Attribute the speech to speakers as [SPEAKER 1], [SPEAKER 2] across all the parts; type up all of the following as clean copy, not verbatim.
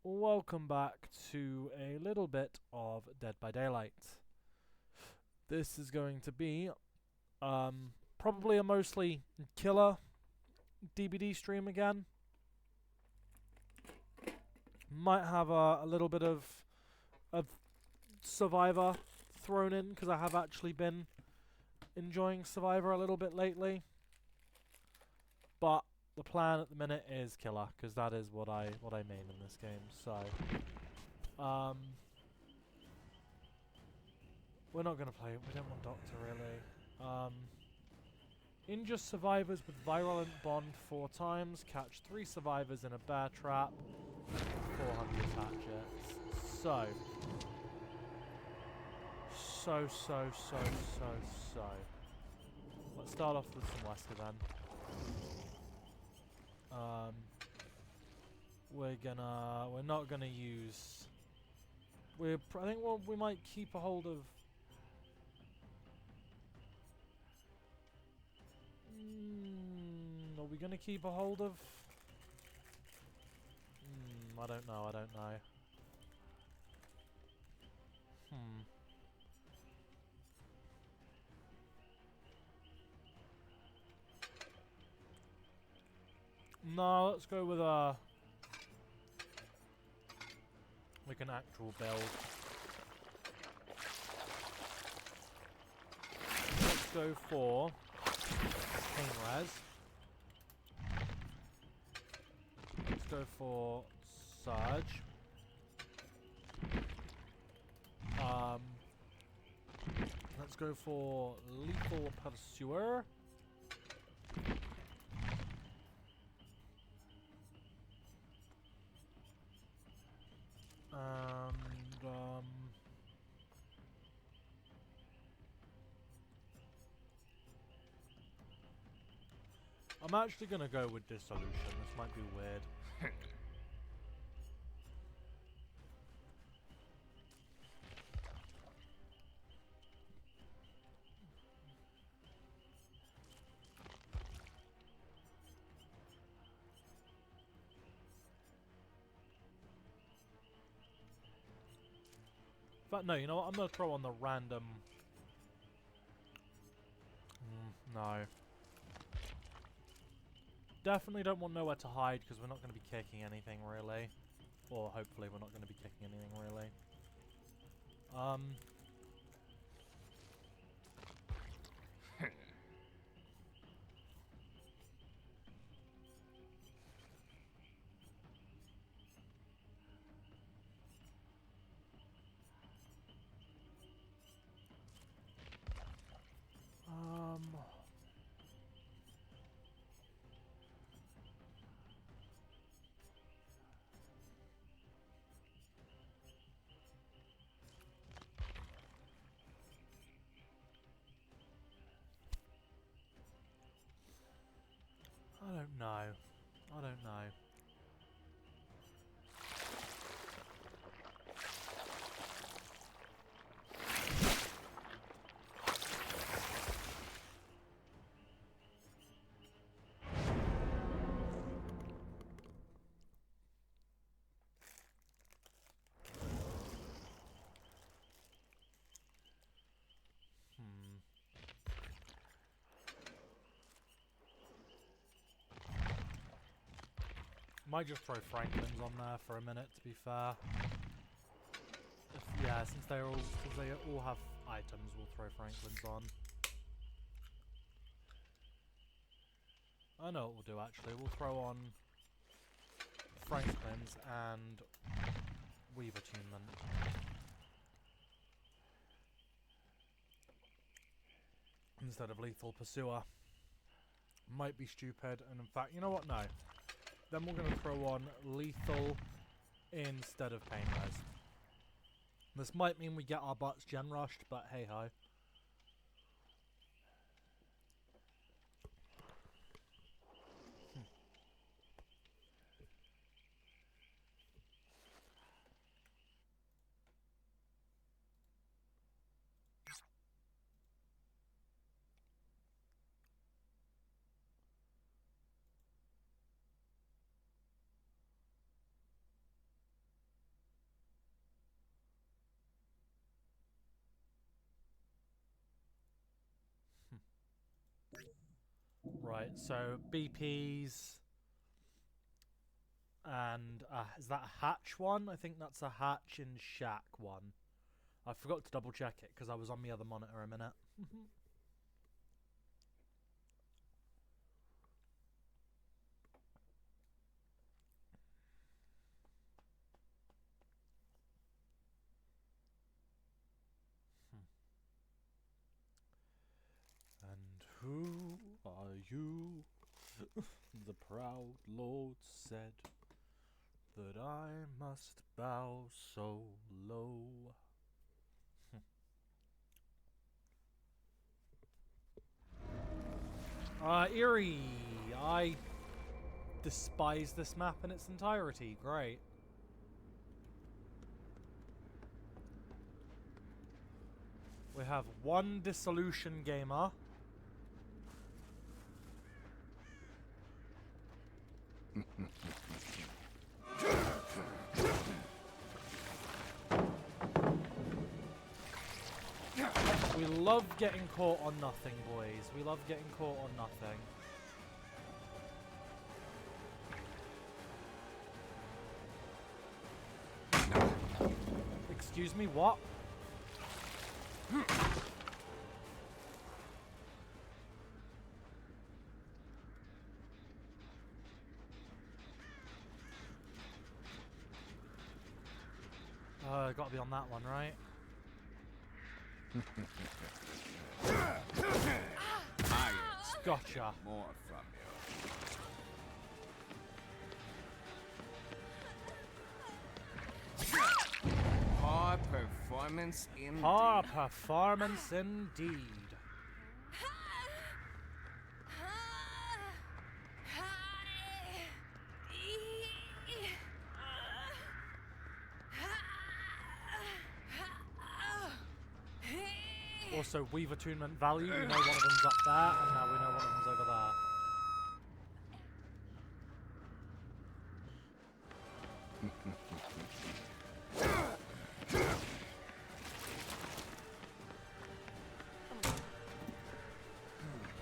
[SPEAKER 1] Welcome back to a little bit of Dead by Daylight. This is going to be probably a mostly killer DBD stream again. Might have a little bit of Survivor thrown in because I have actually been enjoying Survivor a little bit lately. But the plan at the minute is killer because that is what I main in this game. So we're not going to play it. We don't want Doctor, really. Injure survivors with virulent bond 4 times. Catch 3 survivors in a bear trap. 400 hatchets. So. Let's start off with some Wesker then. We're not gonna use. I think we might keep a hold of. Are we gonna keep a hold of? I don't know. No, let's go with like an actual build. Let's go for pain res. Let's go for Surge. Let's go for Lethal Pursuer. And I'm actually gonna go with Dissolution. This might be weird. But no, you know what? I'm gonna throw on the random. No. Definitely don't want nowhere to hide because we're not going to be kicking anything really. Or hopefully we're not going to be kicking anything really. I don't know. Might just throw Franklin's on there for a minute, to be fair. Since they all have items, we'll throw Franklin's on. I know what we'll do actually. We'll throw on Franklin's and Weave Attunement. Instead of Lethal Pursuer. Might be stupid, and in fact, you know what? No. Then we're going to throw on Lethal instead of Pain Res. This might mean we get our butts gen rushed, but hey ho. Right, so BP's and is that a hatch one? I think that's a hatch and shack one. I forgot to double check it because I was on the other monitor a minute. And who are you? The proud lord said that I must bow so low. Eerie. I despise this map in its entirety. Great. We have one dissolution gamer. We love getting caught on nothing, boys. We love getting caught on nothing. Excuse me, what? Gotta be on that one, right? Gotcha.
[SPEAKER 2] More from you. Poor performance indeed.
[SPEAKER 1] Poor performance indeed. Also, weave attunement value, we know one of them's up there, and now we know one of them's over there.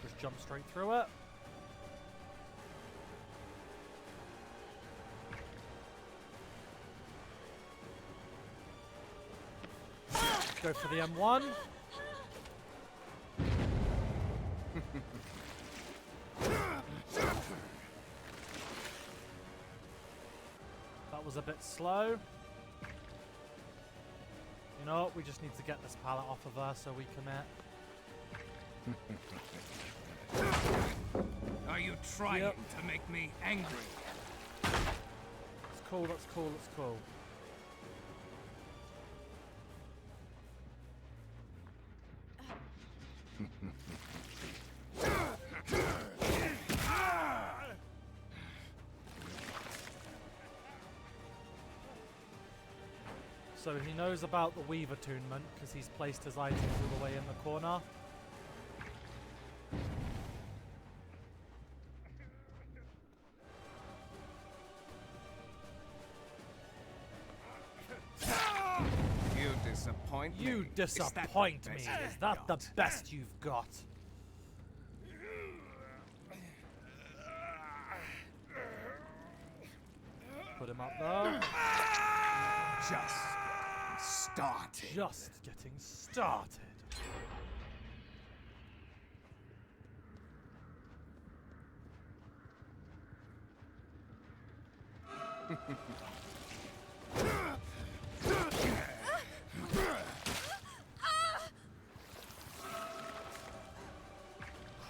[SPEAKER 1] Just jump straight through it. Go for the M1. That was a bit slow. You know what? We just need to get this pallet off of her so we commit.
[SPEAKER 2] Are you trying to make me angry?
[SPEAKER 1] That's cool, that's cool, that's cool. So he knows about the weave attunement because he's placed his items all the way in the corner.
[SPEAKER 2] You disappoint me.
[SPEAKER 1] You disappoint me. Is that the best you've got? Put him up there. Just getting started.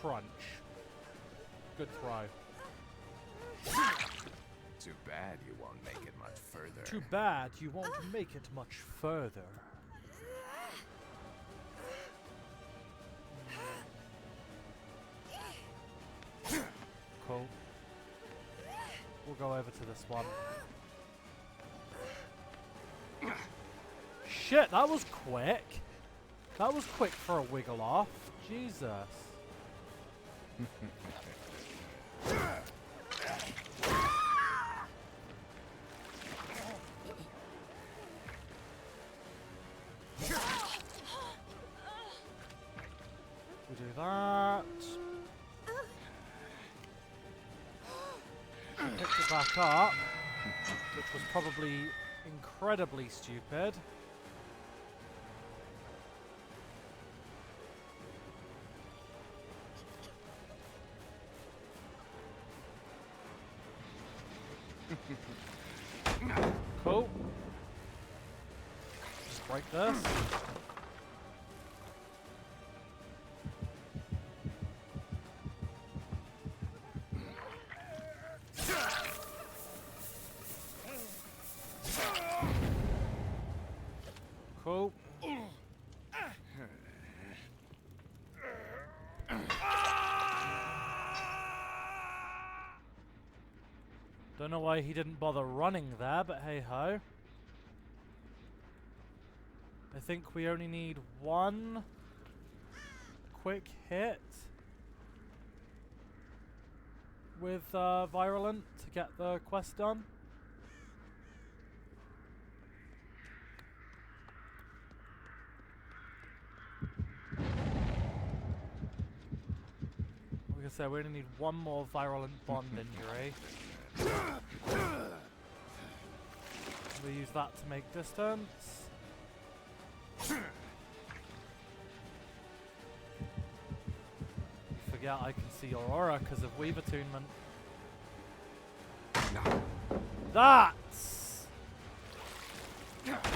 [SPEAKER 1] Crunch. Good throw.
[SPEAKER 2] Too bad you won't make it much further.
[SPEAKER 1] Too bad you won't make it much further. Cool. We'll go over to this one. Shit, that was quick. That was quick for a wiggle off. Jesus. We do that. picked it back up, which was probably incredibly stupid. Cool. Just break this. Cool. Don't know why he didn't bother running there, but hey ho. I think we only need one quick hit with Virulent to get the quest done. Like I said, we only need one more Virulent Bond injury. We use that to make distance. Forget I can see your aura because of Weave Attunement. That's...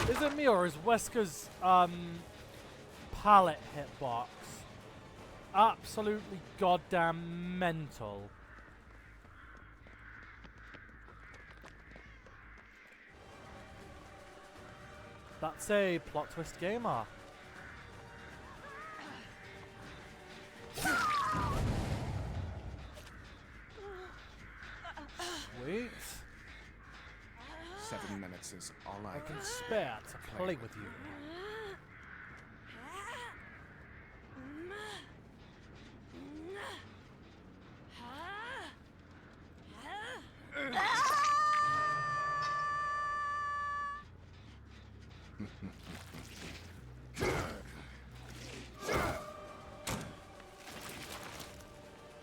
[SPEAKER 1] Is it me or is Wesker's pallet hitbox absolutely goddamn mental? That's a plot twist gamer. Sweet.
[SPEAKER 2] 7 minutes is all
[SPEAKER 1] I can spare to play with you.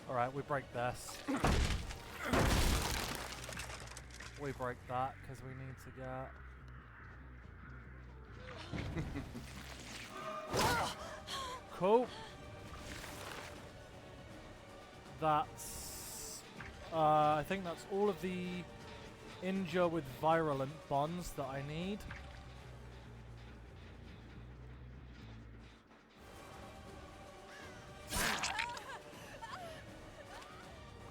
[SPEAKER 1] Alright, we break this. We break that because we need to get... Cool. That's... I think that's all of the injure with virulent bonds that I need.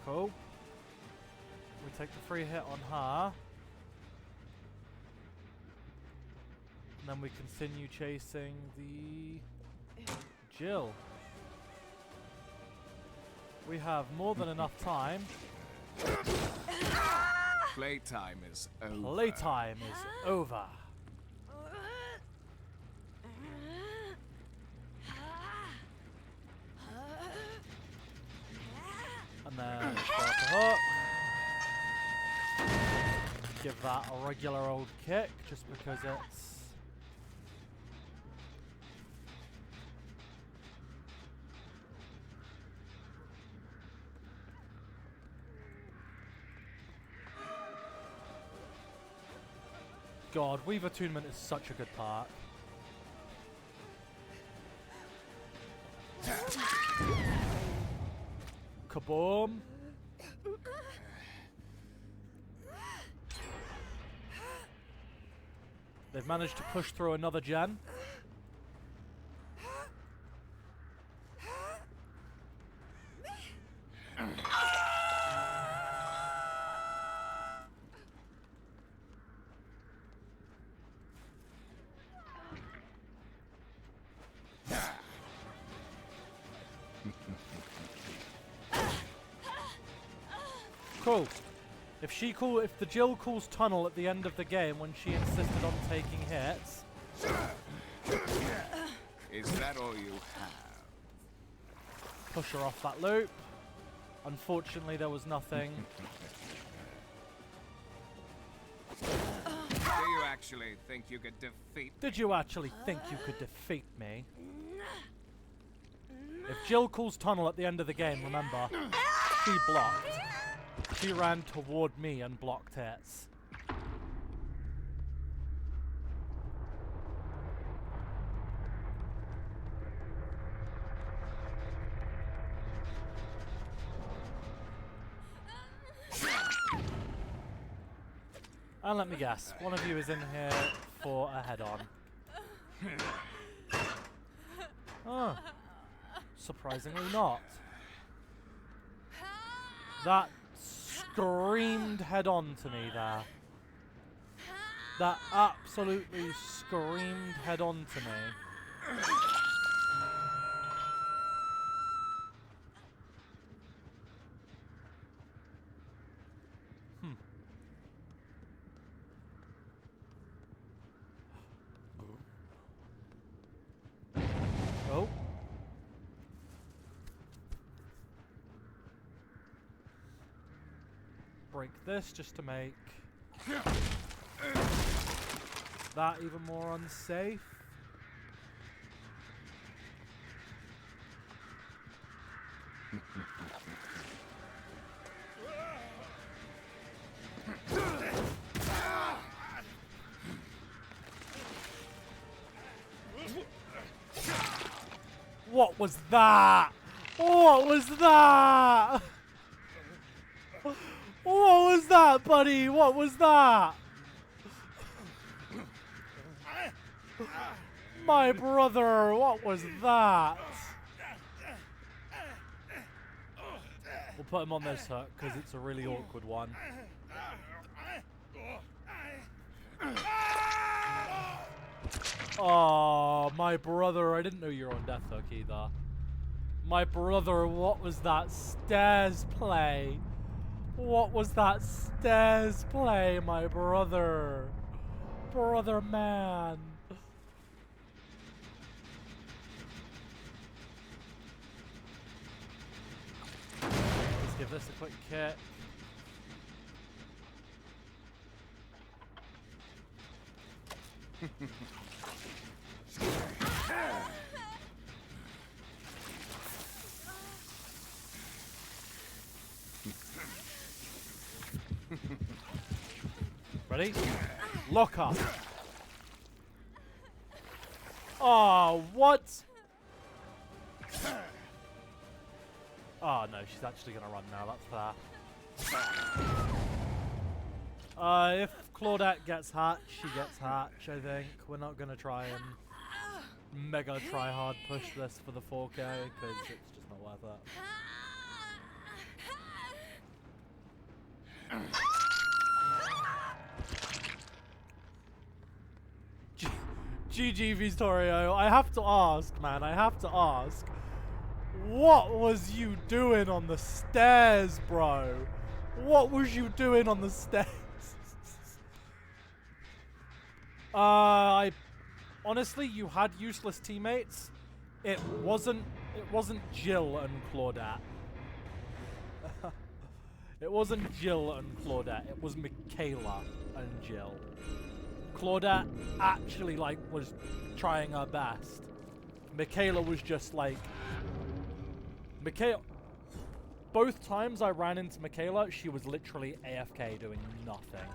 [SPEAKER 1] Cool. We take the free hit on her. And then we continue chasing the Jill. We have more than enough time.
[SPEAKER 2] Playtime is over.
[SPEAKER 1] Playtime is over. And then start the hook. Give that a regular old kick just because it's... God, Weave Attunement is such a good part. Kaboom! They've managed to push through another gen. Cool. If the Jill calls tunnel at the end of the game when she insisted on taking hits.
[SPEAKER 2] Is that all you have?
[SPEAKER 1] Push her off that loop. Unfortunately, there was nothing.
[SPEAKER 2] Do you actually think you could defeat?
[SPEAKER 1] Did you actually think you could defeat me? If Jill calls tunnel at the end of the game, remember, she blocked. She ran toward me and blocked hits. And let me guess, one of you is in here for a head-on. Oh, surprisingly not. That screamed head-on to me there. That absolutely screamed head-on to me. Oh. Break this just to make that even more unsafe. What was that? What was that? What was that, buddy? What was that? My brother, what was that? We'll put him on this hook because it's a really awkward one. Oh, my brother, I didn't know you were on death hook either. My brother, what was that stairs play? What was that stairs play, my brother? Brother man. Let's give this a quick kick. Ready? Lock up. Oh, what? Oh no, she's actually gonna run now, that's fair. If Claudette gets hatch, she gets hatch, I think. We're not gonna try and mega try hard push this for the 4K, because it's just not worth it. GG Vistorio, I have to ask, man, I have to ask. What was you doing on the stairs, bro? What was you doing on the stairs? Honestly, you had useless teammates. It wasn't Jill and Claudette. It wasn't Jill and Claudette. It was Michaela and Jill. Claudette actually, like, was trying her best. Michaela was just, like... Both times I ran into Michaela, she was literally AFK doing nothing.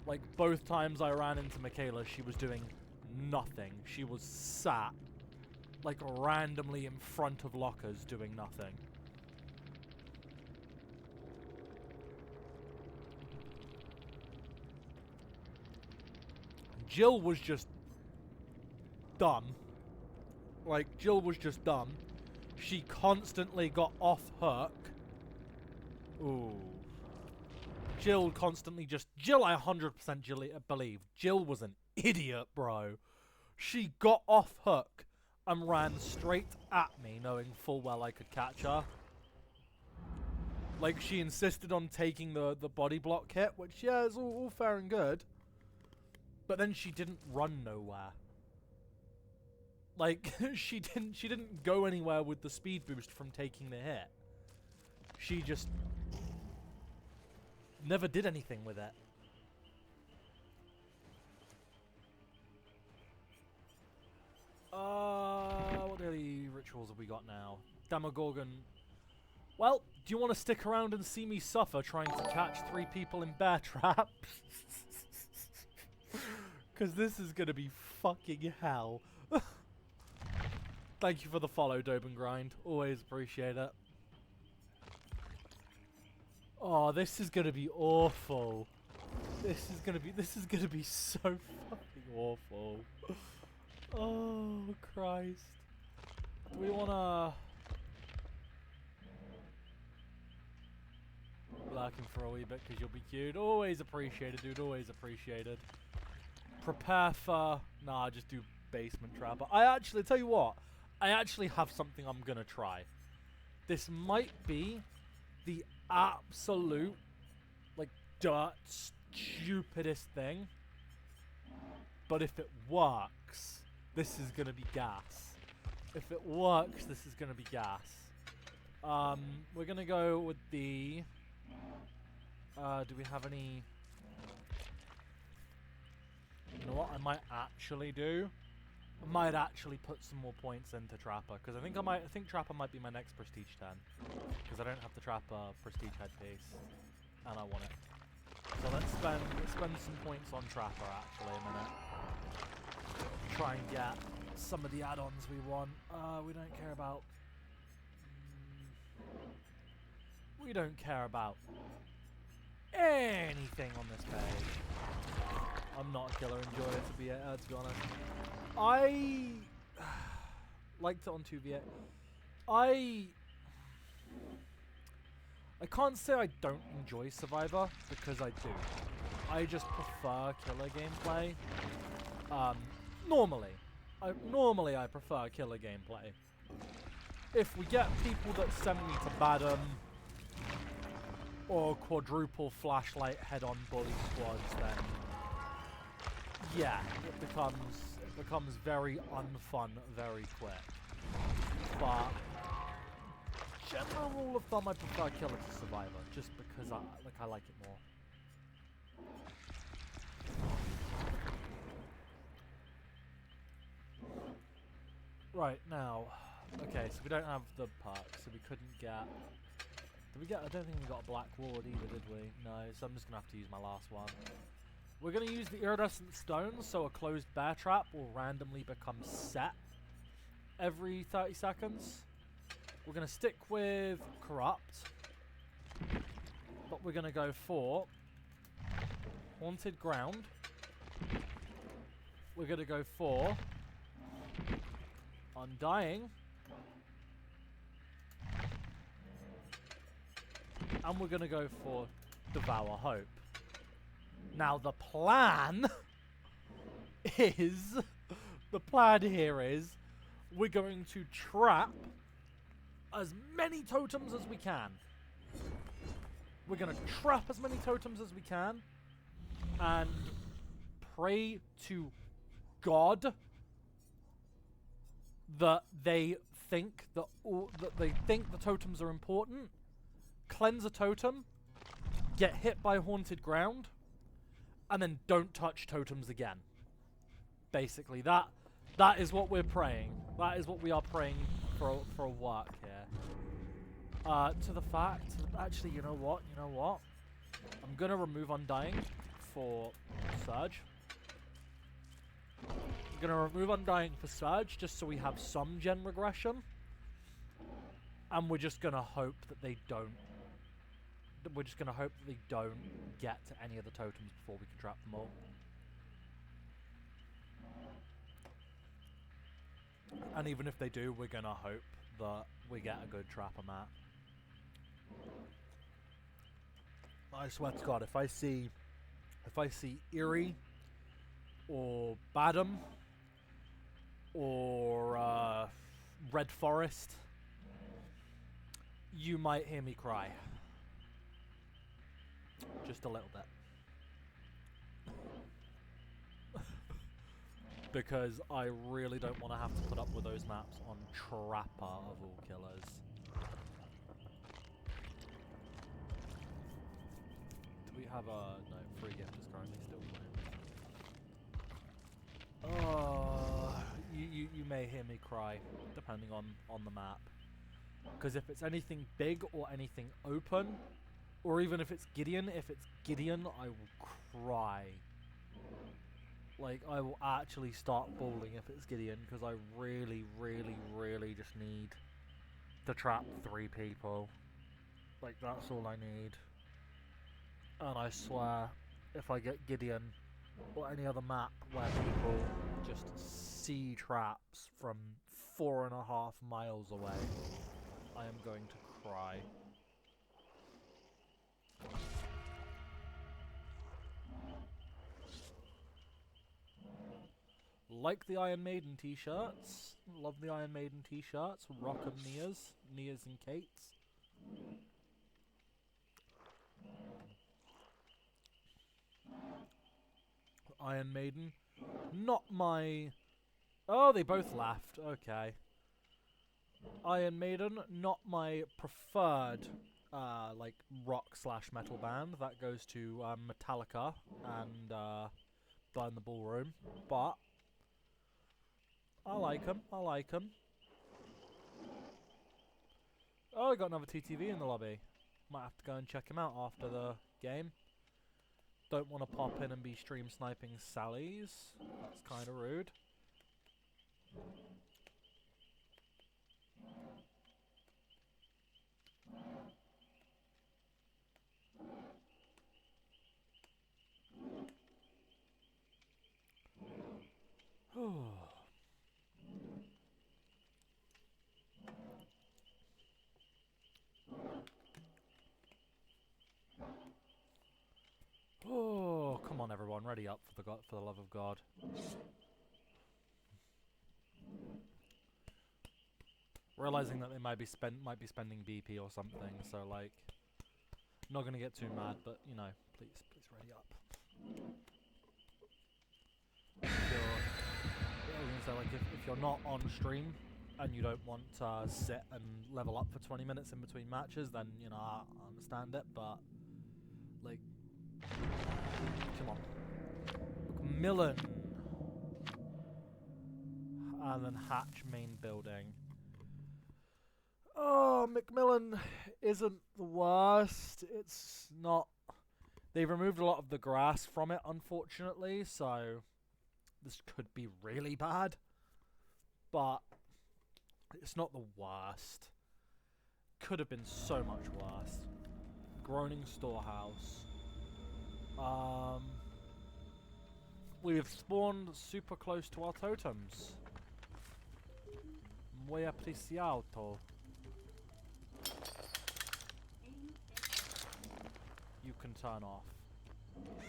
[SPEAKER 1] Like, both times I ran into Michaela, she was doing nothing. She was sat, like, randomly in front of lockers doing nothing. Jill was just dumb. Like, Jill was just dumb. She constantly got off hook. Ooh. Jill constantly just... Jill, I 100% believe. Jill was an idiot, bro. She got off hook and ran straight at me, knowing full well I could catch her. Like, she insisted on taking the body block hit, which, yeah, is all fair and good. But then she didn't run nowhere. Like, she didn't go anywhere with the speed boost from taking the hit. She just never did anything with it. What daily rituals have we got now? Demogorgon. Well, do you want to stick around and see me suffer trying to catch 3 people in bear traps? Because this is going to be fucking hell. Thank you for the follow, Dobe and Grind. Always appreciate it. Oh, this is going to be awful. This is going to be so fucking awful. Oh, Christ. Do we want to... Lurking for a wee bit because you'll be cute. Always appreciated, dude. Always appreciated. Prepare for... Nah, just do basement trapper. I actually, tell you what. I actually have something I'm going to try. This might be the absolute, like, dirt stupidest thing. But if it works, this is going to be gas. If it works, this is going to be gas. We're going to go with the... do we have any... You know what I might actually do? I might actually put some more points into Trapper, because I think Trapper might be my next Prestige 10. Because I don't have the Trapper Prestige headpiece. And I want it. So let's spend some points on Trapper actually a minute. Try and get some of the add-ons we want. We don't care about... we don't care about anything on this page. I'm not a killer enjoyer to be honest. I liked it on 2v8. I can't say I don't enjoy Survivor, because I do. I just prefer killer gameplay. Normally I prefer killer gameplay. If we get people that send me to Badham or quadruple flashlight head-on bully squads, then yeah, it becomes very unfun very quick. But general rule of thumb, I prefer killer to survivor, just because I like it more. Right, now, okay, so we don't have the perks, so we couldn't get... Did we get... I don't think we got a black ward either, did we? No, so I'm just going to have to use my last one. We're going to use the iridescent stones, so a closed bear trap will randomly become set every 30 seconds. We're going to stick with corrupt, but we're going to go for haunted ground. We're going to go for undying, and we're going to go for devour hope. Now the plan is, we're going to trap as many totems as we can. We're going to trap as many totems as we can and pray to God that they think that the totems are important. Cleanse a totem, get hit by haunted ground, and then don't touch totems again. Basically, that is what we're praying. That is what we are praying for a work here. To the fact, actually, you know what? I'm gonna remove Undying for Surge. I'm gonna remove Undying for Surge just so we have some gen regression. And we're just gonna hope that they don't. We're just gonna hope that they don't get to any of the totems before we can trap them all. And even if they do, we're gonna hope that we get a good trapper map. I swear to God, if I see Eerie or Badham or Red Forest, you might hear me cry. Just a little bit. Because I really don't want to have to put up with those maps on Trapper of all killers. Do we have a... no, free gift is currently still playing. You may hear me cry, depending on the map. Because if it's anything big or anything open, or even if it's Gideon, I will cry. Like, I will actually start bawling if it's Gideon, because I really, really, really just need to trap 3 people. Like, that's all I need. And I swear, if I get Gideon or any other map where people just see traps from 4.5 miles away, I am going to cry. Like the Iron Maiden t-shirts. Love the Iron Maiden t-shirts. Rock 'em Nias and Kates. Iron Maiden. Not my... Oh, they both left. Okay. Iron Maiden, not my preferred like rock/metal band. That goes to Metallica and Burn the Ballroom. But I like them. I like them. Oh, I got another TTV in the lobby. Might have to go and check him out after the game. Don't want to pop in and be stream sniping Sally's. That's kind of rude. Oh, come on, everyone! Ready up for the love of God. Realizing that they might be spending BP or something, so like, not gonna get too mad, but you know, please ready up. If you're not on stream and you don't want to sit and level up for 20 minutes in between matches, then you know I understand it, but like, come on, Macmillan, and then Hatch main building. Oh, Macmillan isn't the worst. It's not. They've removed a lot of the grass from it, unfortunately, so this could be really bad. But it's not the worst. Could have been so much worse. Groaning Storehouse. We have spawned super close to our totems. Muy apreciado. You can turn off.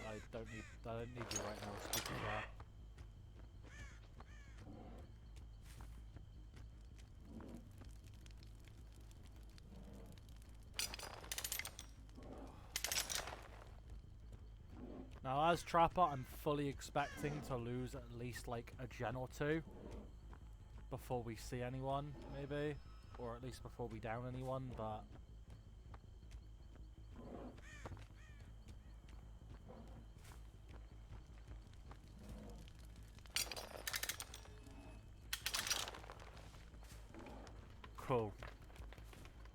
[SPEAKER 1] I don't need you right now, speaking of that. Now, as Trapper, I'm fully expecting to lose at least like a gen or 2 before we see anyone, maybe, or at least before we down anyone, but cool.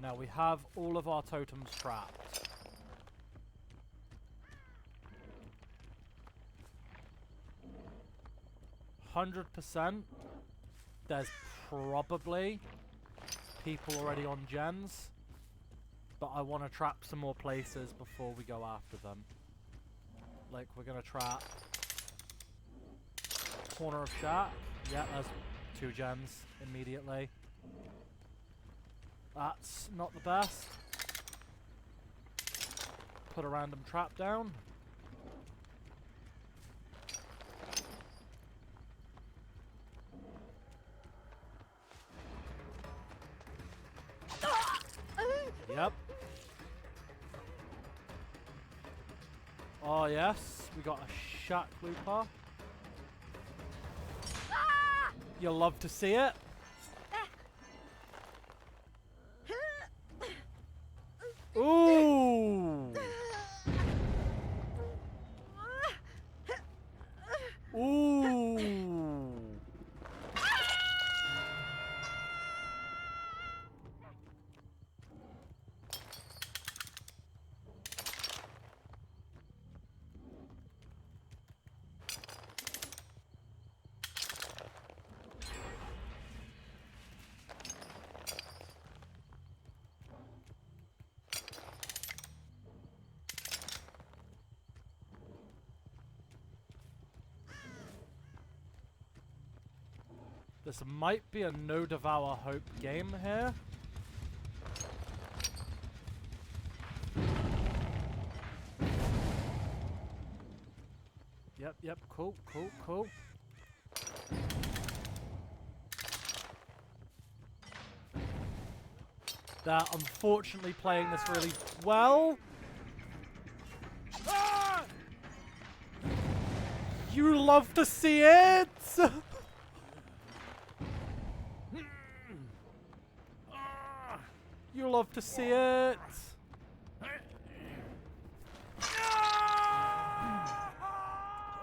[SPEAKER 1] Now we have all of our totems trapped. 100%. There's probably people already on gens, but I want to trap some more places before we go after them. Like, we're gonna trap corner of shack. Yeah, there's 2 gens immediately. That's not the best. Put a random trap down. Yep. Oh yes, we got a shack looper. You'll love to see it. Ooh. Ooh. This might be a no devour hope game here. Yep, cool. They're unfortunately playing this really well. Ah! You love to see it! You love to see it!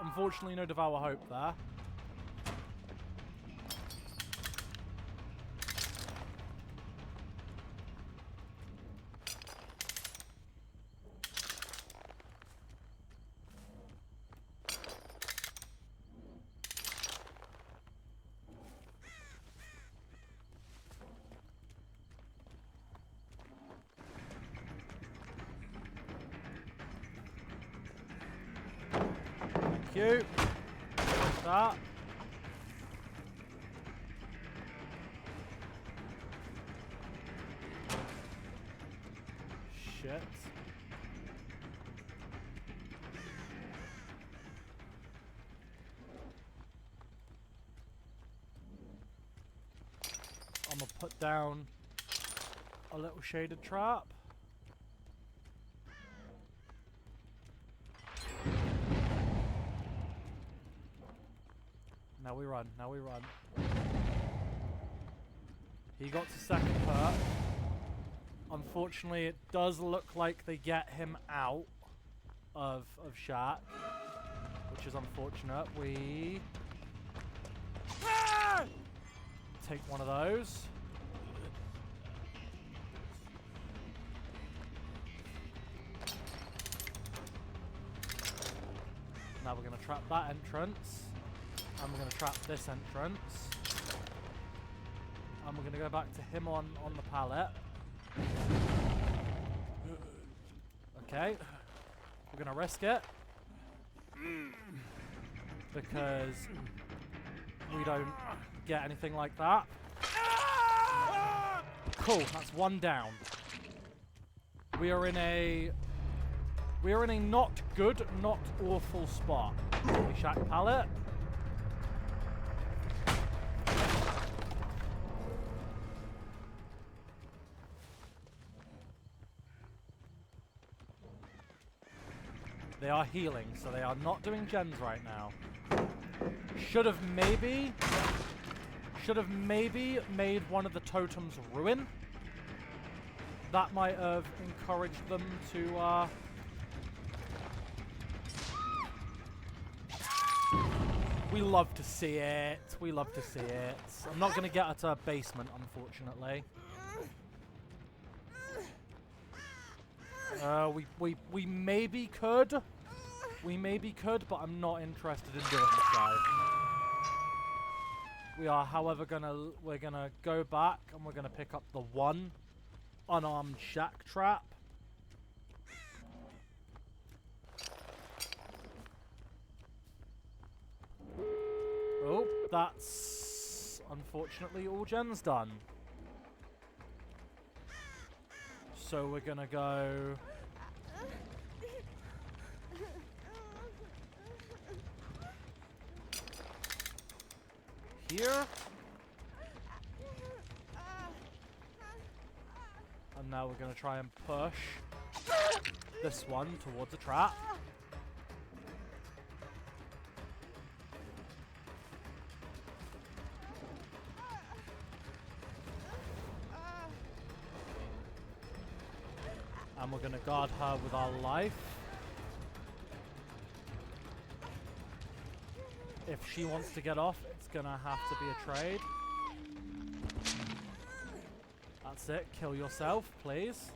[SPEAKER 1] Unfortunately, no Devour Hope there. Thank you. Like that. Shit. I'm gonna put down a little shaded trap. Now we run, now we run. He got to second hurt. Unfortunately, it does look like they get him out of Shack, which is unfortunate. We take one of those. Now we're going to trap that entrance. And we're going to trap this entrance. And we're going to go back to him on the pallet. Okay. We're going to risk it. Because we don't get anything like that. Cool, that's one down. We are in a not good, not awful spot. The Shack pallet. They are healing, so they are not doing gens right now. Should have maybe made one of the totems ruin. That might have encouraged them to we love to see it. We love to see it. I'm not going to get her to a basement, unfortunately. We maybe could. We maybe could, but I'm not interested in doing so. We are, however, we're gonna go back and we're gonna pick up the one unarmed Shack trap. Oh, that's unfortunately all gens done. So we're gonna go here. And now we're gonna try and push this one towards a trap. And we're going to guard her with our life. If she wants to get off, it's going to have to be a trade. That's it. Kill yourself, please.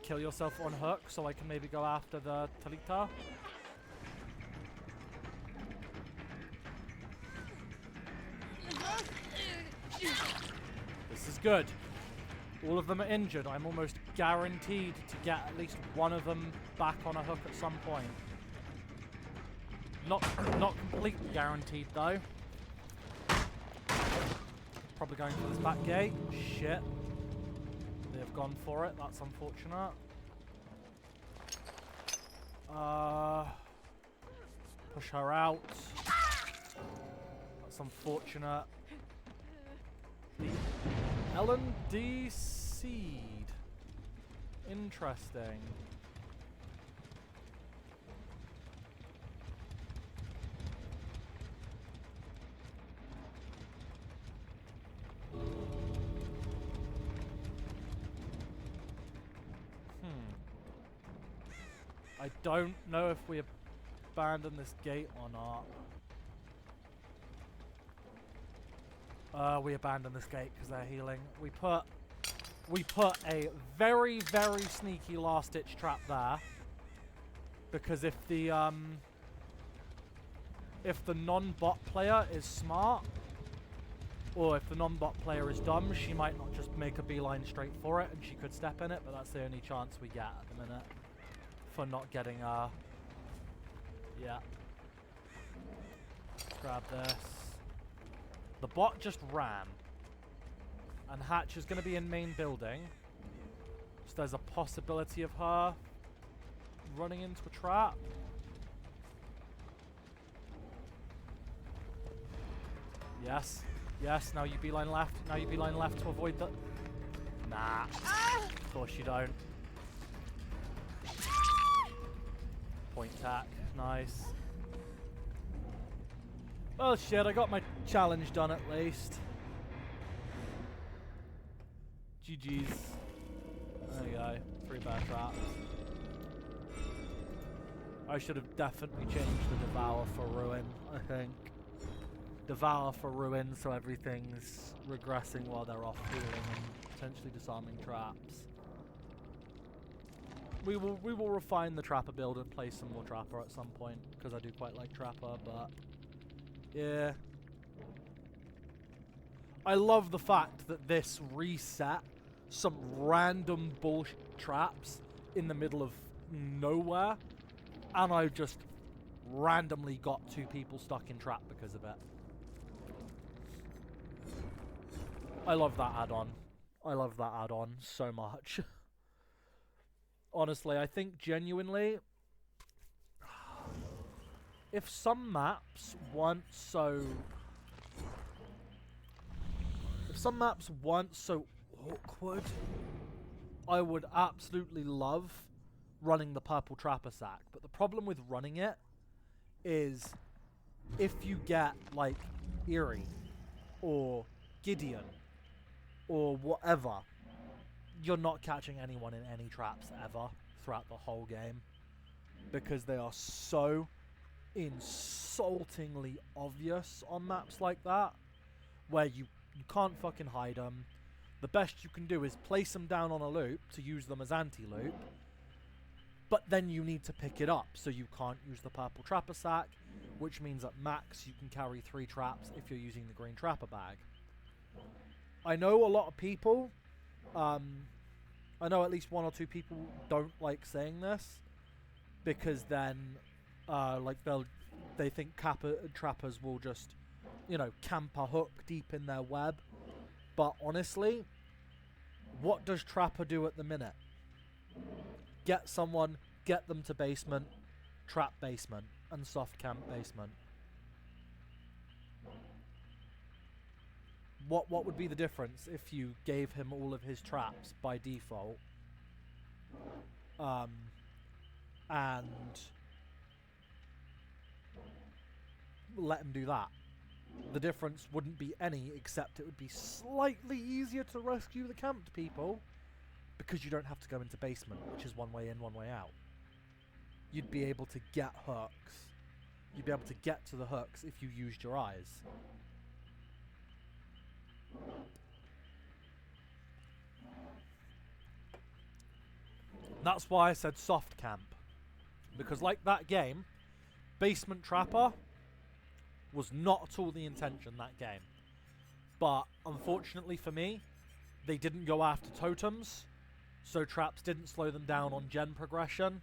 [SPEAKER 1] Kill yourself on hook so I can maybe go after the Talita. This is good. All of them are injured. I'm almost guaranteed to get at least one of them back on a hook at some point. Not completely guaranteed though. probably going for this back gate. Shit. They have gone for it. That's unfortunate. Push her out. That's unfortunate. The L&D seed. Interesting. I don't know if we abandon this gate or not. We abandon this gate because they're healing. We put a very, very sneaky last-ditch trap there, because if the non-bot player is smart, or if the non-bot player is dumb, she might not just make a beeline straight for it, and she could step in it. But that's the only chance we get at the minute for not getting yeah. Let's grab this. The bot just ran. And Hatch is going to be in main building. So there's a possibility of her running into a trap. Yes. Yes, now you beeline left. Now you beeline left to avoid the... Nah. Of course you don't. Point tack. Nice. Well, shit, I got my challenge done at least. GG's. There you go. 3 bear traps. I should have definitely changed the Devour for Ruin, I think. Devour for Ruin, so everything's regressing while they're off healing and potentially disarming traps. We will refine the Trapper build and play some more Trapper at some point, because I do quite like Trapper, but yeah. I love the fact that this reset some random bullshit traps in the middle of nowhere, and I just randomly got 2 people stuck in trap because of it. I love that add-on. I love that add-on so much. Honestly, I think genuinely, if some maps weren't so... If some maps weren't so awkward, I would absolutely love running the purple trapper sack. But the problem with running it is if you get, like, Eerie or Gideon or whatever, you're not catching anyone in any traps ever throughout the whole game, because they are so insultingly obvious on maps like that, where you can't fucking hide them. The best you can do is place them down on a loop to use them as anti-loop, but then you need to pick it up, so you can't use the purple trapper sack, which means at max you can carry 3 traps if you're using the green trapper bag. I know a lot of people, I know at least 1 or 2 people don't like saying this, because then, like, they think trappers will just, you know, camp a hook deep in their web. But honestly, what does Trapper do at the minute? Get someone, get them to basement, trap basement, and soft camp basement. What would be the difference if you gave him all of his traps by default? And let him do that. The difference wouldn't be any, except it would be slightly easier to rescue the camped people, because you don't have to go into basement, which is 1 way in, 1 way out. You'd be able to get hooks. You'd be able to get to the hooks if you used your eyes. That's why I said soft camp, because like that game, Basement Trapper was not at all the intention that game. But unfortunately for me, they didn't go after totems, so traps didn't slow them down on gen progression,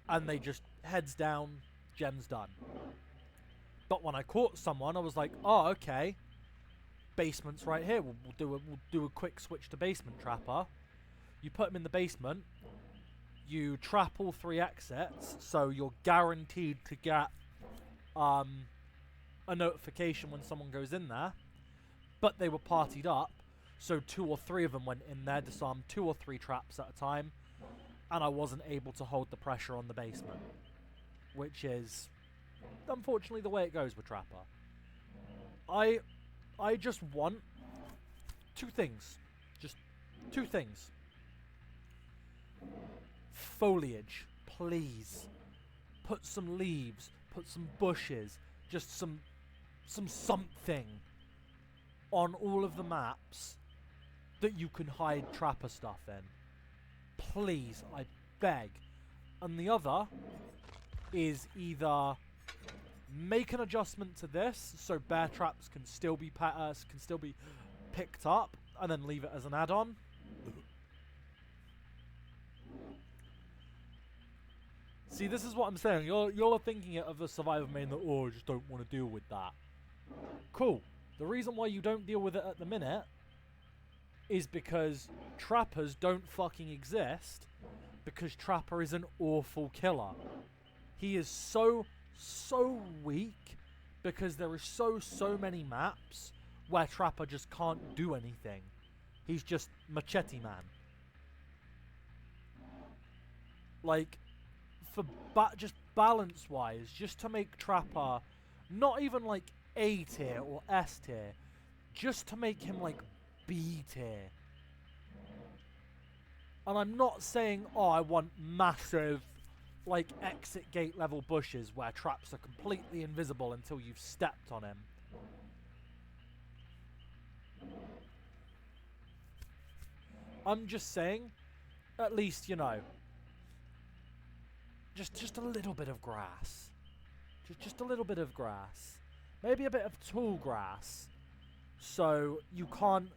[SPEAKER 1] and they just heads down, gen's done. But when I caught someone, I was like, oh, okay, basement's right here. We'll do a quick switch to basement trapper. You put him in the basement. You trap all 3 exits, so you're guaranteed to get a notification when someone goes in there. But they were partied up, so 2 or 3 of them went in there, disarmed 2 or 3 traps at a time, and I wasn't able to hold the pressure on the basement, which is unfortunately the way it goes with trapper. I just want 2 things. Just 2 things. Foliage, please. Put some leaves, put some bushes, just some something on all of the maps that you can hide trapper stuff in. Please, I beg. And the other is either make an adjustment to this so bear traps can still be picked up, and then leave it as an add-on. See, this is what I'm saying. You're thinking it of a survivor main that, oh, I just don't want to deal with that. Cool. The reason why you don't deal with it at the minute is because trappers don't fucking exist, because trapper is an awful killer. He is so weak because there are so many maps where trapper just can't do anything. He's just machete man. Like, for just balance wise, just to make trapper not even like A tier or S tier, just to make him like B tier. And I'm not saying, oh, I want massive like exit gate level bushes where traps are completely invisible until you've stepped on him. I'm just saying, at least, you know, just a little bit of grass. Just a little bit of grass. Maybe a bit of tall grass. So you can't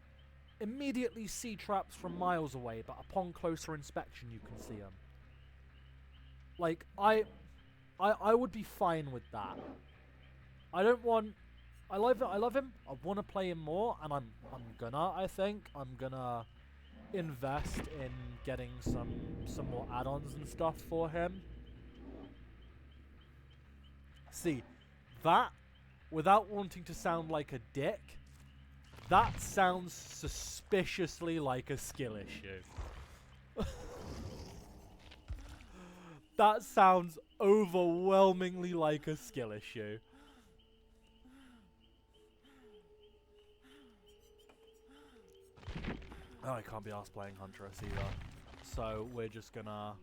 [SPEAKER 1] immediately see traps from miles away, but upon closer inspection you can see them. Like, I would be fine with that. I don't want... I love him. I want to play him more, and I'm gonna invest in getting some more add-ons and stuff for him. See, that, without wanting to sound like a dick, that sounds suspiciously like a skill issue. That sounds overwhelmingly like a skill issue. Oh, I can't be arsed playing Huntress either. So we're just gonna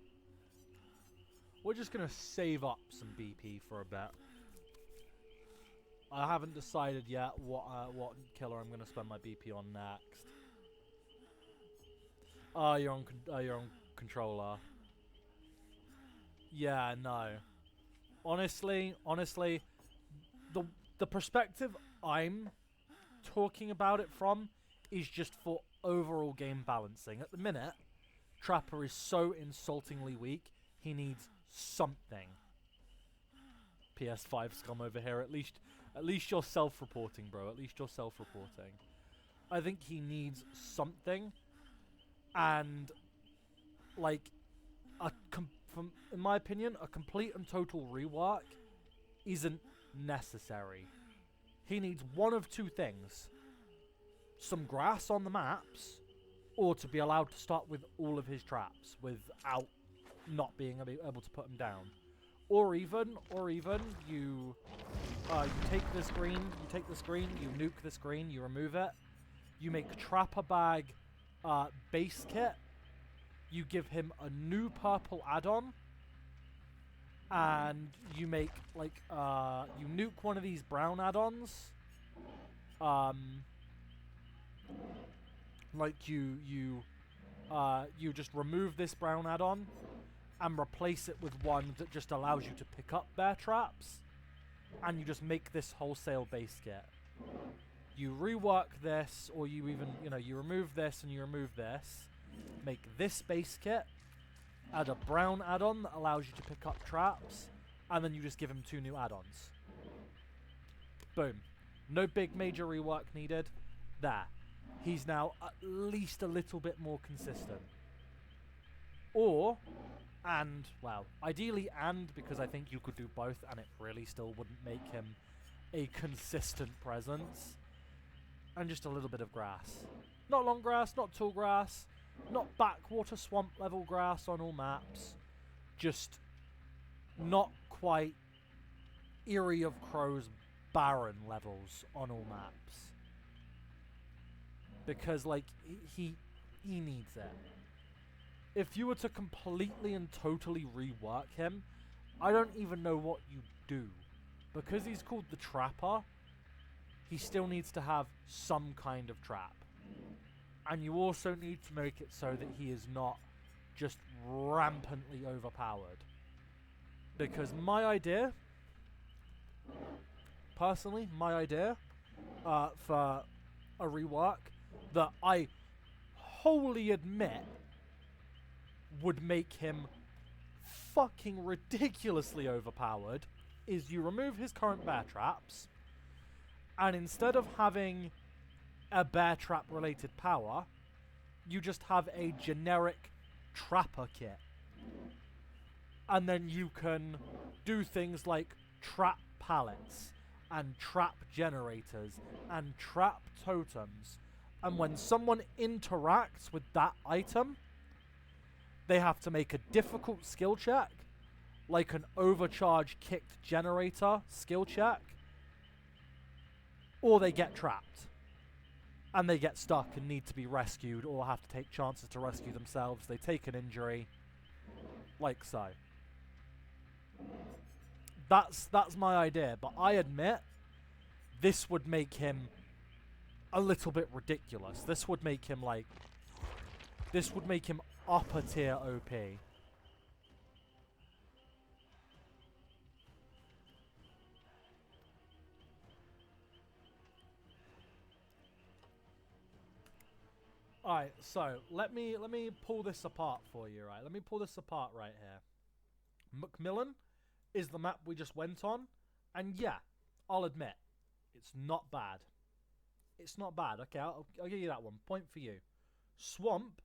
[SPEAKER 1] save up some BP for a bit. I haven't decided yet what killer I'm gonna spend my BP on next. Oh, you're on controller. Yeah, no. Honestly, the perspective I'm talking about it from is just for overall game balancing. At the minute, Trapper is so insultingly weak, he needs something. PS5 scum over here. At least you're self-reporting, bro. At least you're self-reporting. I think he needs something, and like in my opinion, a complete and total rework isn't necessary. He needs one of 2 things: some grass on the maps, or to be allowed to start with all of his traps without not being able to put them down. Or even you take this green, you nuke this green, you remove it, you make Trapper Bag base kit, you give him a new purple add-on, and you make like you nuke one of these brown add-ons. Like you just remove this brown add-on and replace it with one that just allows you to pick up bear traps, and you just make this wholesale base kit. You rework this, or you even, you remove this and you remove this, make this base kit, add a brown add-on that allows you to pick up traps, and then you just give him 2 new add-ons. Boom. No big major rework needed. There. He's now at least a little bit more consistent. Or, and, well, ideally and, because I think you could do both and it really still wouldn't make him a consistent presence. And just a little bit of grass. Not long grass, not tall grass, not backwater swamp level grass on all maps. Just not quite Eyrie of Crow's barren levels on all maps. Because, like, he needs it. If you were to completely and totally rework him, I don't even know what you do. Because he's called the Trapper, he still needs to have some kind of trap. And you also need to make it so that he is not just rampantly overpowered. Because my idea, personally, my idea for a rework that I wholly admit would make him fucking ridiculously overpowered is you remove his current bear traps, and instead of having a bear trap related power, you just have a generic trapper kit. And then you can do things like trap pallets and trap generators and trap totems. And when someone interacts with that item, they have to make a difficult skill check, like an overcharge kicked generator skill check, or they get trapped. And they get stuck and need to be rescued, or have to take chances to rescue themselves. They take an injury, like so. That's my idea, but I admit this would make him a little bit ridiculous. This would make him upper tier OP. Alright, so let me pull this apart for you, right? Let me pull this apart right here. Macmillan is the map we just went on, and yeah, I'll admit, it's not bad. It's not bad, okay, I'll give you that one. Point for you. Swamp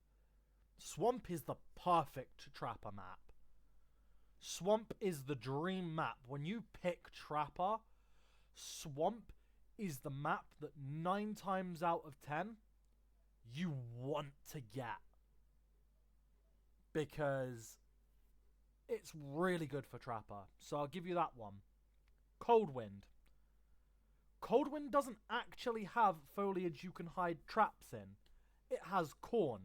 [SPEAKER 1] is the perfect Trapper map. Swamp is the dream map. When you pick Trapper, Swamp is the map that 9 times out of 10 you want to get. Because it's really good for Trapper. So I'll give you that one. Coldwind. Coldwind doesn't actually have foliage you can hide traps in. It has corn,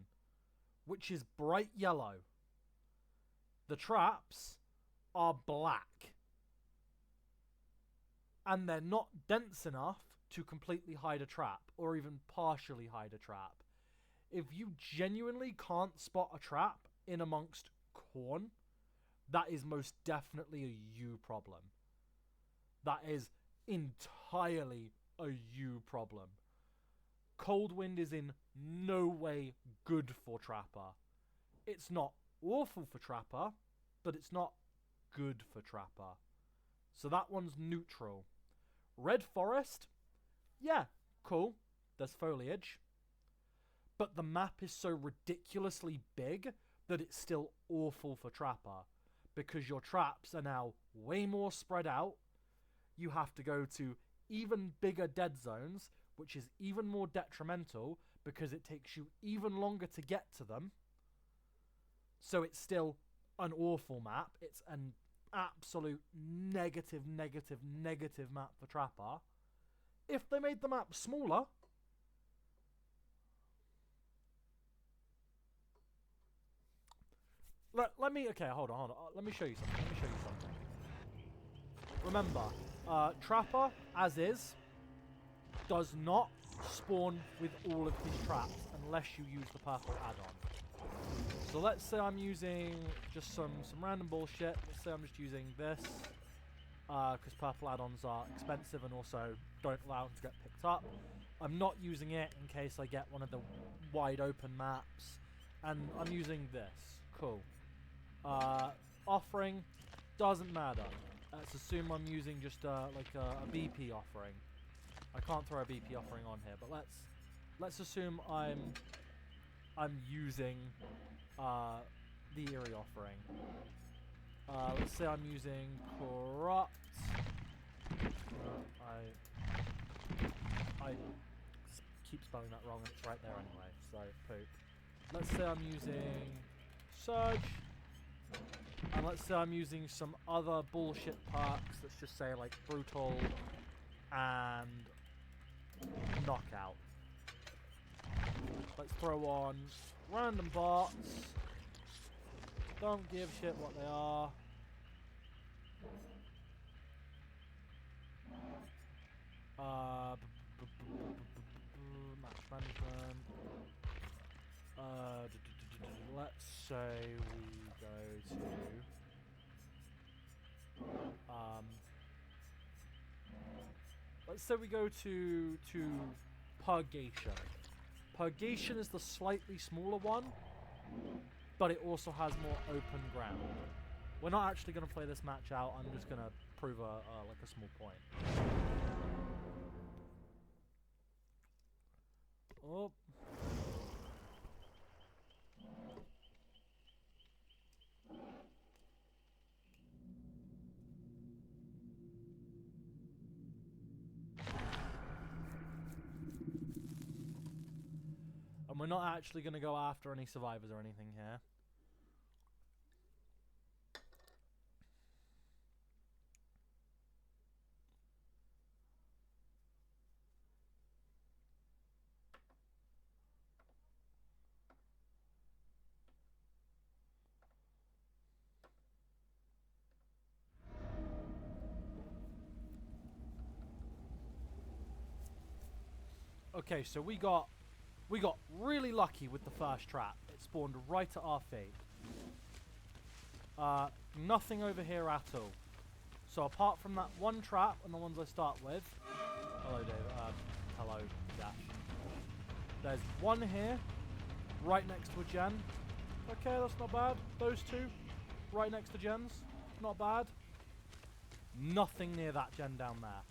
[SPEAKER 1] which is bright yellow. The traps are black. And they're not dense enough to completely hide a trap, or even partially hide a trap. If you genuinely can't spot a trap in amongst corn, that is most definitely a you problem. That is entirely a you problem. Coldwind is in no way good for Trapper. It's not awful for Trapper, but it's not good for Trapper. So that one's neutral. Red Forest, yeah, cool. There's foliage. But the map is so ridiculously big that it's still awful for Trapper. Because your traps are now way more spread out. You have to go to even bigger dead zones, which is even more detrimental because it takes you even longer to get to them. So it's still an awful map. It's an absolute negative map for Trapper. If they made the map smaller, let me, okay, hold on. Let me show you something. Remember, Trapper, as is, does not spawn with all of his traps unless you use the purple add-on. So let's say I'm using just some random bullshit. Let's say I'm just using this, because purple add-ons are expensive and also don't allow them to get picked up. I'm not using it in case I get one of the wide open maps, and I'm using this. Cool. Offering doesn't matter. Let's assume I'm using just like a BP offering. I can't throw a BP offering on here, but let's let's assume I'm using the Eerie Offering. Let's say I'm using Corrupt. I keep spelling that wrong and it's right there anyway, so poop. Let's say I'm using Surge. And let's say I'm using some other bullshit perks. Let's just say like Brutal and Knockout. Let's throw on random bots. Don't give a shit what they are. Match management. Let's say we go to let's say we go to Purgation. Purgation is the slightly smaller one, but it also has more open ground. We're not actually going to play this match out. I'm just going to prove like a small point. Oh. And we're not actually going to go after any survivors or anything here. Okay, so we got really lucky with the first trap. It spawned right at our feet. Nothing over here at all. So apart from that one trap and the ones I start with. Hello, Dave. Hello, Dash. There's one here, right next to a gen. Okay, that's not bad. Those two, right next to gens. Not bad. Nothing near that gen down there,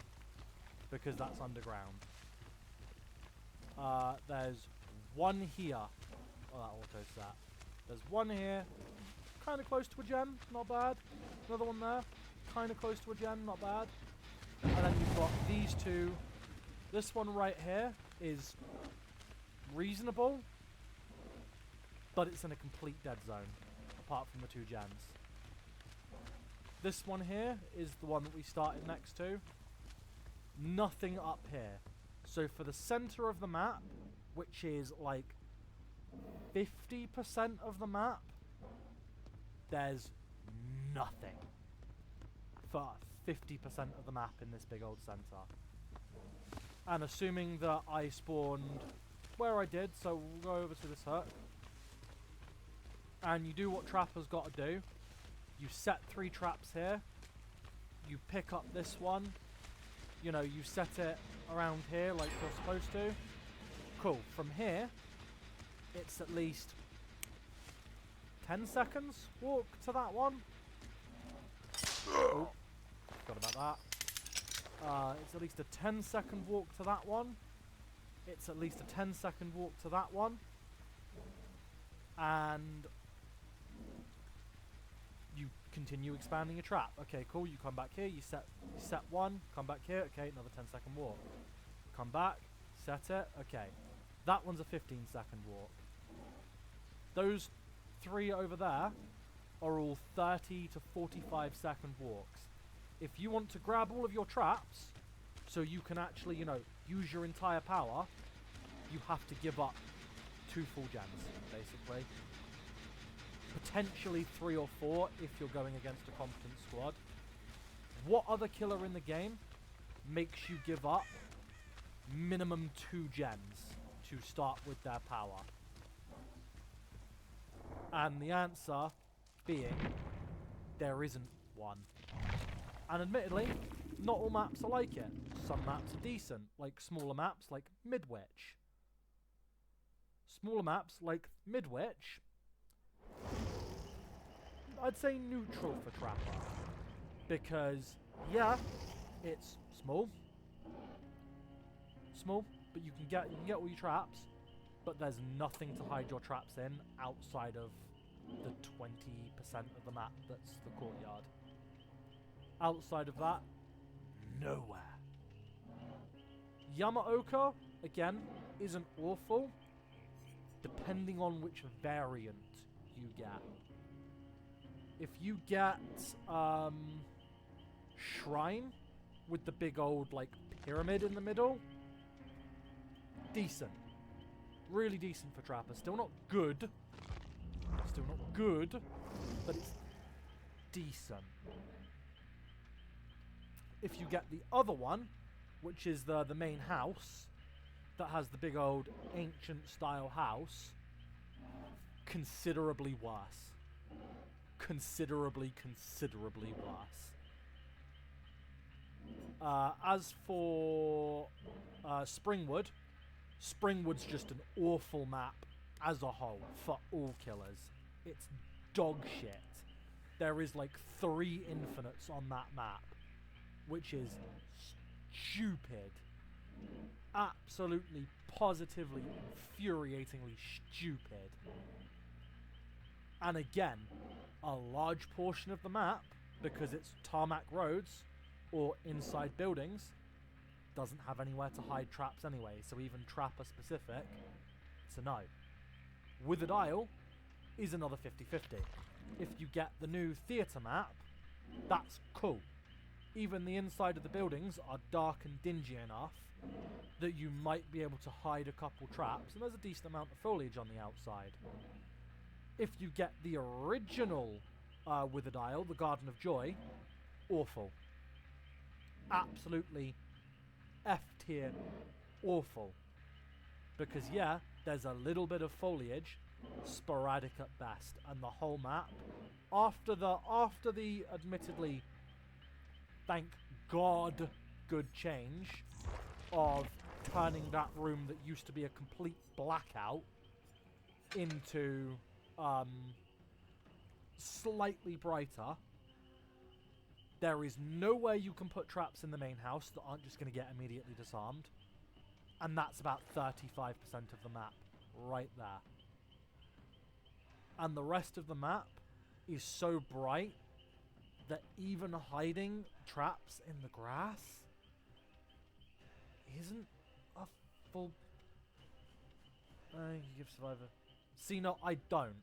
[SPEAKER 1] because that's underground. There's one here. Oh, that autos that. There's one here, kind of close to a gen, not bad. Another one there, kind of close to a gen, not bad. And then you've got these two. This one right here is reasonable, but it's in a complete dead zone, apart from the two gens. This one here is the one that we started next to. Nothing up here. So for the center of the map, which is like 50% of the map, there's nothing for 50% of the map in this big old center. And assuming that I spawned where I did, so we'll go over to this hut. And you do what Trapper's got to do. You set 3 traps here. You pick up this one. You know, you set it around here like you're supposed to. Cool. From here, it's at least 10 seconds walk to that one. Oh, forgot about that. It's at least a 10-second walk to that one. It's at least a 10-second walk to that one. And you continue expanding your trap. Okay, cool. You come back here. You set one. Come back here. Okay, another 10-second walk. Come back. Set it. Okay. That one's a 15-second walk. Those 3 over there are all 30 to 45-second walks. If you want to grab all of your traps, so you can actually, you know, use your entire power, you have to give up 2 full gens, basically. Potentially 3 or 4 if you're going against a competent squad. What other killer in the game makes you give up minimum 2 gens to start with their power? And the answer being, there isn't one. And admittedly, not all maps are like it. Some maps are decent, like smaller maps like Midwich. Smaller maps like Midwich, I'd say neutral for Trapper. Because, yeah, it's small. Small, but you can get all your traps, but there's nothing to hide your traps in outside of the 20% of the map that's the courtyard. Outside of that, nowhere. Yamaoka, again, isn't awful, depending on which variant you get. If you get Shrine with the big old like pyramid in the middle, decent. Really decent for trappers. Still not good. But it's decent. If you get the other one, which is the main house, that has the big old ancient style house, considerably worse. Considerably worse. As for Springwood's just an awful map as a whole for all killers. It's dog shit. There is like 3 infinites on that map, which is stupid. Absolutely, positively, infuriatingly stupid. And again, a large portion of the map, because it's tarmac roads or inside buildings, doesn't have anywhere to hide traps anyway, so even trapper specific, it's a no. Withered Isle is another 50-50. If you get the new theatre map, that's cool. Even the inside of the buildings are dark and dingy enough that you might be able to hide a couple traps, and there's a decent amount of foliage on the outside. If you get the original Withered Isle, the Garden of Joy, awful. Absolutely F-tier awful. Because yeah, there's a little bit of foliage, sporadic at best, and the whole map, after the admittedly, thank God, good change of turning that room that used to be a complete blackout into slightly brighter, there is nowhere you can put traps in the main house that aren't just going to get immediately disarmed. And that's about 35% of the map right there. And the rest of the map is so bright that even hiding traps in the grass isn't a full... you give Survivor... See, no, I don't.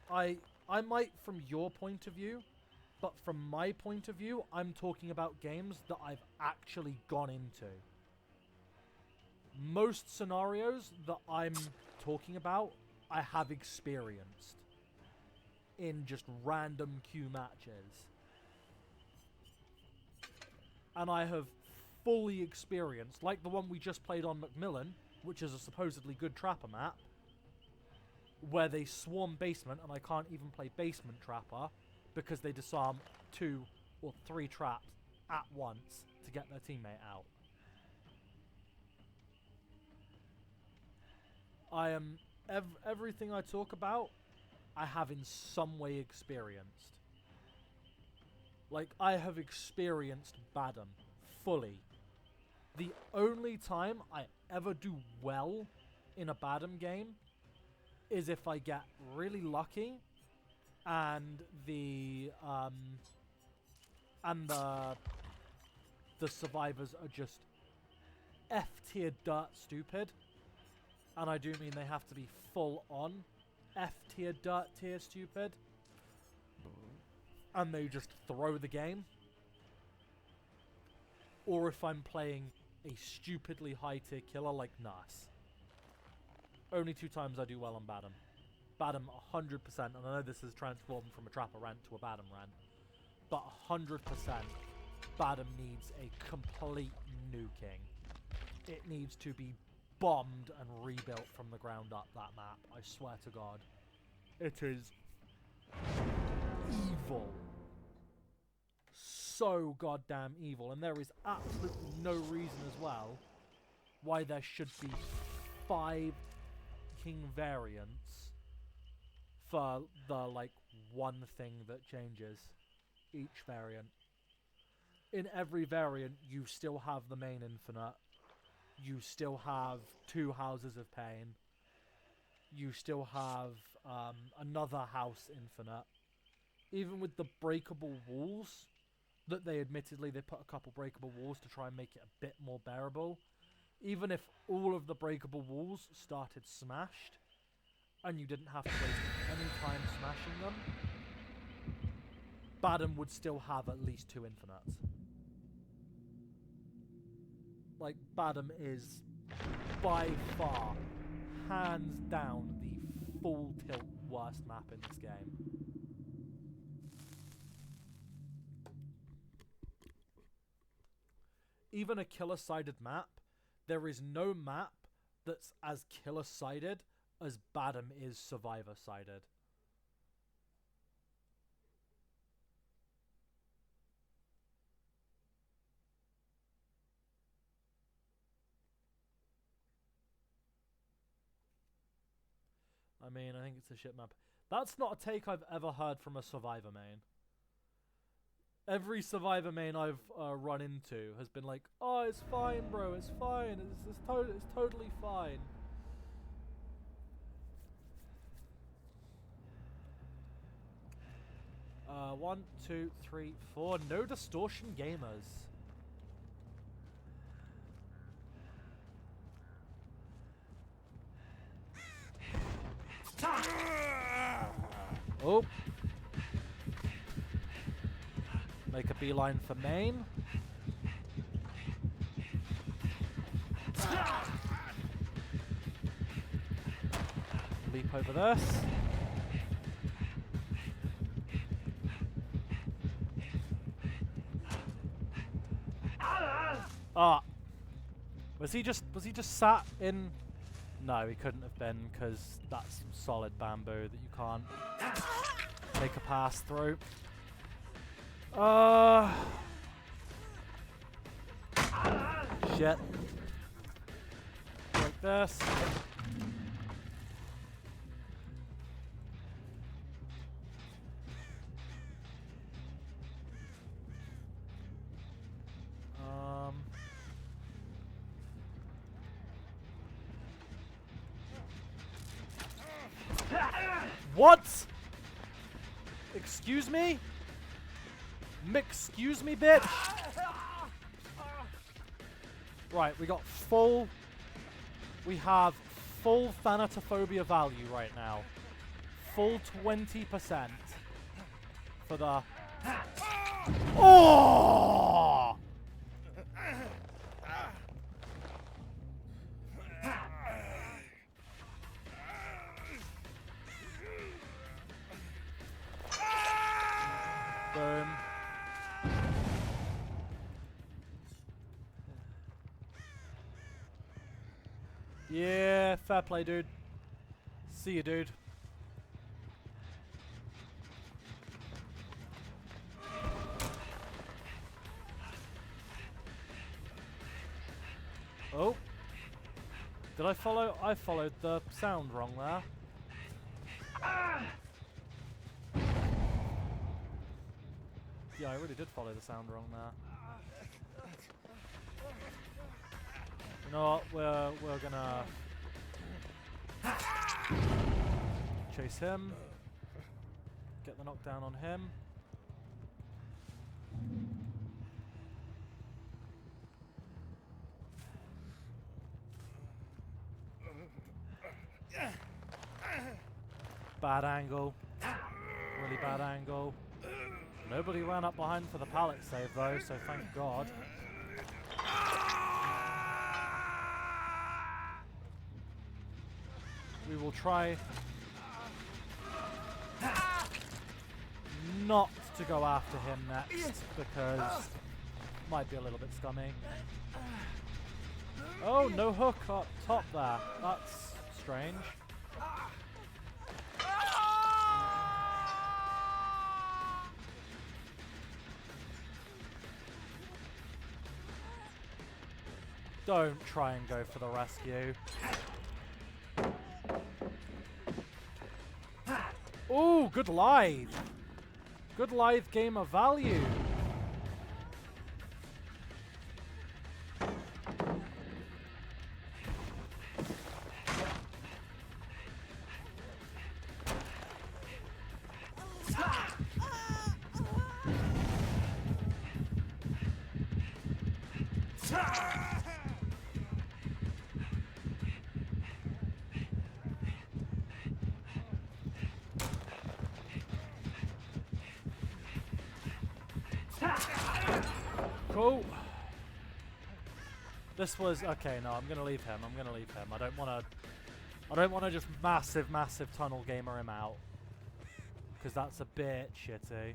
[SPEAKER 1] I might from your point of view, but from my point of view, I'm talking about games that I've actually gone into. Most scenarios that I'm talking about, I have experienced in just random queue matches. And I have fully experienced, like the one we just played on Macmillan, which is a supposedly good trapper map, where they swarm basement and I can't even play basement trapper because they disarm 2 or 3 traps at once to get their teammate out. I am... everything I talk about, I have in some way experienced. Like, I have experienced Badham fully. The only time I ever do well in a Badham game is if I get really lucky and the survivors are just F-tier dirt stupid. And I do mean they have to be full on F-tier dirt tier stupid. And they just throw the game. Or if I'm playing a stupidly high tier killer like Nas. Only 2 times I do well on Badham. Badham 100%, and I know this has transformed from a Trapper rant to a Badham rant, but 100% Badham needs a complete nuking. It needs to be bombed and rebuilt from the ground up, that map. I swear to God. It is evil. So goddamn evil, and there is absolutely no reason as well why there should be 5 king variants for the like one thing that changes each variant. In every variant you still have the main infinite You still have 2 houses of pain. You still have another house infinite. Even with the breakable walls, that they put a couple breakable walls to try and make it a bit more bearable. Even if all of the breakable walls started smashed, and you didn't have to waste any time smashing them, Badham would still have at least 2 infinites. Like, Badham is by far, hands down, the full tilt worst map in this game. Even a killer-sided map, there is no map that's as killer-sided as Badham is survivor-sided. I mean, I think it's a shit map. That's not a take I've ever heard from a survivor main. Every survivor main I've run into has been like, "Oh, it's fine, bro. It's fine. It's totally fine." One, two, three, four. No distortion gamers. Oh. Make a beeline for main. Leap over this. Ah. Was he just sat in? No, he couldn't have been, because that's solid bamboo that you can't make a pass through. Shit. Like this. What? Excuse me? Excuse me, bitch? Right, we got full... We have full Thanatophobia value right now. Full 20% for the... Oh! Boom. Yeah, fair play, dude. See you, dude. Oh. Did I follow? I followed the sound wrong there. Yeah, I really did follow the sound wrong there. You know what? We're gonna chase him. Get the knockdown on him. Bad angle. Really bad angle. Nobody ran up behind for the pallet save though, so thank God. We will try not to go after him next, because it might be a little bit scummy. Oh, no hook up top there. That's strange. Don't try and go for the rescue. Ooh, good lithe. Good lithe game of value. Cool. This was okay. No, I'm gonna leave him. I'm gonna leave him. I don't want to just massive tunnel gamer him out, because that's a bit shitty.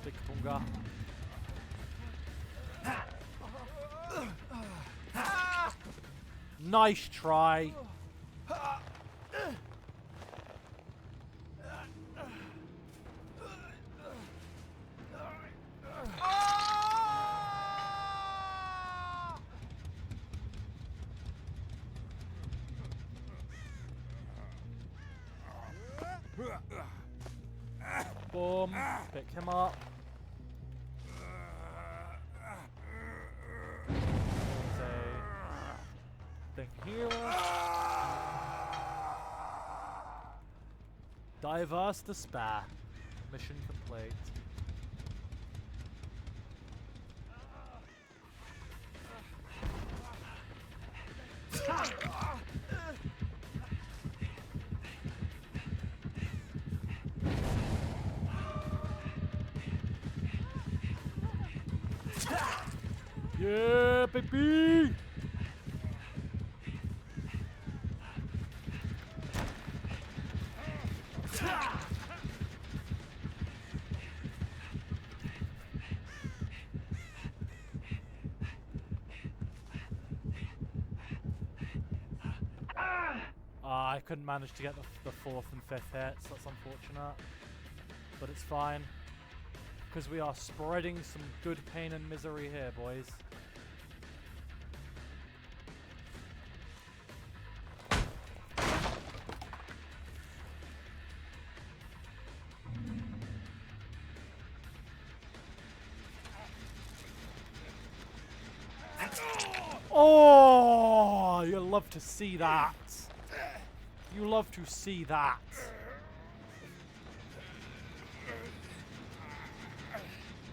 [SPEAKER 1] Big bunga. Nice try. Boom. Pick him up. There's a thing here. Diverse despair. Mission complete. Yeah, baby! I couldn't manage to get the fourth and fifth hits. That's unfortunate. But it's fine. Because we are spreading some good pain and misery here, boys. Oh, you love to see that. You love to see that.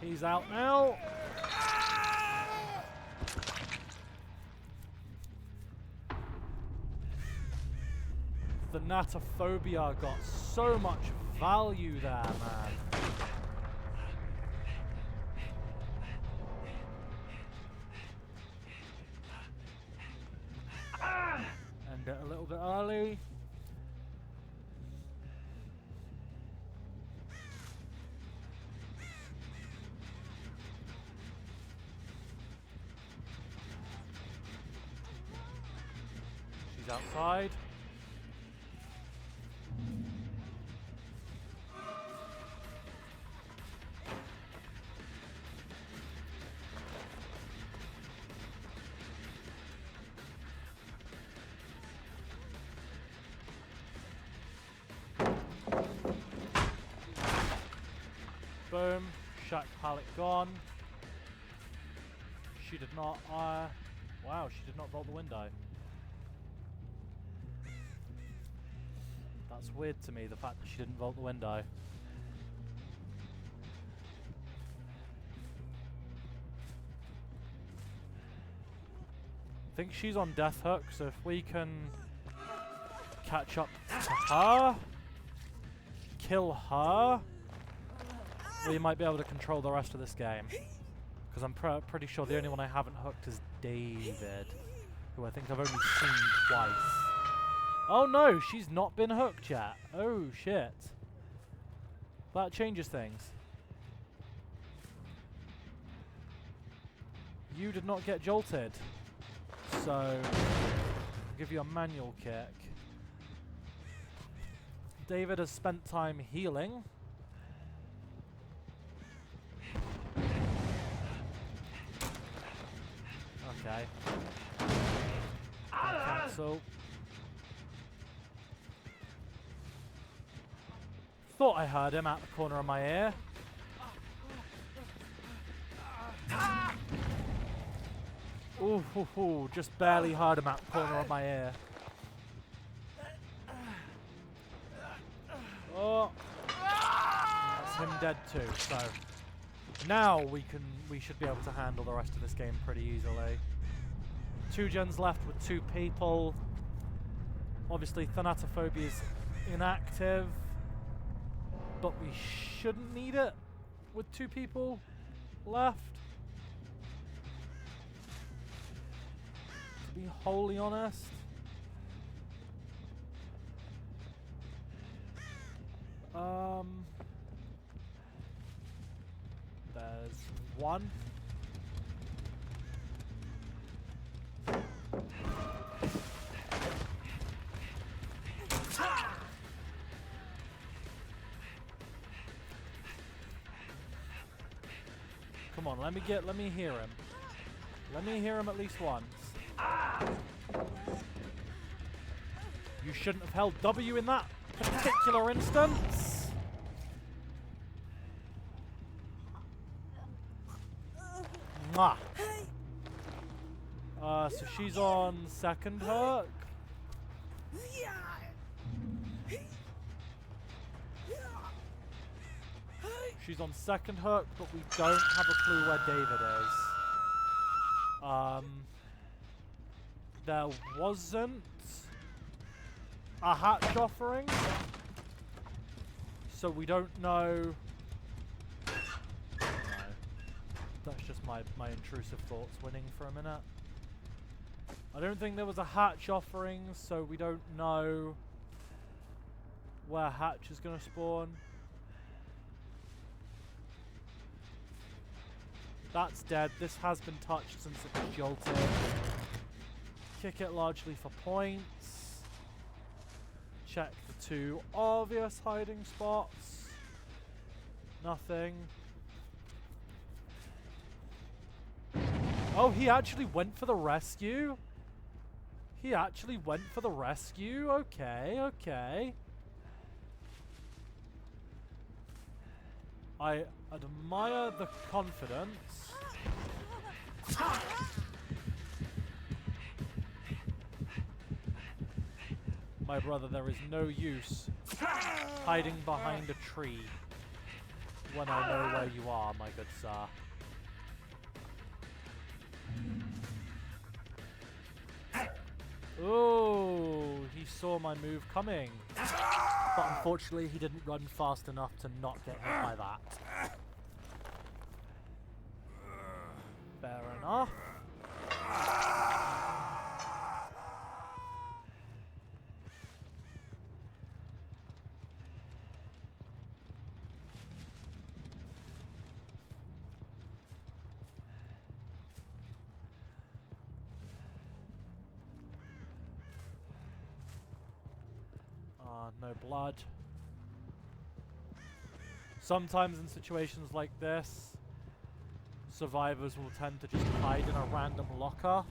[SPEAKER 1] He's out now. The Thanatophobia got so much value there, man. End it a little bit early. She's outside. Boom. Shack pallet gone. She did not, wow, she did not vault the window. That's weird to me, the fact that she didn't vault the window. I think she's on death hook, so if we can catch up to her, kill her, we might be able to control the rest of this game. Because I'm pretty sure the only one I haven't hooked is David, who I think I've only seen twice. Oh no, she's not been hooked yet. Oh shit. That changes things. You did not get jolted. So, I'll give you a manual kick. David has spent time healing. Okay. Cancel. Thought I heard him out the corner of my ear. Ooh, just barely heard him out the corner of my ear. Oh. him dead too. So now we should be able to handle the rest of this game pretty easily. 2 gens left with 2 people. Obviously, Thanatophobia is inactive, but we shouldn't need it with 2 people left. To be wholly honest. There's 1. Come on, let me hear him. Let me hear him at least once. You shouldn't have held W in that particular instance. Mwah. So she's on second hook. She's on second hook, but we don't have a clue where David is. There wasn't a hatch offering, so we don't know. No. That's just my intrusive thoughts winning for a minute. I don't think there was a hatch offering, so we don't know where hatch is going to spawn. That's dead. This has been touched since it was jolted. Kick it largely for points. Check the 2 obvious hiding spots. Nothing. Oh, he actually went for the rescue? He actually went for the rescue? Okay, okay. I admire the confidence. My brother, there is no use hiding behind a tree when I know where you are, my good sir. Oh, he saw my move coming. But unfortunately, he didn't run fast enough to not get hit by that. Fair enough. No blood. Sometimes in situations like this, survivors will tend to just hide in a random locker.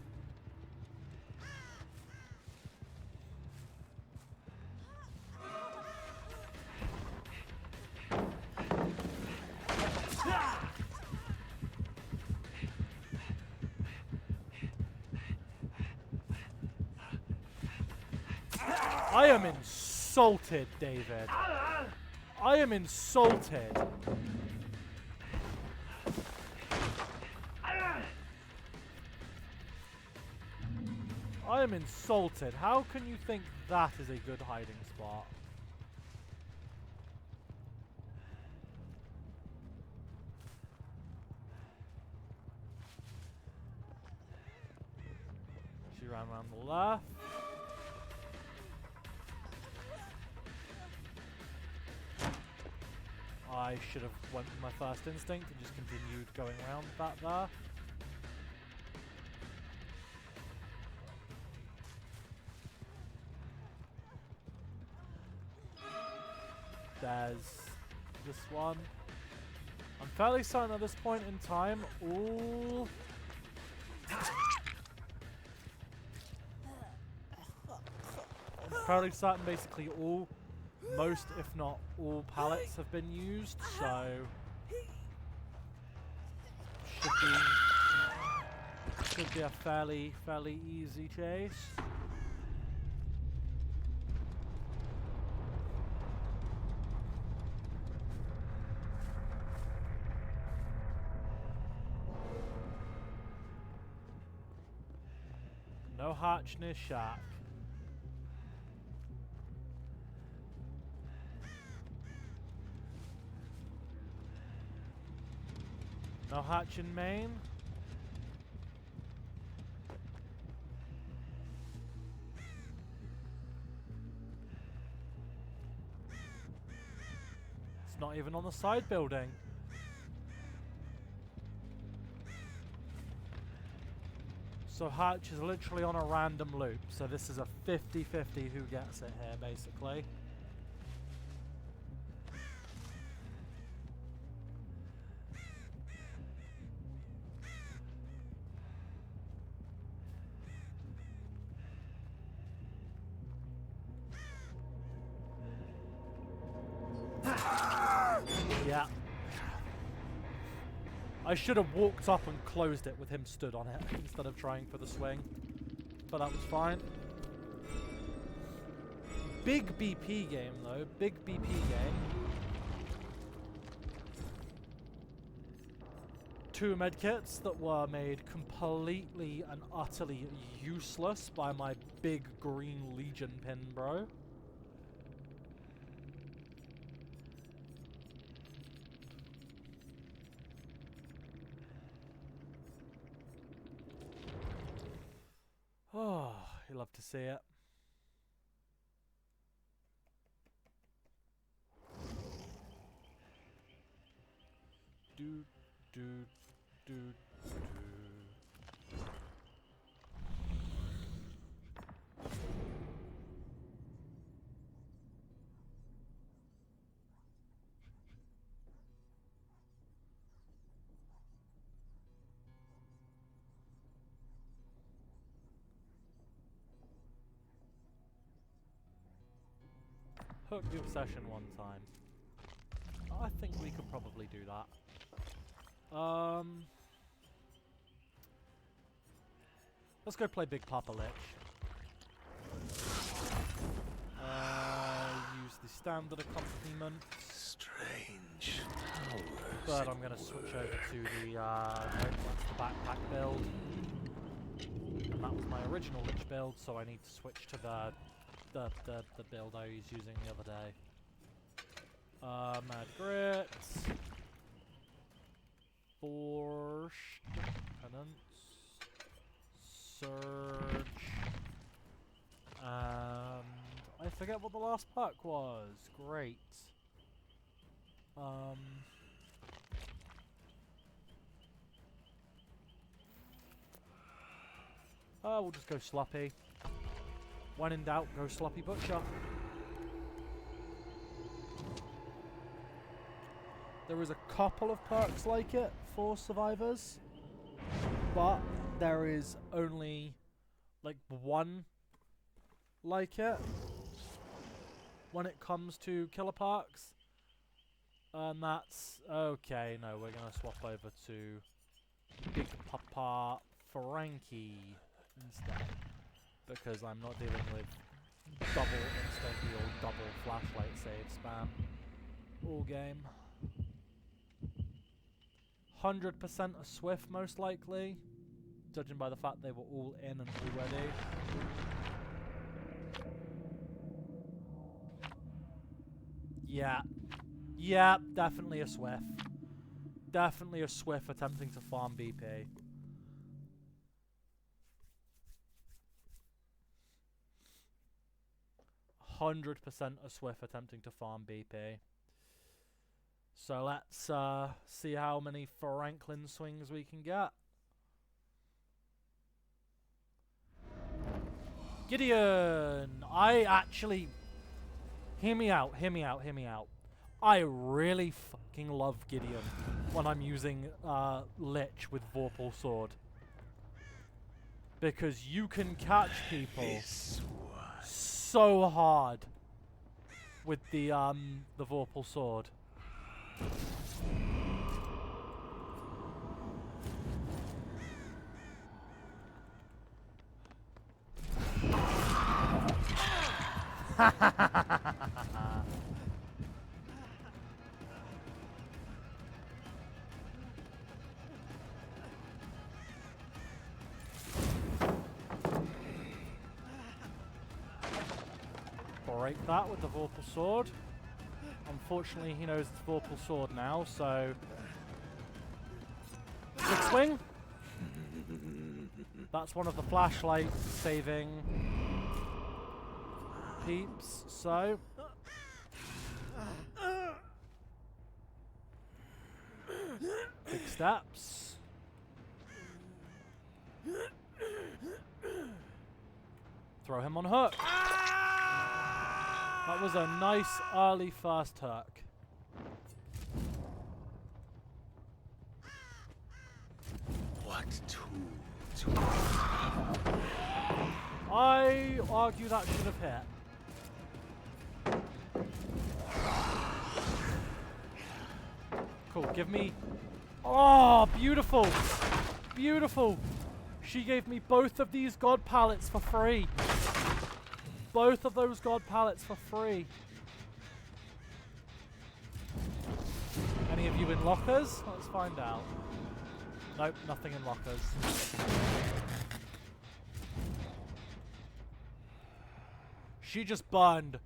[SPEAKER 1] I am insulted, David. I am insulted. I am insulted. How can you think that is a good hiding spot? She ran around the left. I should have went with my first instinct and just continued going around that there. There's this one. I'm fairly certain at this point in time, all... I'm fairly certain basically most if not all pallets have been used, so should be a fairly easy chase. No hatch near shack. No hatch in main. It's not even on the side building. So hatch is literally on a random loop. So this is a 50-50 who gets it here, basically. Yeah. I should have walked up and closed it with him stood on it instead of trying for the swing. But that was fine. Big BP game though. Big BP game. 2 medkits that were made completely and utterly useless by my big green Legion pin, bro. Oh, you love to see it. Do, do, do, do. Hook the obsession one time. I think we could probably do that. Let's go play Big Papa Lich. Use the standard accompaniment.
[SPEAKER 3] Strange.
[SPEAKER 1] But I'm going to switch over to the, nope, that's the backpack build. And that was my original Lich build, so I need to switch to the build I was using the other day. Mad Grit. Forced Penance. Surge. And I forget what the last perk was. Great. We'll just go sloppy. When in doubt, go sloppy butcher. There is a couple of perks like it for survivors, but there is only like one like it when it comes to killer perks, and that's okay. No, we're gonna swap over to Big Papa Frankie instead, because I'm not dealing with double instant or double flashlight save spam all game. 100% a Swift most likely, judging by the fact they were all in and all ready. Yeah, definitely a Swift. Definitely a Swift attempting to farm BP. $100% a Swift attempting to farm BP. So let's see how many Franklin swings we can get. Gideon! I actually... Hear me out. I really fucking love Gideon when I'm using Lich with Vorpal Sword. Because you can catch people so hard with the Vorpal Sword. break that with the Vorpal Sword. Unfortunately, he knows it's Vorpal Sword now, so... Quick swing! That's one of the flashlight saving peeps, so... Big steps. Throw him on hook. That was a nice early first hook.
[SPEAKER 3] What tool to
[SPEAKER 1] I argue that should have hit. Cool, give me... Oh, beautiful! Beautiful! She gave me both of these god pallets for free. Both of those god pallets for free. Any of you in lockers? Let's find out. Nope, nothing in lockers. She just burned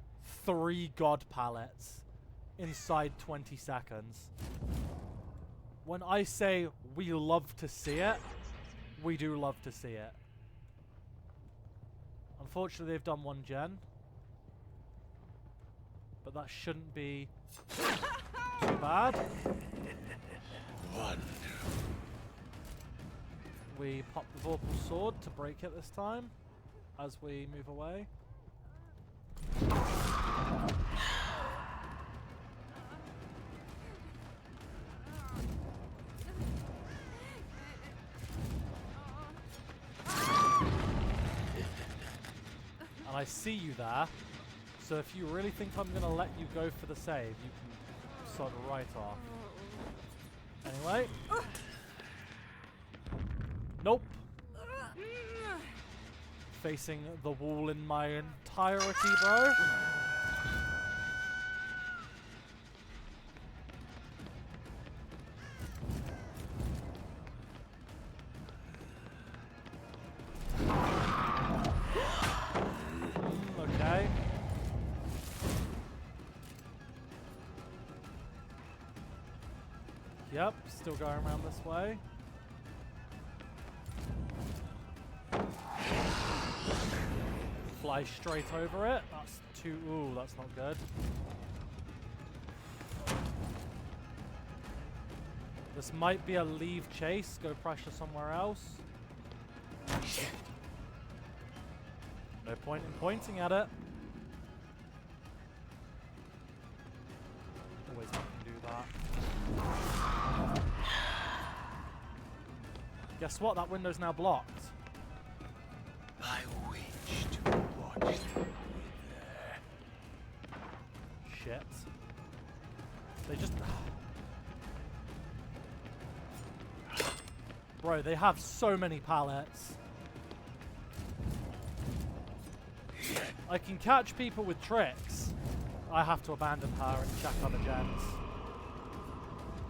[SPEAKER 1] 3 god pallets inside 20 seconds. When I say we love to see it, we do love to see it. Unfortunately, they've done 1 gen. But that shouldn't be too bad. We pop the Vorpal Sword to break it this time as we move away. And I see you there, so if you really think I'm going to let you go for the save, you can sod right off. Anyway. Nope. Facing the wall in my entirety, bro. Okay. Yep, still going around this way. Fly straight over it. That's too... Ooh, that's not good. This might be a leave chase. Go pressure somewhere else. No point in pointing at it. Always fucking do that. Guess what? That window's now blocked.
[SPEAKER 3] I wish to watch them
[SPEAKER 1] Shit. They just... Bro, they have so many pallets. I can catch people with tricks. I have to abandon her and check other gens.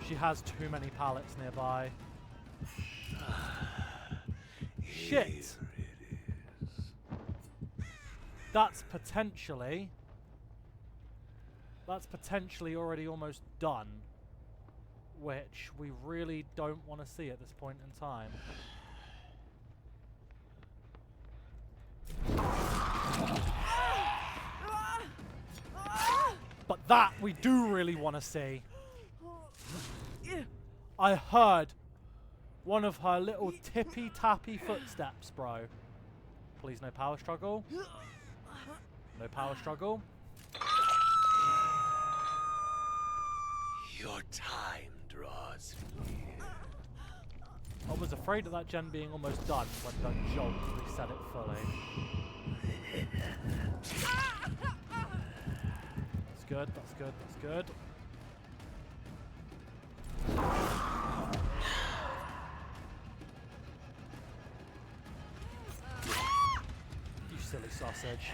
[SPEAKER 1] She has too many pallets nearby. Shit! That's potentially already almost done, which we really don't want to see at this point in time. But that we do really want to see. I heard one of her little tippy-tappy footsteps, bro. Please, no power struggle. No power struggle.
[SPEAKER 3] Your time draws near.
[SPEAKER 1] I was afraid of that gen being almost done when the jolt reset it fully. That's good, that's good, that's good. You silly sausage.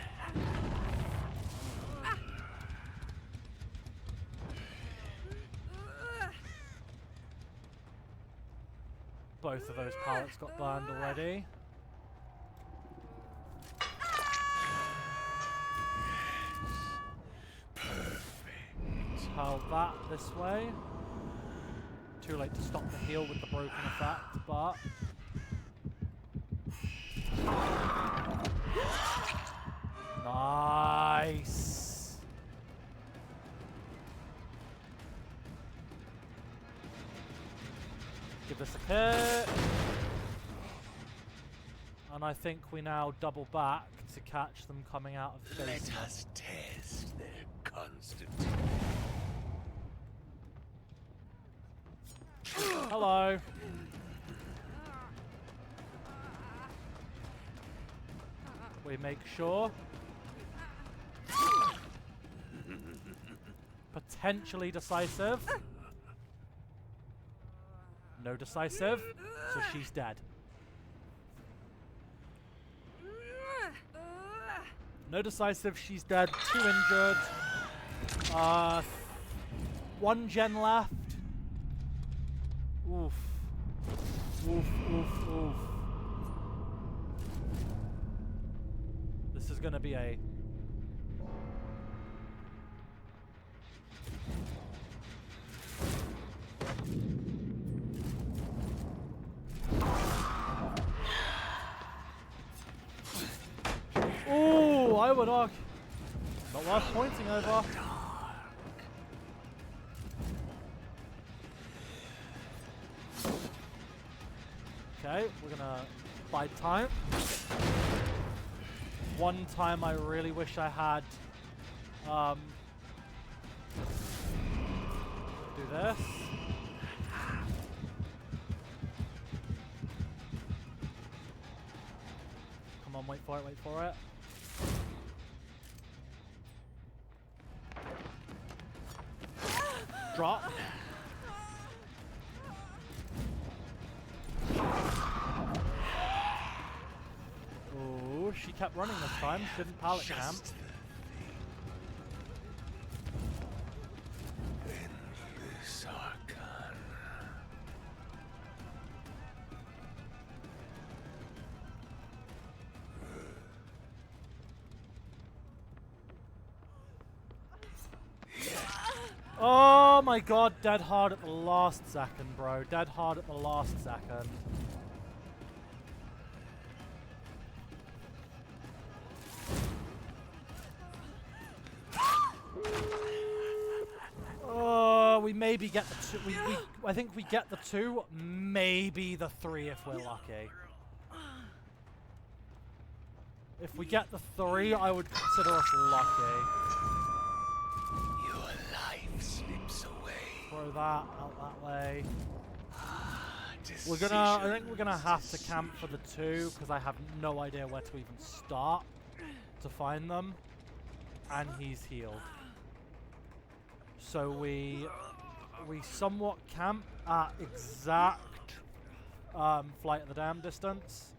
[SPEAKER 1] Both of those pallets got burned already. this way. Too late to stop the heal with the broken effect, but... Nice! Give this a hit. And I think we now double back to catch them coming out of the
[SPEAKER 3] Let
[SPEAKER 1] basement.
[SPEAKER 3] us test their constitution.
[SPEAKER 1] Hello. We make sure. Potentially decisive. No decisive, so she's dead. No decisive, she's dead. 2 injured. 1 gen left. Oof. Oof, oof, oof. This is gonna be a... Ooh, I would argue. Not worth pointing over. Okay, we're gonna bide time. One time I really wish I had do this. Come on, wait for it, wait for it. Drop. Oh, she kept running this time. She didn't pallet camp.
[SPEAKER 3] Endless arcana.
[SPEAKER 1] Oh my god, dead hard at the last second, bro. Dead hard at the last second. Oh, we maybe get the 2. I think we get the 2, maybe the 3 if we're lucky. If we get the 3, I would consider us lucky.
[SPEAKER 3] Your life slips away.
[SPEAKER 1] Throw that out that way. I think we're gonna have to camp for the 2 because I have no idea where to even start to find them, and he's healed. So we somewhat camp at exact Flight of the Damned distance.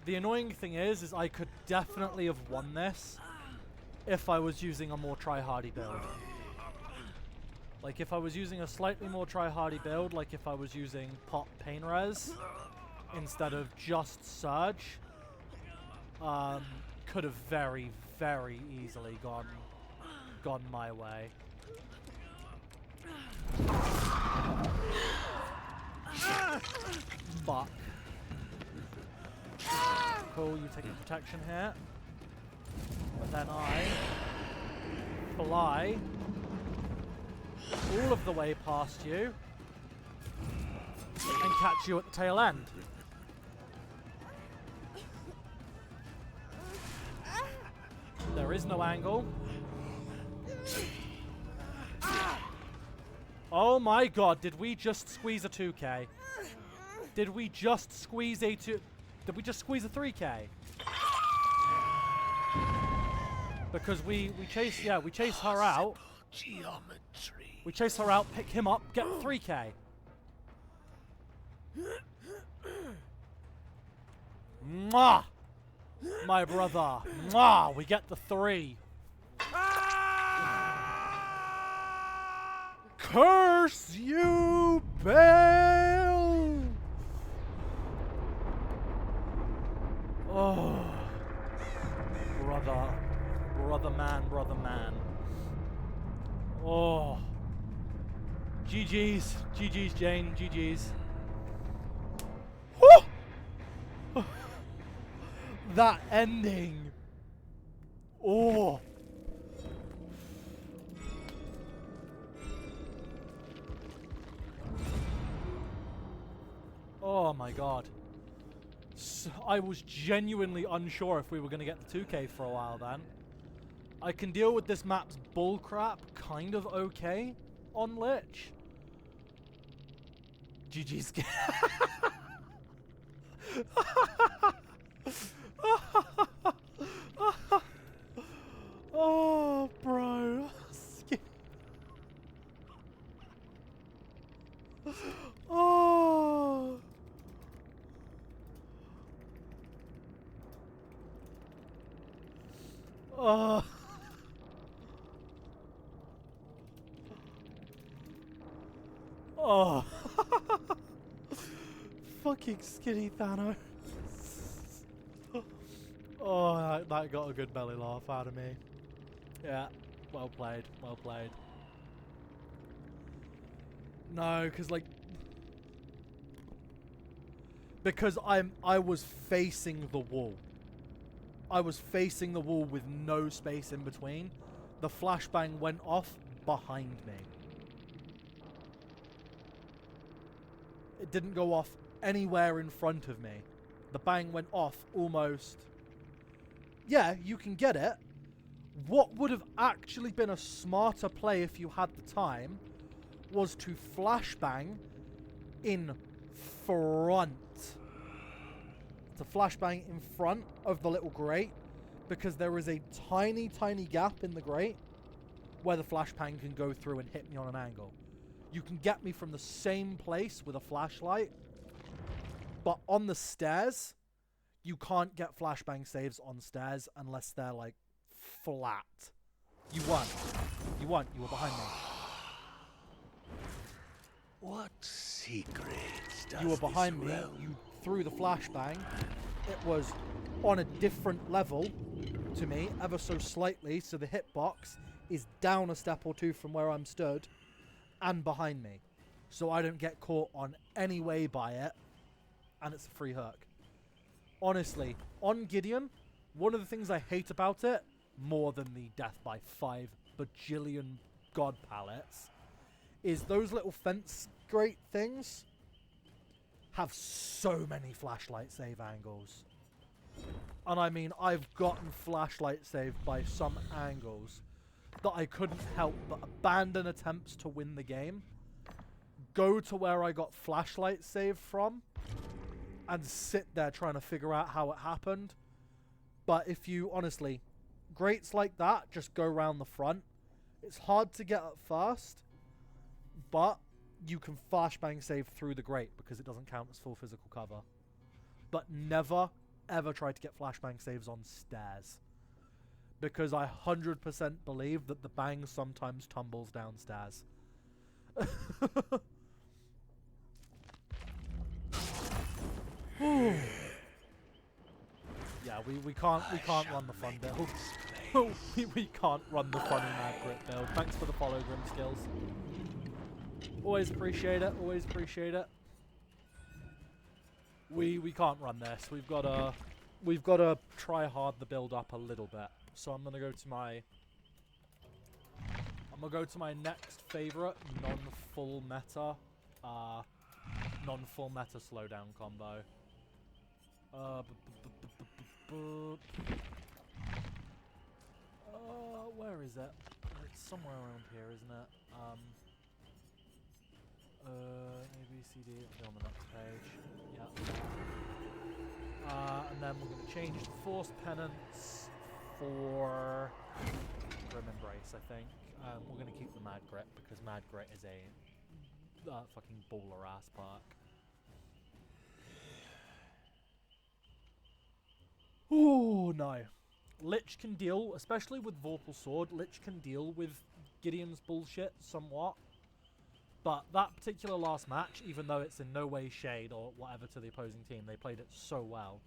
[SPEAKER 1] The annoying thing is I could definitely have won this if I was using a more try-hardy build. Like if I was using a slightly more try-hardy build, like if I was using Pop Pain Res instead of just Surge, could have very, very easily gone my way. But cool, you take a protection here. But then I fly all of the way past you and catch you at the tail end. There is no angle. Oh my god, did we just squeeze a 2k? Did we just squeeze a 2... Did we just squeeze a 3k? Because we chase her out.
[SPEAKER 3] Geometry.
[SPEAKER 1] We chase her out, pick him up, get 3k. Mwah! My brother. Mwah! We get the 3. Curse you, Bale! Oh. Brother man, brother man. Oh. GG's. GG's, Jane. GG's. Woo! That ending. Oh. Oh my god. I was genuinely unsure if we were going to get the 2K for a while then. I can deal with this map's bullcrap kind of okay on Lich. GG's. Oh, bro. Oh. Oh. Oh. Fucking skinny Thanos. Oh, that got a good belly laugh out of me. Yeah, well played, well played. No, because I was facing the wall. I was facing the wall with no space in between. The flashbang went off behind me. It didn't go off anywhere in front of me. The bang went off almost... Yeah, you can get it. What would have actually been a smarter play if you had the time was to flashbang in front. To flashbang in front of the little grate, because there is a tiny, tiny gap in the grate where the flashbang can go through and hit me on an angle. You can get me from the same place with a flashlight, but on the stairs, you can't get flashbang saves on stairs unless they're, like, flat. You won. You won. You were behind me.
[SPEAKER 3] What secrets does
[SPEAKER 1] You were behind
[SPEAKER 3] this
[SPEAKER 1] me.
[SPEAKER 3] realm
[SPEAKER 1] You threw the flashbang. It was on a different level to me, ever so slightly, so the hitbox is down a step or two from where I'm stood and behind me. So I don't get caught on any way by it, and it's a free hook. Honestly, on Gideon, one of the things I hate about it, more than the death by 5 bajillion god pallets, is those little fence grate things have so many flashlight save angles. And I mean, I've gotten flashlight saved by some angles that I couldn't help but abandon attempts to win the game, go to where I got flashlight saved from, and sit there trying to figure out how it happened. But if you, honestly, grates like that just go around the front. It's hard to get at first, but you can flashbang save through the grate because it doesn't count as full physical cover. But never, ever try to get flashbang saves on stairs, because I 100% believe that the bang sometimes tumbles downstairs. Yeah, we can't run the fun build. we can't run the funny mad grit build. Thanks for the follow, Grim Skills. Always appreciate it. Always appreciate it. We can't run this. We've gotta try hard the build up a little bit. So I'm gonna go to my next favorite non-full meta slowdown combo. Where is it? It's somewhere around here, isn't it? A, B, C, D. It'll be on the next page. Yeah. And then we're going to change the Forced Penance for Grim Embrace, I think. We're going to keep the Mad Grit, because Mad Grit is a fucking baller-ass perk. Ooh, no. Lich can deal, especially with Vorpal Sword, Lich can deal with Gideon's bullshit somewhat. But that particular last match, even though it's in no way shade or whatever to the opposing team, they played it so well.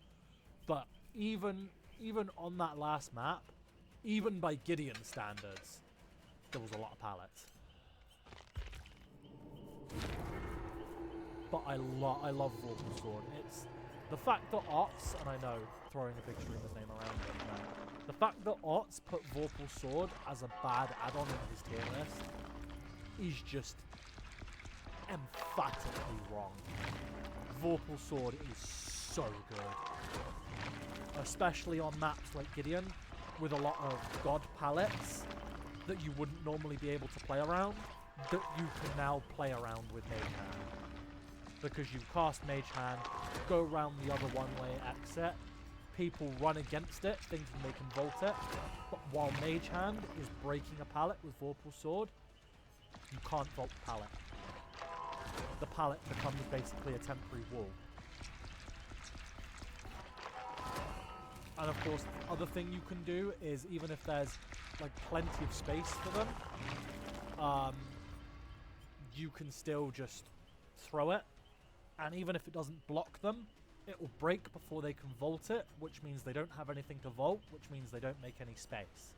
[SPEAKER 1] But even on that last map, even by Gideon standards, there was a lot of pallets. But I love Vorpal Sword. It's the fact that Ots, and I know throwing a big streamer's name around it, the fact that Ots put Vorpal Sword as a bad add-on in his tier list is just emphatically wrong. Vorpal Sword is so good. Especially on maps like Gideon, with a lot of god palettes that you wouldn't normally be able to play around, that you can now play around with Mage Hand. Because you cast Mage Hand, go around the other one-way exit, people run against it thinking they can vault it, but while Mage Hand is breaking a pallet with Vorpal Sword, you can't vault the pallet. The pallet becomes basically a temporary wall. And of course, the other thing you can do is, even if there's like plenty of space for them, you can still just throw it. And even if it doesn't block them, it will break before they can vault it, which means they don't have anything to vault, which means they don't make any space.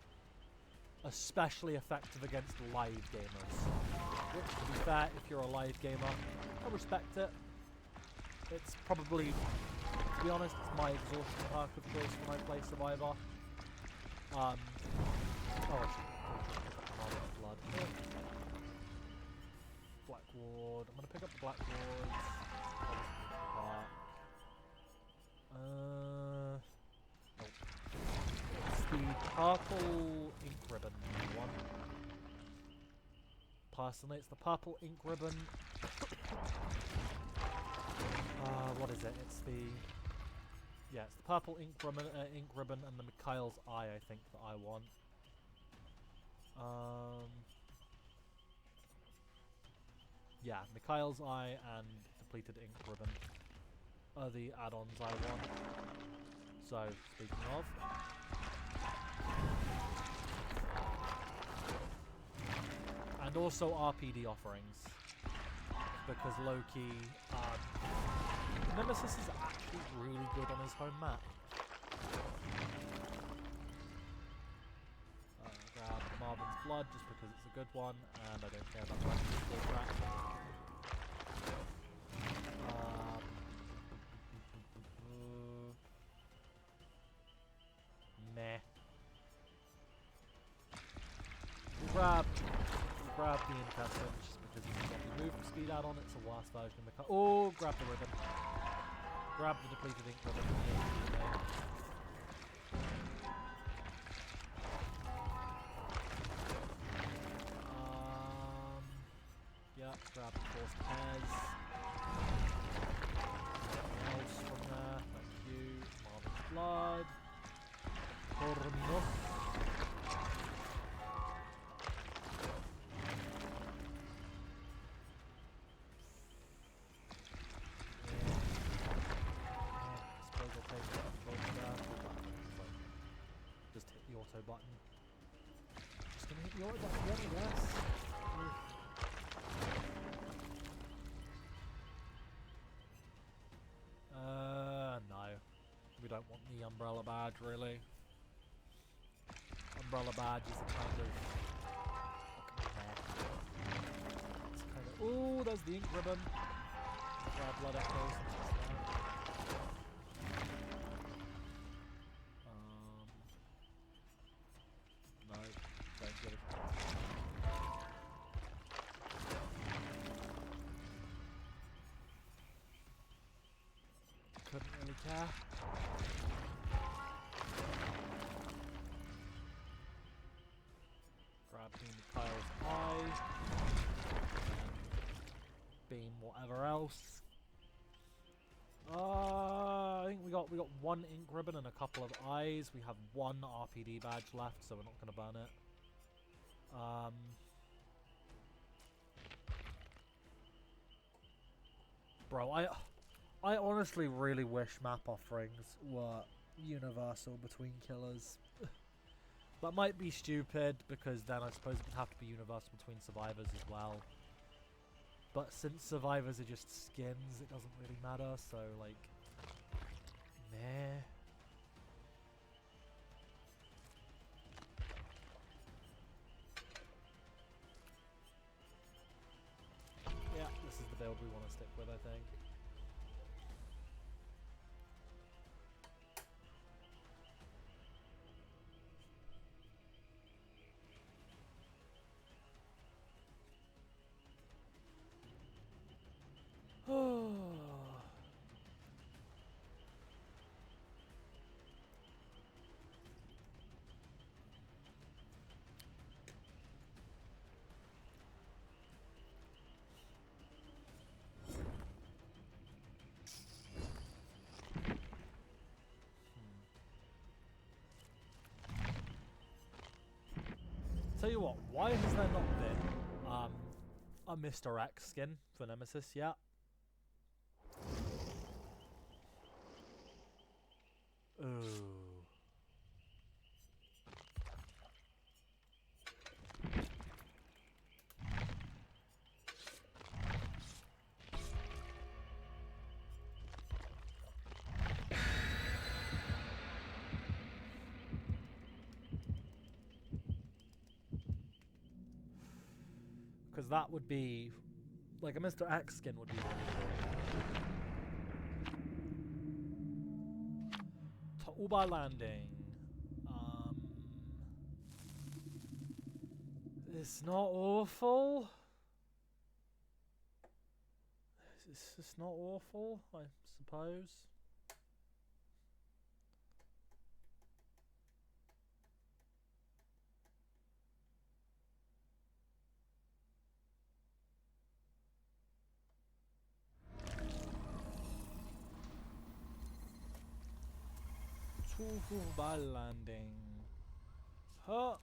[SPEAKER 1] Especially effective against live gamers. Which, to be fair, if you're a live gamer, I respect it. It's probably, to be honest, it's my exhaustion perk of choice when I play Survivor. Oh, I should blood. Black Ward. I'm gonna pick up the Black Wards. Nope. It's the purple ink ribbon one. Personally, it's the purple ink ribbon. What is it? It's the... Yeah, it's the purple ink ribbon and the Mikhail's Eye, I think, that I want. Yeah, Mikhail's Eye and depleted ink ribbon are the add-ons I want. So, speaking of... And also RPD offerings. Because low-key, Nemesis is actually really good on his home map. Grab Marvin's Blood just because it's a good one, and I don't care about the rest of the skill track. Meh. We'll grab the intestine just because it's got the movement speed add-on. It's a worse version of the oh, grab the ribbon. Grab the depleted ink ribbon. Yeah, grab the forced pairs. Nothing else from there. Thank you. Marvin's Blood. Hornos. Just hit the auto button. Just gonna hit the auto button again, I guess. No. We don't want the umbrella badge, really. Umbrella badge is a kind of... It's kind of... Ooh, there's the ink ribbon. Grab blood echoes. No, don't get it. Couldn't really care. Grab Kyle's Eye. Beam whatever else. I think we got one ink ribbon and a couple of eyes. We have one RPD badge left, so we're not going to burn it. Bro, I honestly really wish map offerings were universal between killers. That might be stupid, because then I suppose it would have to be universal between survivors as well. But since survivors are just skins, it doesn't really matter, so like... Meh. this is the build we want to stick with, I think. Tell you what, why has there not been a Mr. X skin for Nemesis yet? Ooh. Because that would be, like, a Mr. X skin would be really cool. Toba landing. It's not awful. It's not awful, I suppose. Toba landing. Hup.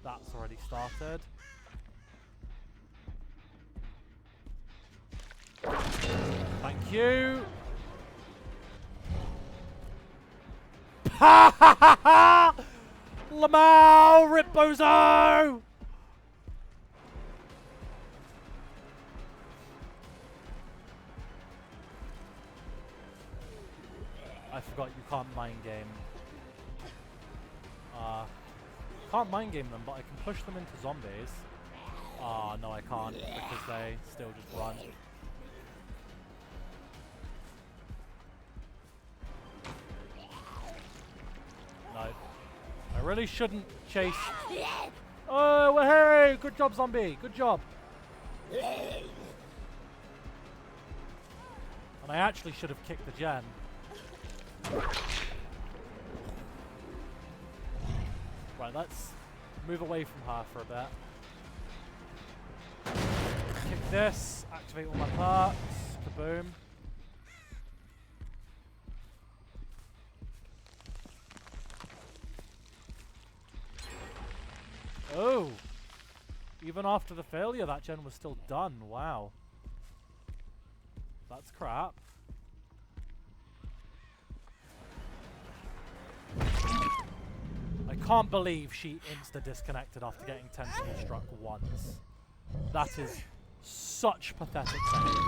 [SPEAKER 1] That's already started. Thank you. Ha ha ha ha! Lamau, Rip Bozo! I forgot you can't mind game. Can't mind game them, but I can push them into zombies. Ah, no I can't, because they still just run. No. I really shouldn't chase. Oh, well, hey! Good job, zombie! Good job! And I actually should have kicked the gen. Right, let's move away from her for a bit. Kick this, activate all my parts, kaboom. Oh! Even after the failure, that gen was still done. Wow. That's crap. I can't believe she insta-disconnected after getting tentacle struck once. That is such pathetic behavior.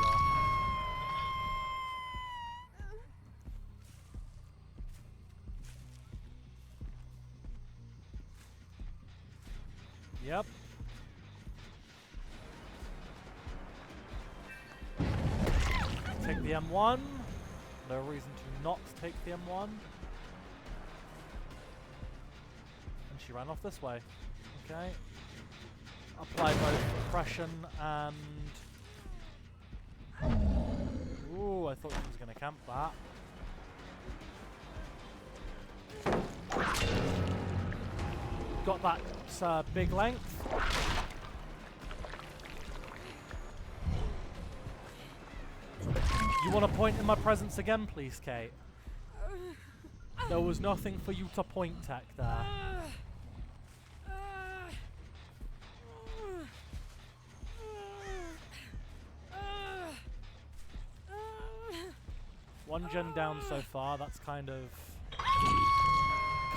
[SPEAKER 1] Yep. Take the M1. No reason to not take the M1. And she ran off this way. Okay. Apply both oppression and... Ooh, I thought she was going to camp that. Got that big length. You want to point in my presence again, please, Kate? There was nothing for you to point tech there. One gen down so far, that's kind of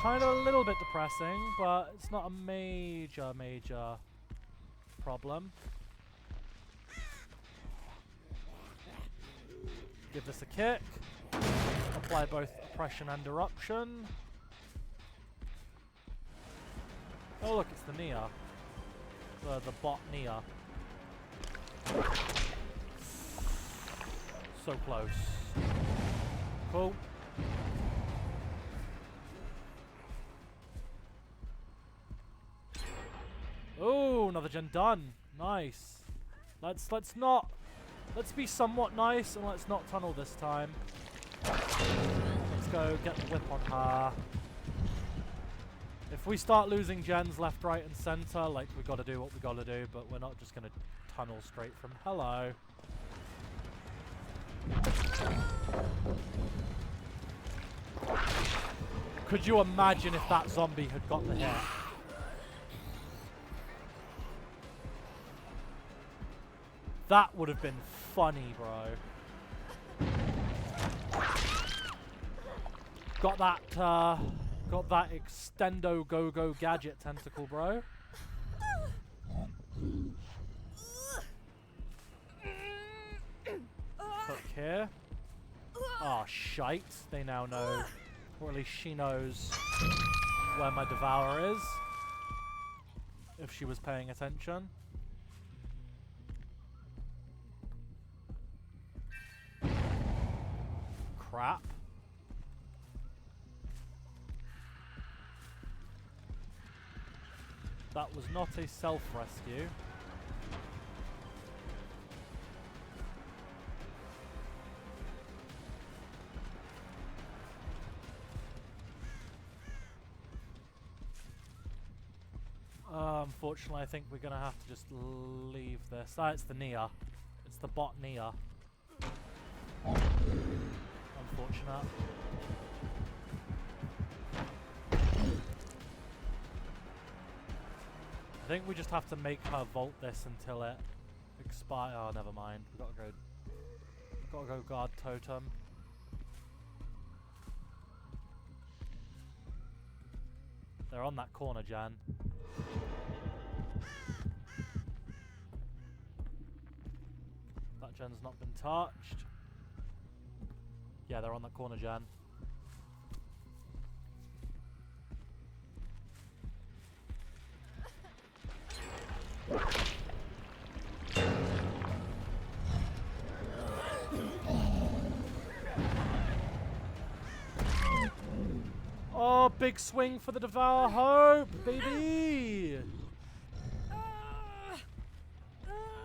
[SPEAKER 1] a little bit depressing, but it's not a major problem. Give this a kick. apply both oppression and eruption. Oh look, it's the Nia. The bot Nia. So close. Cool. Oh, another gen done. Nice. Let's be somewhat nice and let's not tunnel this time. Let's go get the whip on her. If we start losing gens left, right, and center, like, we gotta do what we gotta do, but we're not just gonna tunnel straight from hello. Could you imagine if that zombie had got the hit? That would have been funny, bro. Got that extendo go-go gadget tentacle, bro. Hook here. Oh, shite. They now know, or at least she knows where my devourer is. If she was paying attention. Crap. That was not a self-rescue. Unfortunately, I think we're going to have to just leave this. Ah, it's the Nia. It's the bot Nia. Unfortunate. I think we just have to make her vault this until it expires. Oh, never mind. We gotta go guard totem. They're on that corner, Jan. That gen's not been touched. Yeah, they're on that corner, Jan. Oh, big swing for the Devour Hope, baby!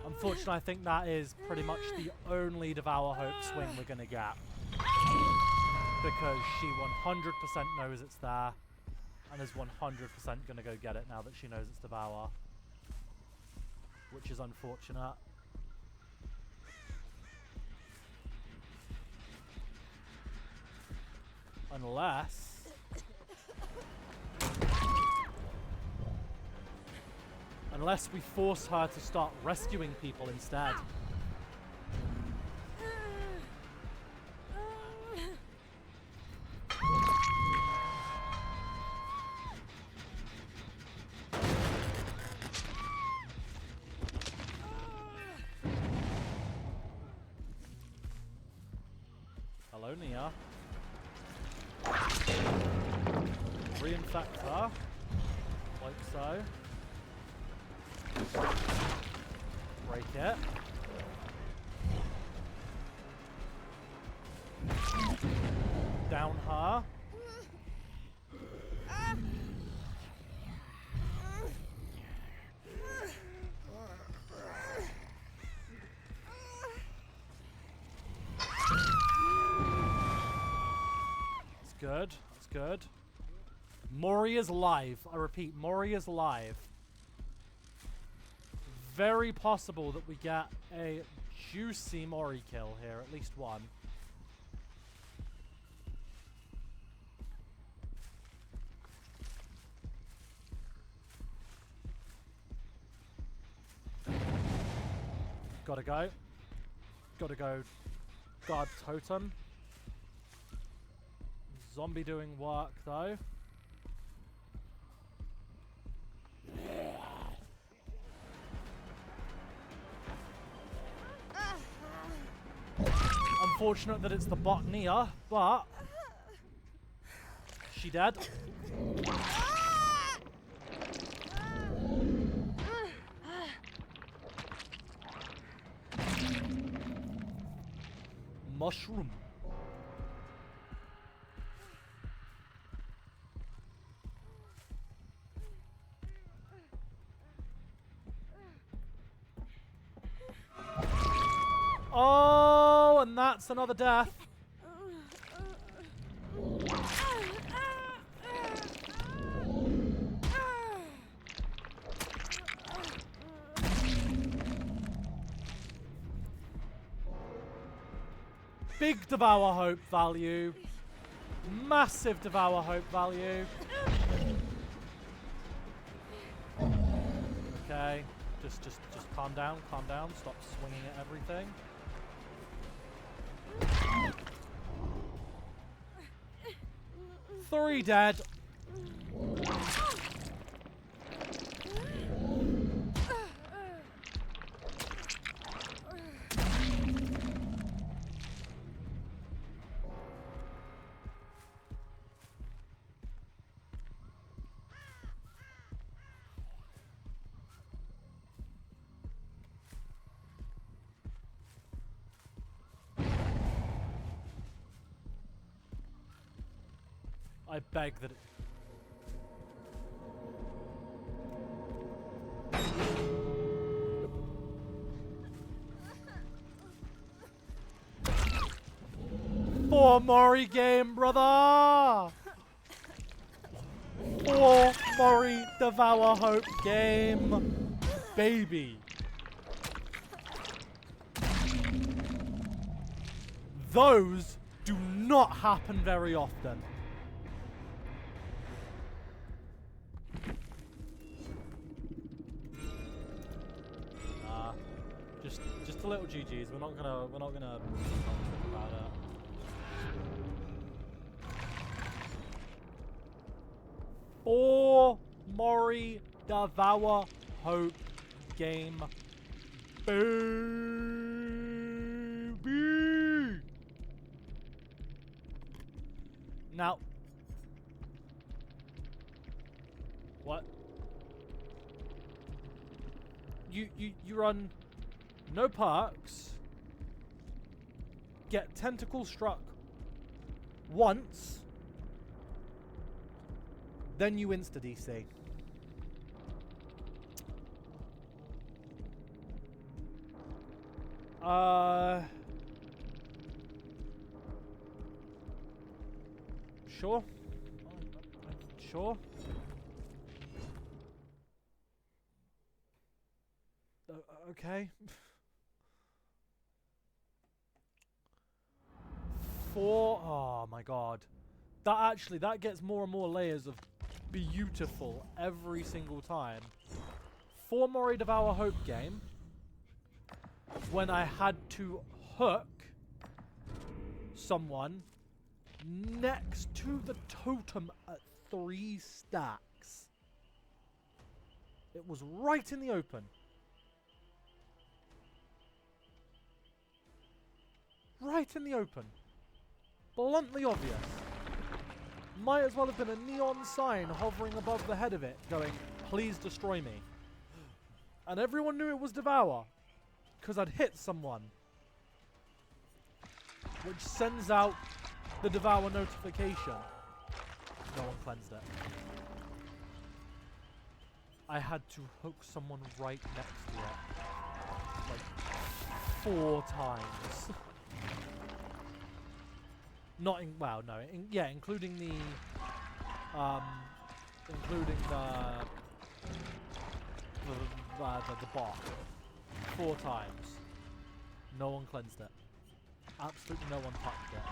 [SPEAKER 1] Unfortunately, I think that is pretty much the only Devour Hope swing we're going to get. Because she 100% knows it's there, and is 100% going to go get it now that she knows it's Devour. Which is unfortunate. Unless we force her to start rescuing people instead. Hello, Nia. Reinfect her. Like so. Break it. Down her. That's good. That's good. Mori is live. I repeat, Mori is live. Very possible that we get a juicy Mori kill here, at least one. Gotta go. Gotta go guard totem. Zombie doing work though. Unfortunate that it's the Botnia, but she dead. Mushroom. Oh, and that's another death. Big Devour Hope value. Massive Devour Hope value. Okay. Just calm down, calm down. Stop swinging at everything. Three dead. I beg that it... Four Mori game, brother! Four Mori Devour Hope game, baby. Those do not happen very often. Just a little GG's. We're not gonna think about it. Four Mori Devour Hope game, baby. Now, what? You run no perks, get tentacle struck once, then you insta DC. Sure. Sure. Okay. Four. Oh my god. That gets more and more layers of beautiful every single time. Four Mori Devour Hope game. When I had to hook someone next to the totem at 3 stacks. It was right in the open. Right in the open. Bluntly obvious. Might as well have been a neon sign hovering above the head of it going, please destroy me. And everyone knew it was Devour. Because I'd hit someone. Which sends out the Devour notification. No one cleansed it. I had to hook someone right next to it. Like 4 times. Not in, well, no, yeah, including the bot. 4 times. No one cleansed it. Absolutely no one touched it.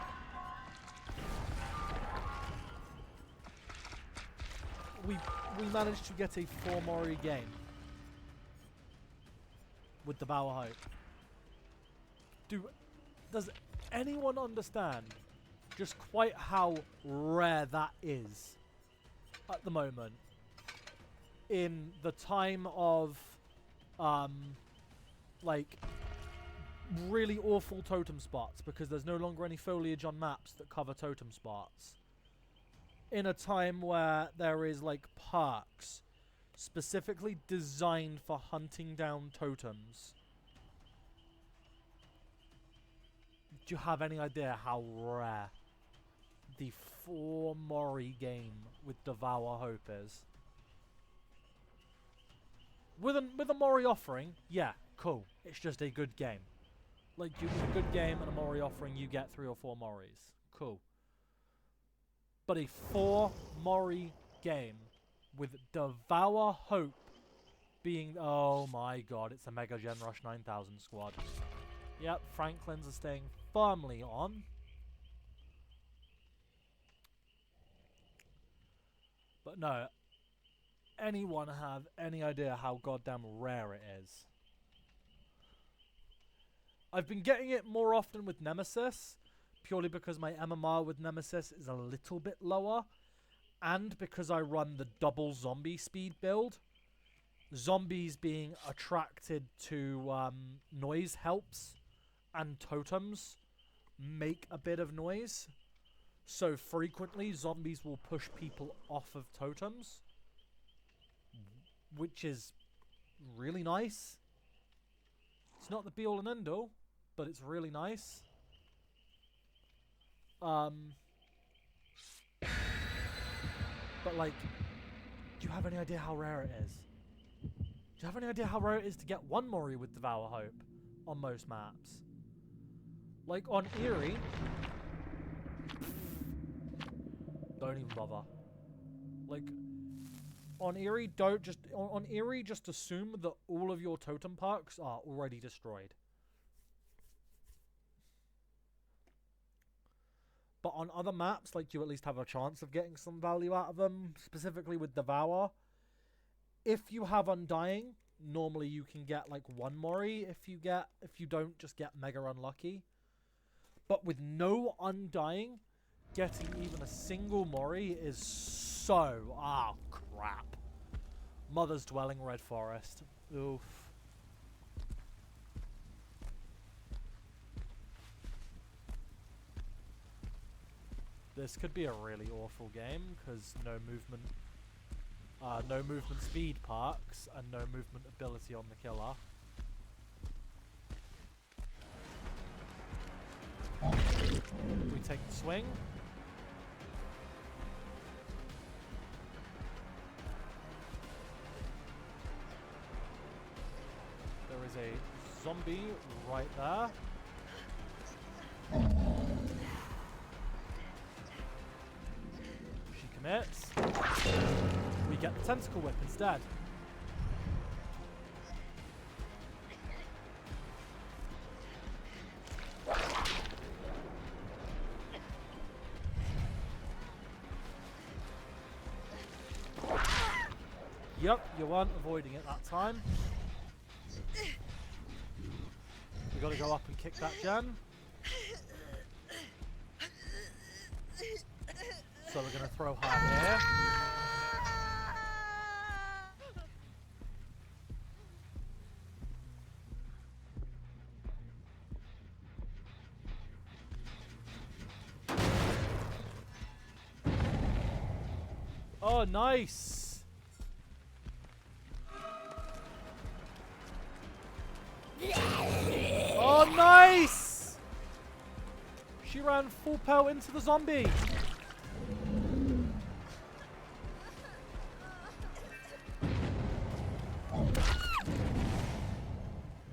[SPEAKER 1] We managed to get a 4 Mori game with the Devour Hope. Does anyone understand just quite how rare that is at the moment in the time of like really awful totem spots because there's no longer any foliage on maps that cover totem spots. In a time where there is like parks specifically designed for hunting down totems. Do you have any idea how rare the 4 Mori game with Devour Hope is? With a Mori offering, yeah, cool. It's just a good game. Like, you get a good game and a Mori offering, you get 3 or 4 Moris. Cool. But a 4 Mori game with Devour Hope being... Oh my god, it's a Mega Gen Rush 9000 squad. Yep, Franklins are staying firmly on. But no, anyone have any idea how goddamn rare it is? I've been getting it more often with Nemesis, purely because my MMR with Nemesis is a little bit lower, and because I run the double zombie speed build. Zombies being attracted to noise helps, and totems make a bit of noise. So frequently, zombies will push people off of totems, which is really nice. It's not the be-all and end-all, but it's really nice. But like, do you have any idea how rare it is? Do you have any idea how rare it is to get 1 Mori with Devour Hope on most maps? Like on Eerie, don't even bother. Like on Eerie, don't just on Eerie just assume that all of your totem parks are already destroyed. But on other maps, like, you at least have a chance of getting some value out of them, specifically with Devour. If you have Undying, normally you can get like 1 Mori if you don't just get mega unlucky. But with no Undying, getting even a single Mori is so... Ah, crap. Mother's Dwelling, Red Forest. Oof. This could be a really awful game, because no movement speed parks, and no movement ability on the killer. We take the swing. There is a zombie right there. She commits. We get the tentacle whip instead. Yep, you weren't avoiding it that time. We gotta go up and kick that gen. So we're gonna throw her here. Oh, nice! Oh, nice! She ran full pelt into the zombie.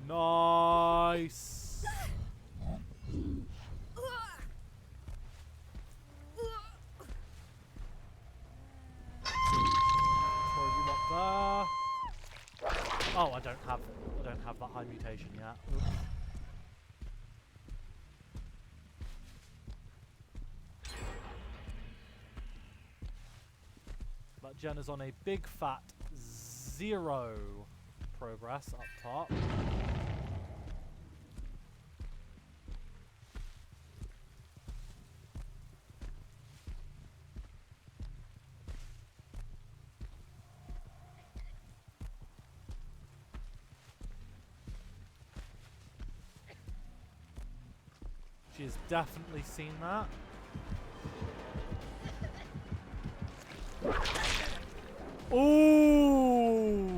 [SPEAKER 1] Nice! Throw you up there. Oh, I don't have that high mutation yet. Oops. But Jen is on a big fat 0 progress up top. She has definitely seen that. Ooh!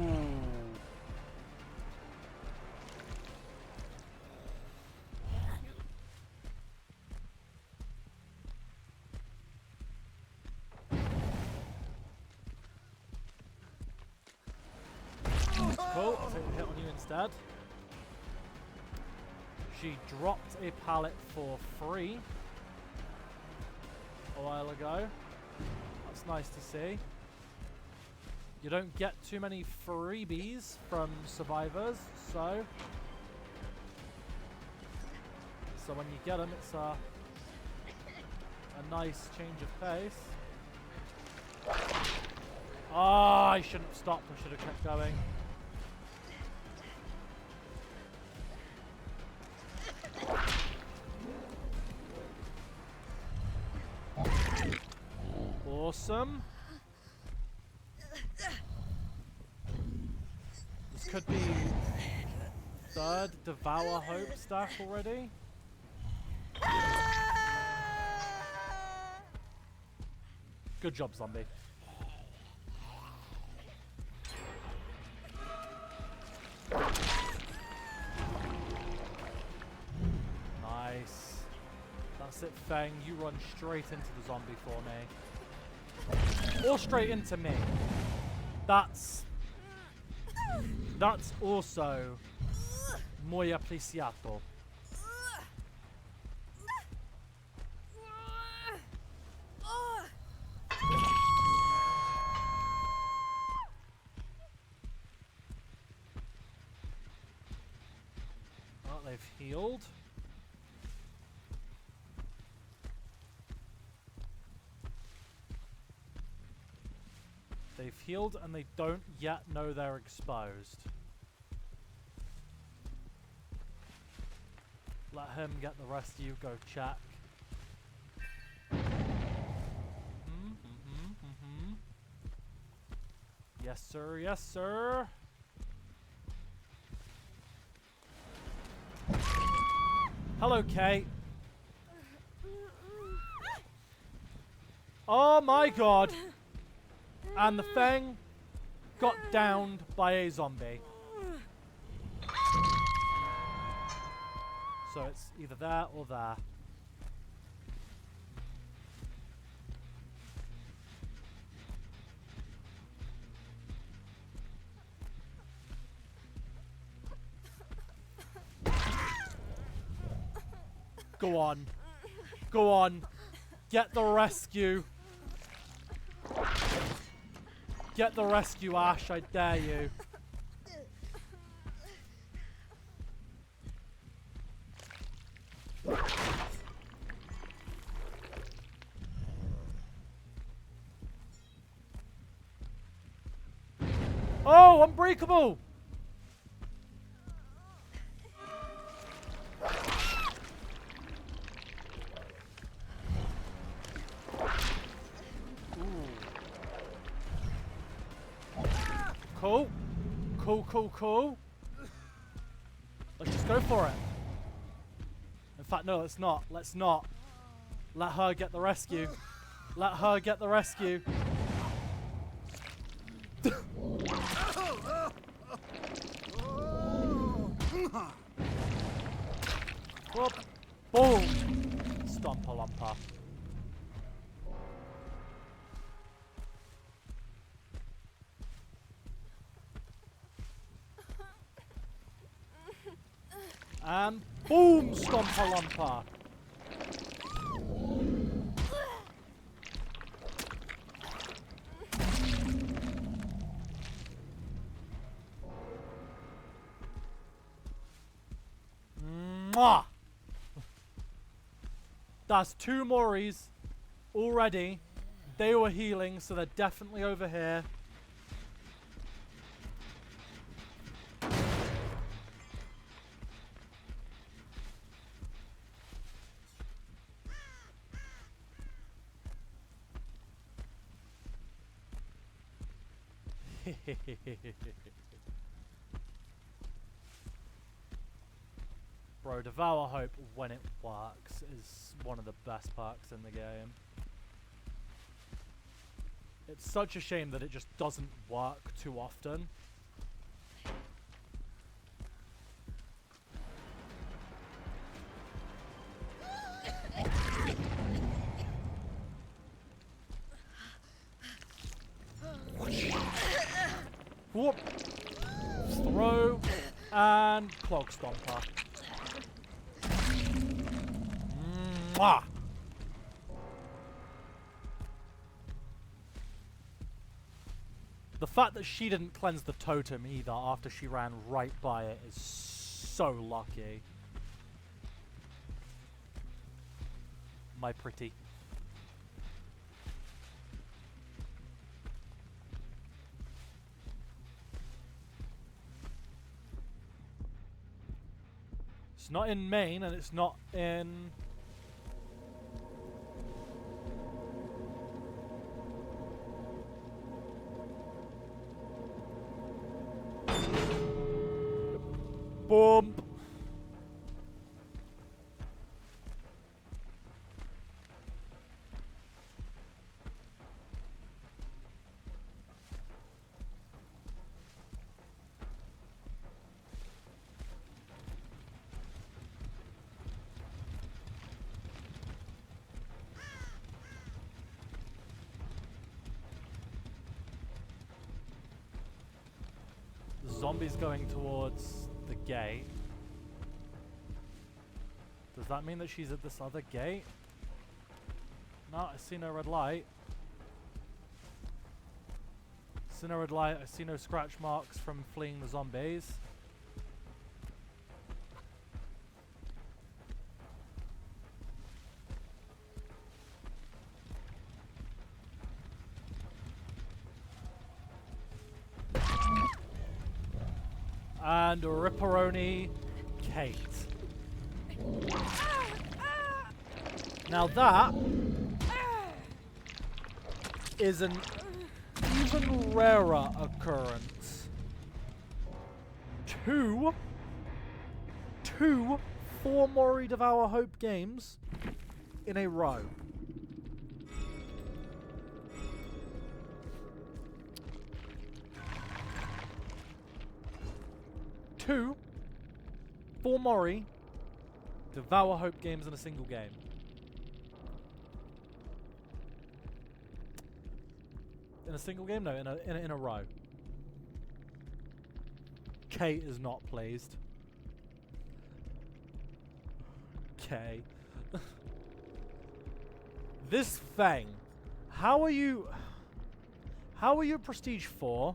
[SPEAKER 1] Cool, I'll take a hit on you instead. She dropped a pallet for free a while ago. That's nice to see. You don't get too many freebies from survivors, so when you get them, it's a nice change of pace. Ah, I shouldn't have stopped. I should have kept going. Awesome. This could be third Devour Hope stack already. Good job, zombie. Nice. That's it, Fang. You run straight into the zombie for me. Or straight into me. That's also muy apreciato. Well, they've healed. They've healed and they don't yet know they're exposed. Let him get the rest of you, go check. Yes, sir, yes, sir. Hello, Kate. Oh my god. And the Fang got downed by a zombie. So it's either there or there. Go on. Go on. Get the rescue. Get the rescue, Ash. I dare you. Oh, unbreakable! Cool. Cool, cool, cool. Let's just go for it. In fact, no, let's not. Let's not. Let her get the rescue. Let her get the rescue. Whoop. Boom. Stomp-a-lumpa. And boom, Stomp-a-lumpa. Mwah! That's 2 Moris already. They were healing, so they're definitely over here. Bro, Devour Hope, when it works, is one of the best perks in the game. It's such a shame that it just doesn't work too often. Whoop. Throw and Clog Stomper. Mwah. The fact that she didn't cleanse the totem either after she ran right by it is so lucky. My pretty. It's not in main and it's not in... Boom! Zombies going towards the gate. Does that mean that she's at this other gate? No, I see no red light. I see no red light. I see no scratch marks from fleeing the zombies. And Ripperoni Kate. Now that is an even rarer occurrence. Two 4 Mori Devour Hope games in a row. Two 4 Mori Devour Hope games in a single game. In a single game? No, in a row. Kate is not pleased. Okay. This Fang. How are you Prestige 4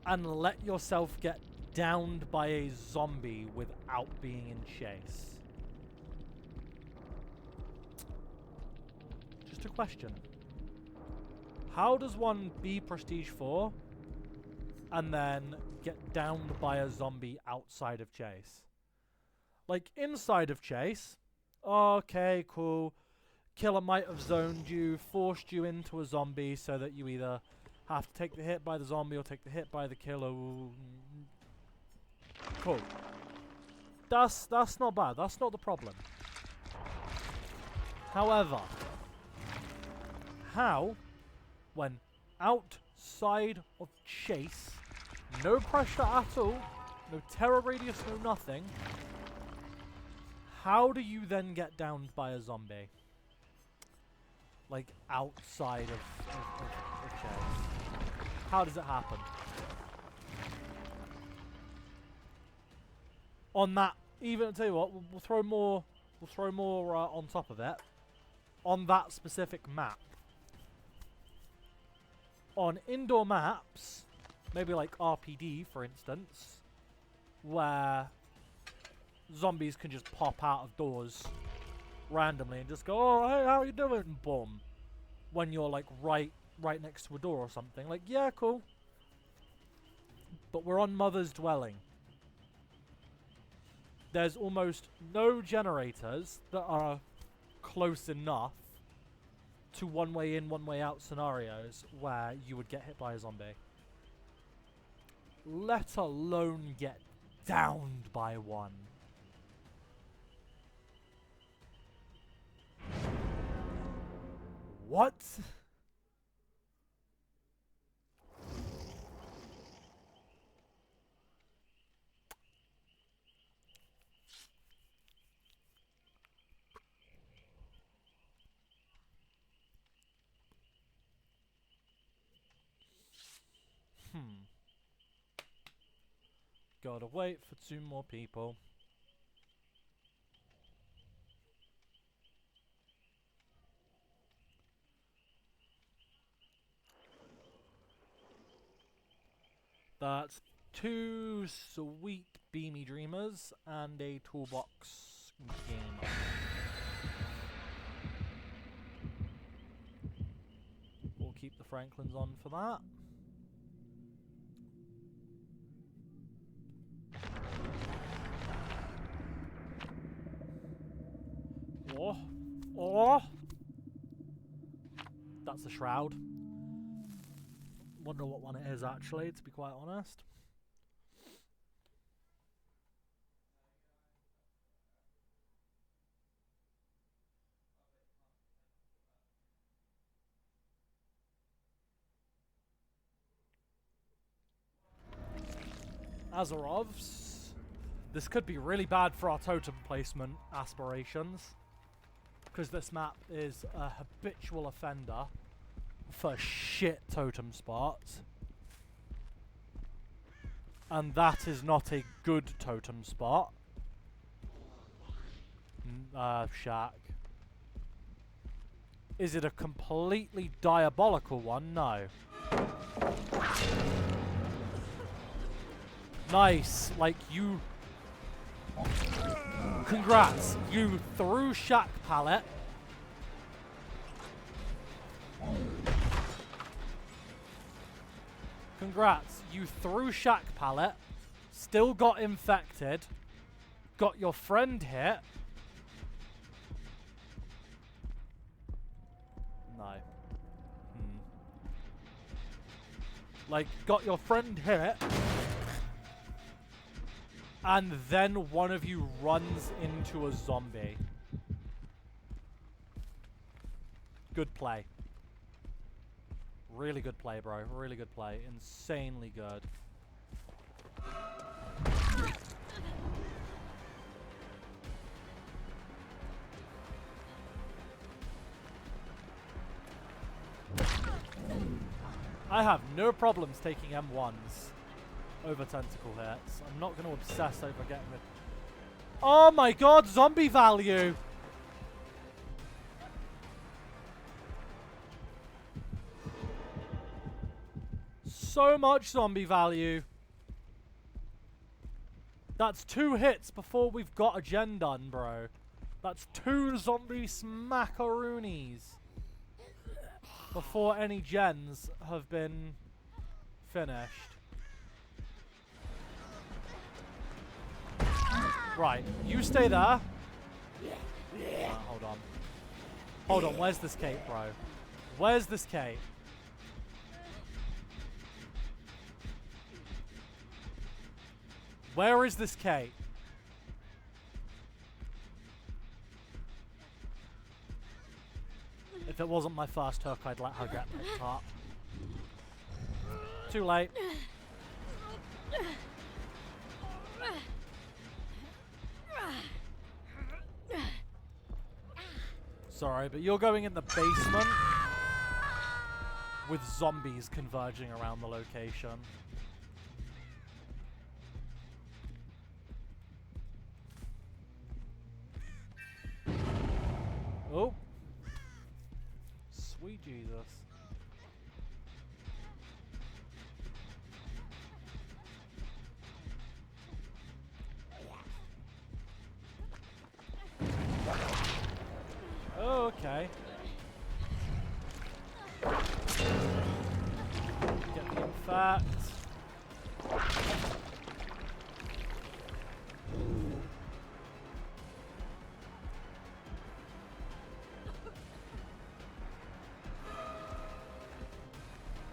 [SPEAKER 1] and let yourself get downed by a zombie without being in chase? Just a question. How does one be Prestige 4 and then get downed by a zombie outside of chase? Like, inside of chase, okay, cool. Killer might have zoned you, forced you into a zombie so that you either have to take the hit by the zombie or take the hit by the killer. Cool. That's not bad. That's not the problem. However, how, when outside of chase, no pressure at all, no terror radius, no nothing, how do you then get downed by a zombie? Like, outside of chase. How does it happen? On that, even, I'll tell you what, we'll throw more on top of it. On that specific map. On indoor maps, maybe like RPD, for instance, where zombies can just pop out of doors randomly and just go, oh, hey, how are you doing? Boom. When you're like right next to a door or something. Like, yeah, cool. But we're on Mother's Dwelling. There's almost no generators that are close enough to one way in, one way out scenarios where you would get hit by a zombie. Let alone get downed by one. What? Gotta wait for 2 more people. That's 2 sweet beamy dreamers and a toolbox gamer. We'll keep the Franklins on for that. Oh! That's a shroud. Wonder what one it is actually, to be quite honest. Azarovs. This could be really bad for our totem placement aspirations, because this map is a habitual offender for shit totem spots. And that is not a good totem spot. Shack. Is it a completely diabolical one? No. Nice. Like, you... Congrats. You threw Shack Pallet. Congrats. You threw Shack Pallet. Still got infected. Got your friend hit. No. Like, got your friend hit. And then one of you runs into a zombie. Good play. Really good play, bro. Really good play. Insanely good. I have no problems taking M1s over tentacle hits. I'm not going to obsess over getting it. Oh my god, zombie value! So much zombie value. That's 2 hits before we've got a gen done, bro. That's 2 zombie smackaroonies before any gens have been finished. Right, you stay there. Hold on. Hold on, where's this cape, bro? Where's this cape? Where is this cape? If it wasn't my first hook, I'd let her get picked up. Too late. Sorry, but you're going in the basement with zombies converging around the location. Oh. Sweet Jesus. Oh, okay. Get the infect.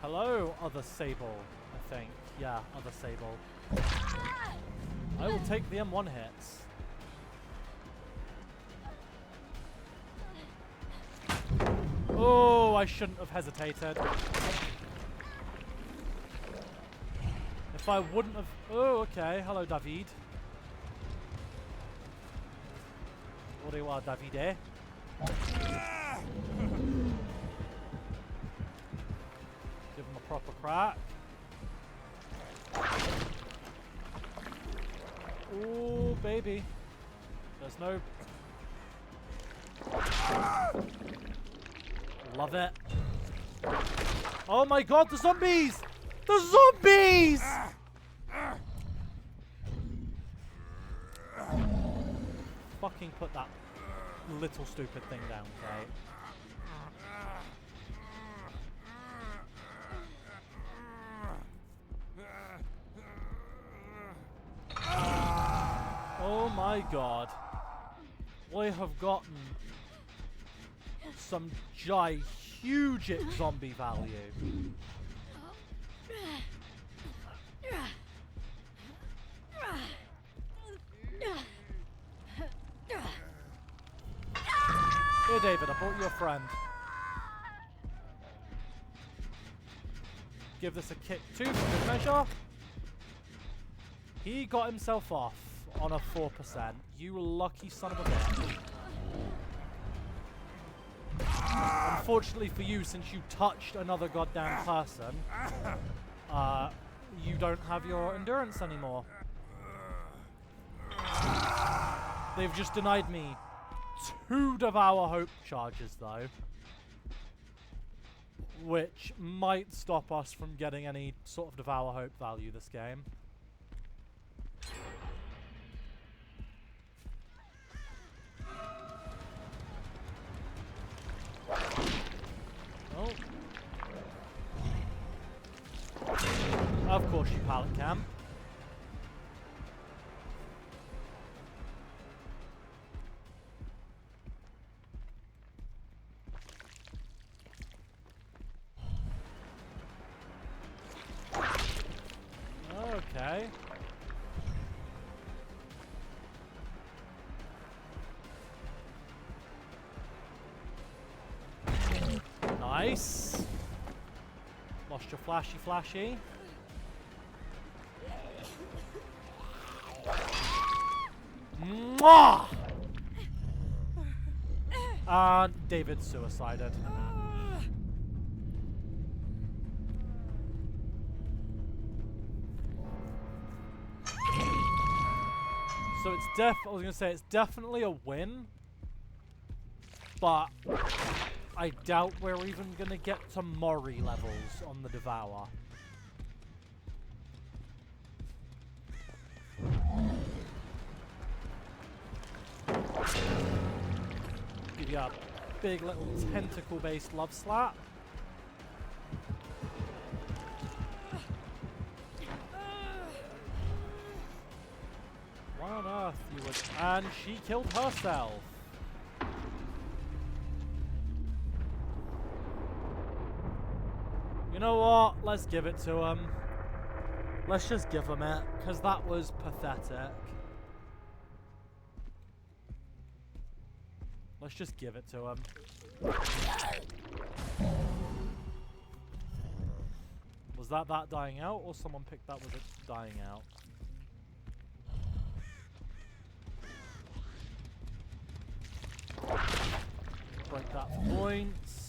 [SPEAKER 1] Hello, other Sable, I think. Yeah, other Sable. I will take the M1 hits. Oh, I shouldn't have hesitated. If I wouldn't have... Oh, okay. Hello, David. What do you want, David, eh? Give him a proper crack. Oh, baby. There's no... Love it. Oh my god, the zombies! The zombies! Fucking put that little stupid thing down, okay? Oh my god. We have gotten some huge zombie value. Here, David, I brought you a friend. Give this a kick too for good measure. He got himself off on a 4%. You lucky son of a bitch. Unfortunately for you, since you touched another goddamn person, you don't have your endurance anymore. They've just denied me 2 Devour Hope charges, though, which might stop us from getting any sort of Devour Hope value this game. Oh. Of course you pallet cam. Okay. Nice. Lost your flashy. Mwah! And David suicided. So it's definitely a win, but I doubt we're even gonna get to Mori levels on the Devour. Give you a big little tentacle-based love slap. Why on earth you would... And she killed herself. You know what? Let's give it to him. Let's just give him it, because that was pathetic. Let's just give it to him. Was that dying out, or someone picked that was it dying out? Break that for points.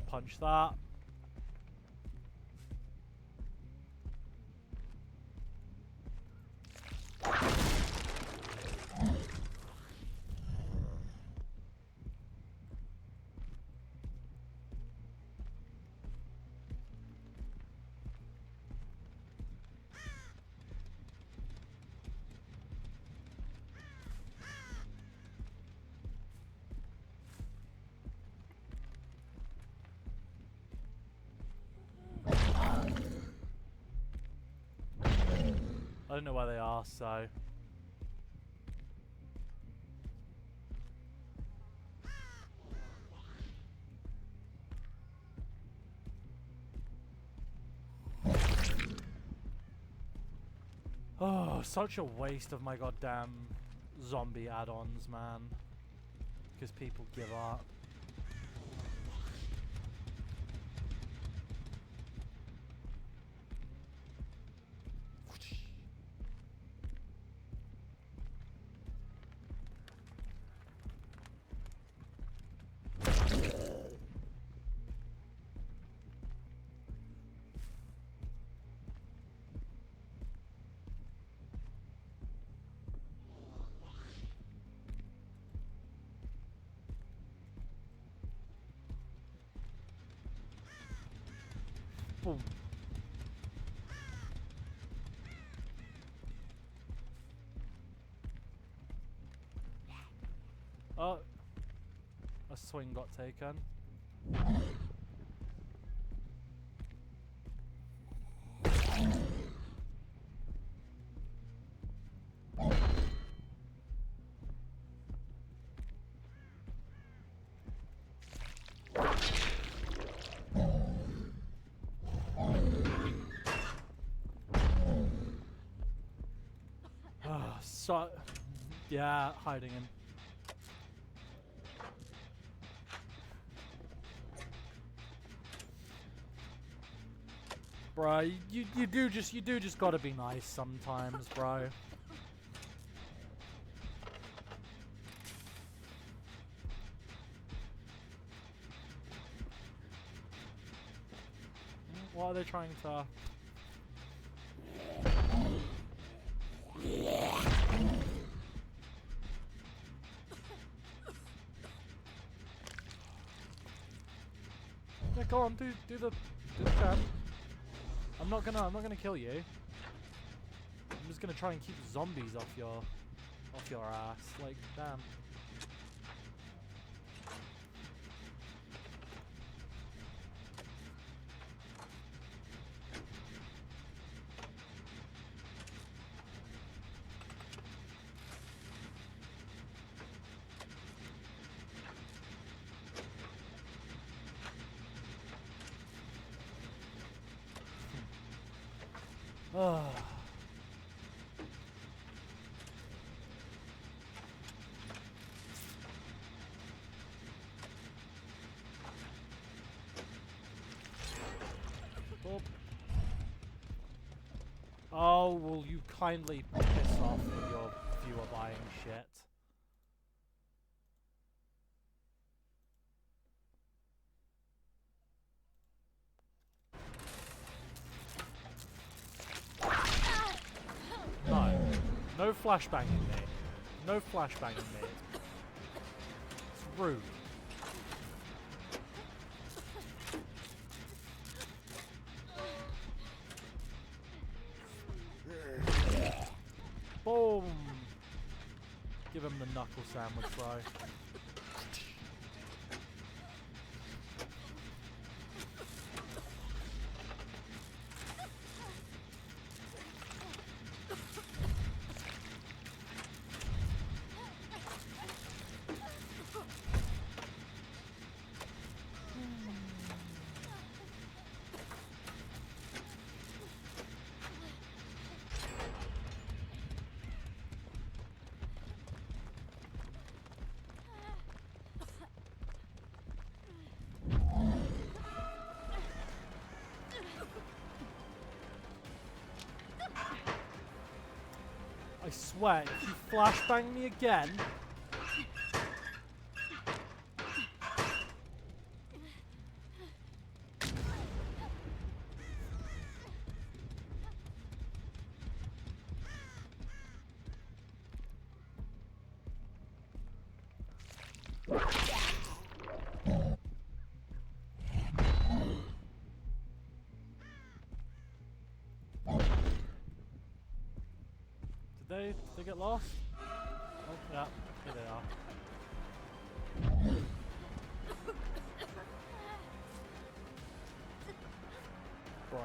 [SPEAKER 1] Punch that. I don't know where they are, so... such a waste of my goddamn zombie add-ons, man. Because people give up. Boom. Oh, a swing got taken. So, yeah, hiding him. Bro, you do just gotta be nice sometimes, bro. What are they trying to? Yeah, go on, do the turn. I'm not gonna kill you. I'm just gonna try and keep zombies off your ass. Like, damn. Oh. Oh, will you kindly piss off with your viewer buying shit? No. No flashbanging me. No flashbanging me. It's rude. Boom! Give him the knuckle sandwich, bro. I swear, if you flashbang me again... Did they get lost? Oh, yeah, here they are. Bro.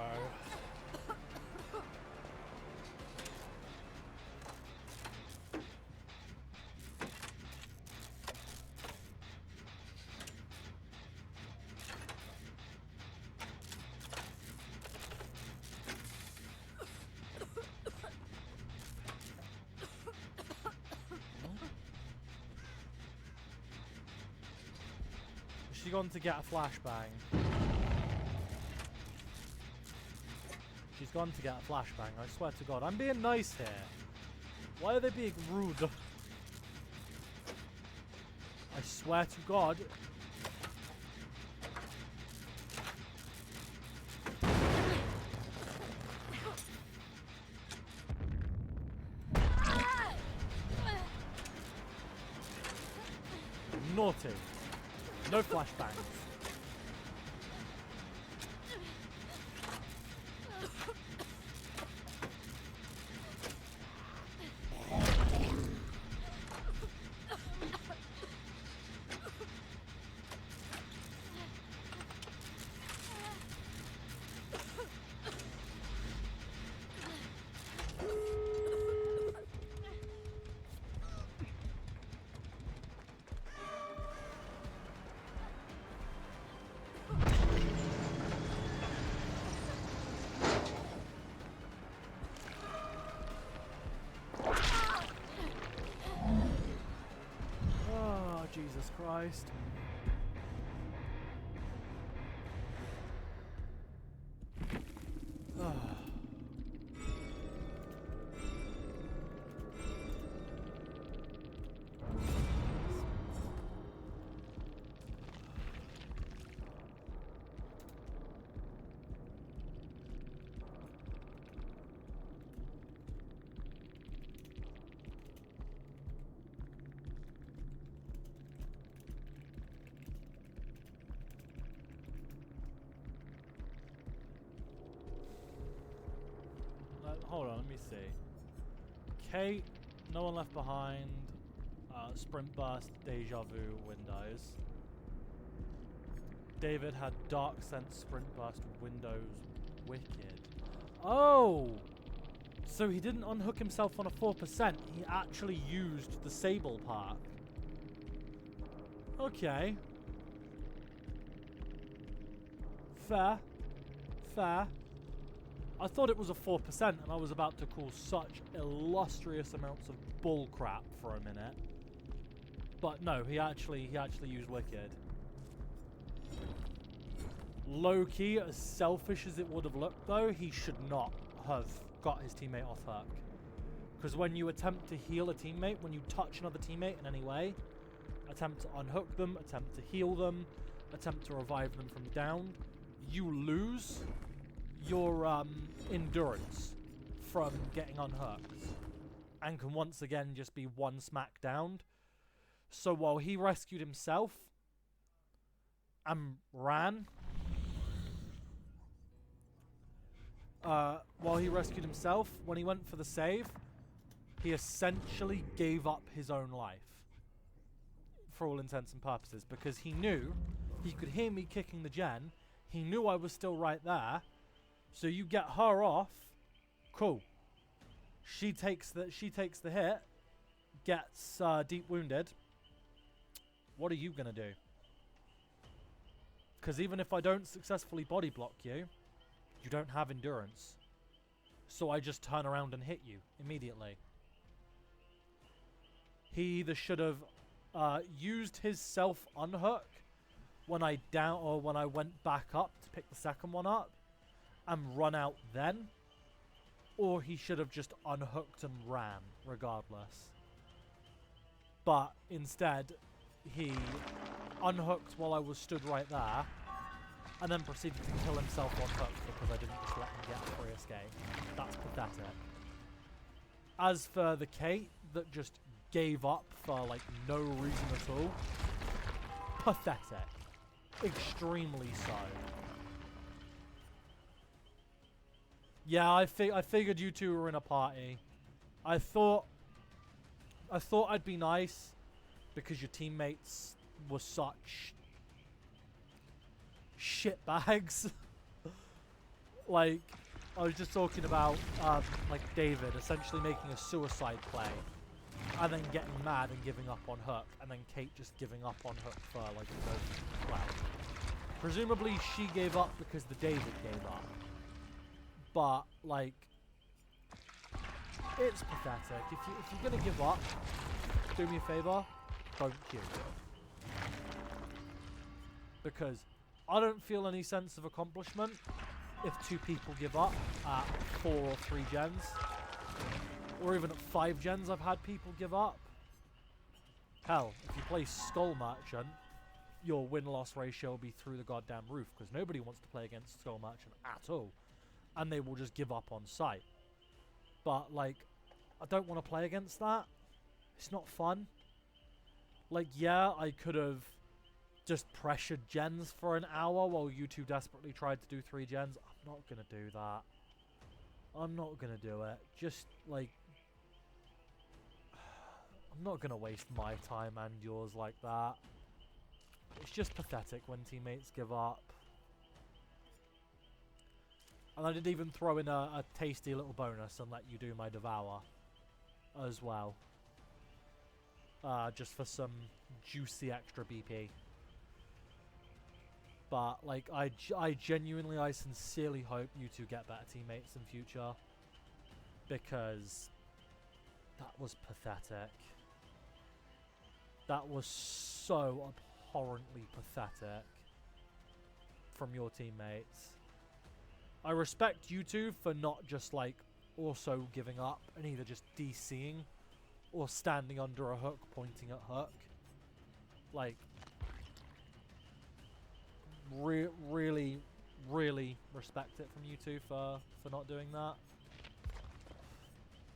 [SPEAKER 1] She's gone to get a flashbang. She's gone to get a flashbang, I swear to God. I'm being nice here. Why are they being rude? I swear to God. Naughty. No flashbangs. Jesus Christ. Hold on, let me see. Kate, No One Left Behind, Sprint Burst, Deja Vu, Windows. David had Dark Sense, Sprint Burst, Windows, Wicked. Oh! So he didn't unhook himself on a 4%, he actually used the Sable part. Okay. Fair. Fair. I thought it was a 4% and I was about to call such illustrious amounts of bullcrap for a minute. But no, he actually used Wicked. Low-key, as selfish as it would have looked though, he should not have got his teammate off hook. Because when you attempt to heal a teammate, when you touch another teammate in any way, attempt to unhook them, attempt to heal them, attempt to revive them from down, you lose your endurance from getting unhooked and can once again just be one smack downed. So while he rescued himself and ran, when he went for the save, he essentially gave up his own life for all intents and purposes, because he knew he could hear me kicking the gen, he knew I was still right there. So you get her off, cool. She takes the hit, gets deep wounded. What are you gonna do? Because even if I don't successfully body block you, you don't have endurance. So I just turn around and hit you immediately. He either should have used his self unhook when I went back up to pick the second one up, and run out then, or he should have just unhooked and ran regardless. But instead, he unhooked while I was stood right there, and then proceeded to kill himself on hook because I didn't just let him get a free escape. That's pathetic. As for the Kate that just gave up for like no reason at all, pathetic. Extremely so. Yeah, I figured you two were in a party. I thought I'd be nice because your teammates were such shitbags. Like, I was just talking about like David essentially making a suicide play and then getting mad and giving up on hook, and then Kate just giving up on hook for like no, well, presumably she gave up because the David gave up. But, like, it's pathetic. If you're gonna give up, do me a favor, don't queue. because I don't feel any sense of accomplishment if 2 people give up at 4 or 3 gens, or even at 5 gens I've had people give up. Hell, if you play Skull Merchant, your win-loss ratio will be through the goddamn roof, because nobody wants to play against Skull Merchant at all, and they will just give up on sight. But, like, I don't want to play against that. It's not fun. Like, yeah, I could have just pressured gens for an hour while you 2 desperately tried to do 3 gens. I'm not going to do that. I'm not going to do it. Just, like, I'm not going to waste my time and yours like that. It's just pathetic when teammates give up. And I did even throw in a tasty little bonus and let you do my Devour as well. Just for some juicy extra BP. But, like, I genuinely, I sincerely hope you 2 get better teammates in future. Because that was pathetic. That was so abhorrently pathetic from your teammates. I respect you 2 for not just, like, also giving up and either just DCing or standing under a hook pointing at hook. Like, really, really respect it from you 2 for not doing that.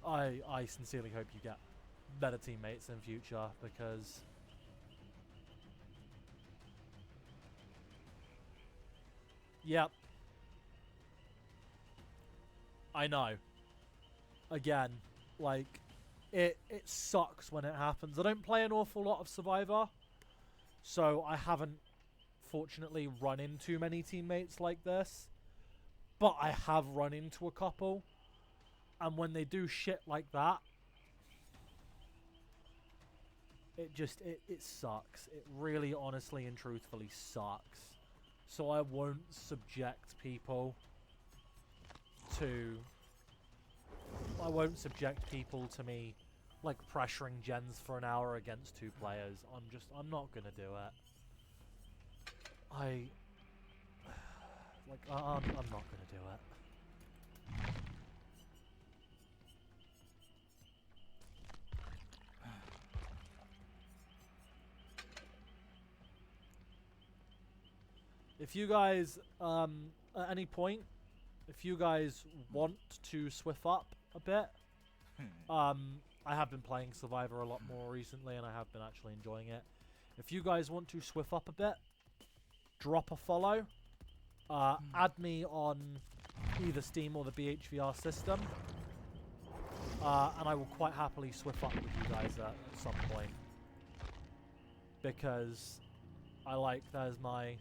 [SPEAKER 1] I sincerely hope you get better teammates in future, because yep, I know. Again, like, it sucks when it happens. I don't play an awful lot of Survivor, so I haven't fortunately run into many teammates like this, but I have run into a couple, and when they do shit like that, it sucks. It really, honestly and truthfully sucks. So I won't subject people to me, like, pressuring gens for an hour against 2 players. I'm not gonna do it. I'm not gonna do it. If you guys, at any point, if you guys want to swift up a bit, I have been playing Survivor a lot more recently, and I have been actually enjoying it. If you guys want to swift up a bit, drop a follow, add me on either Steam or the BHVR system, and I will quite happily swift up with you guys at some point, because there's my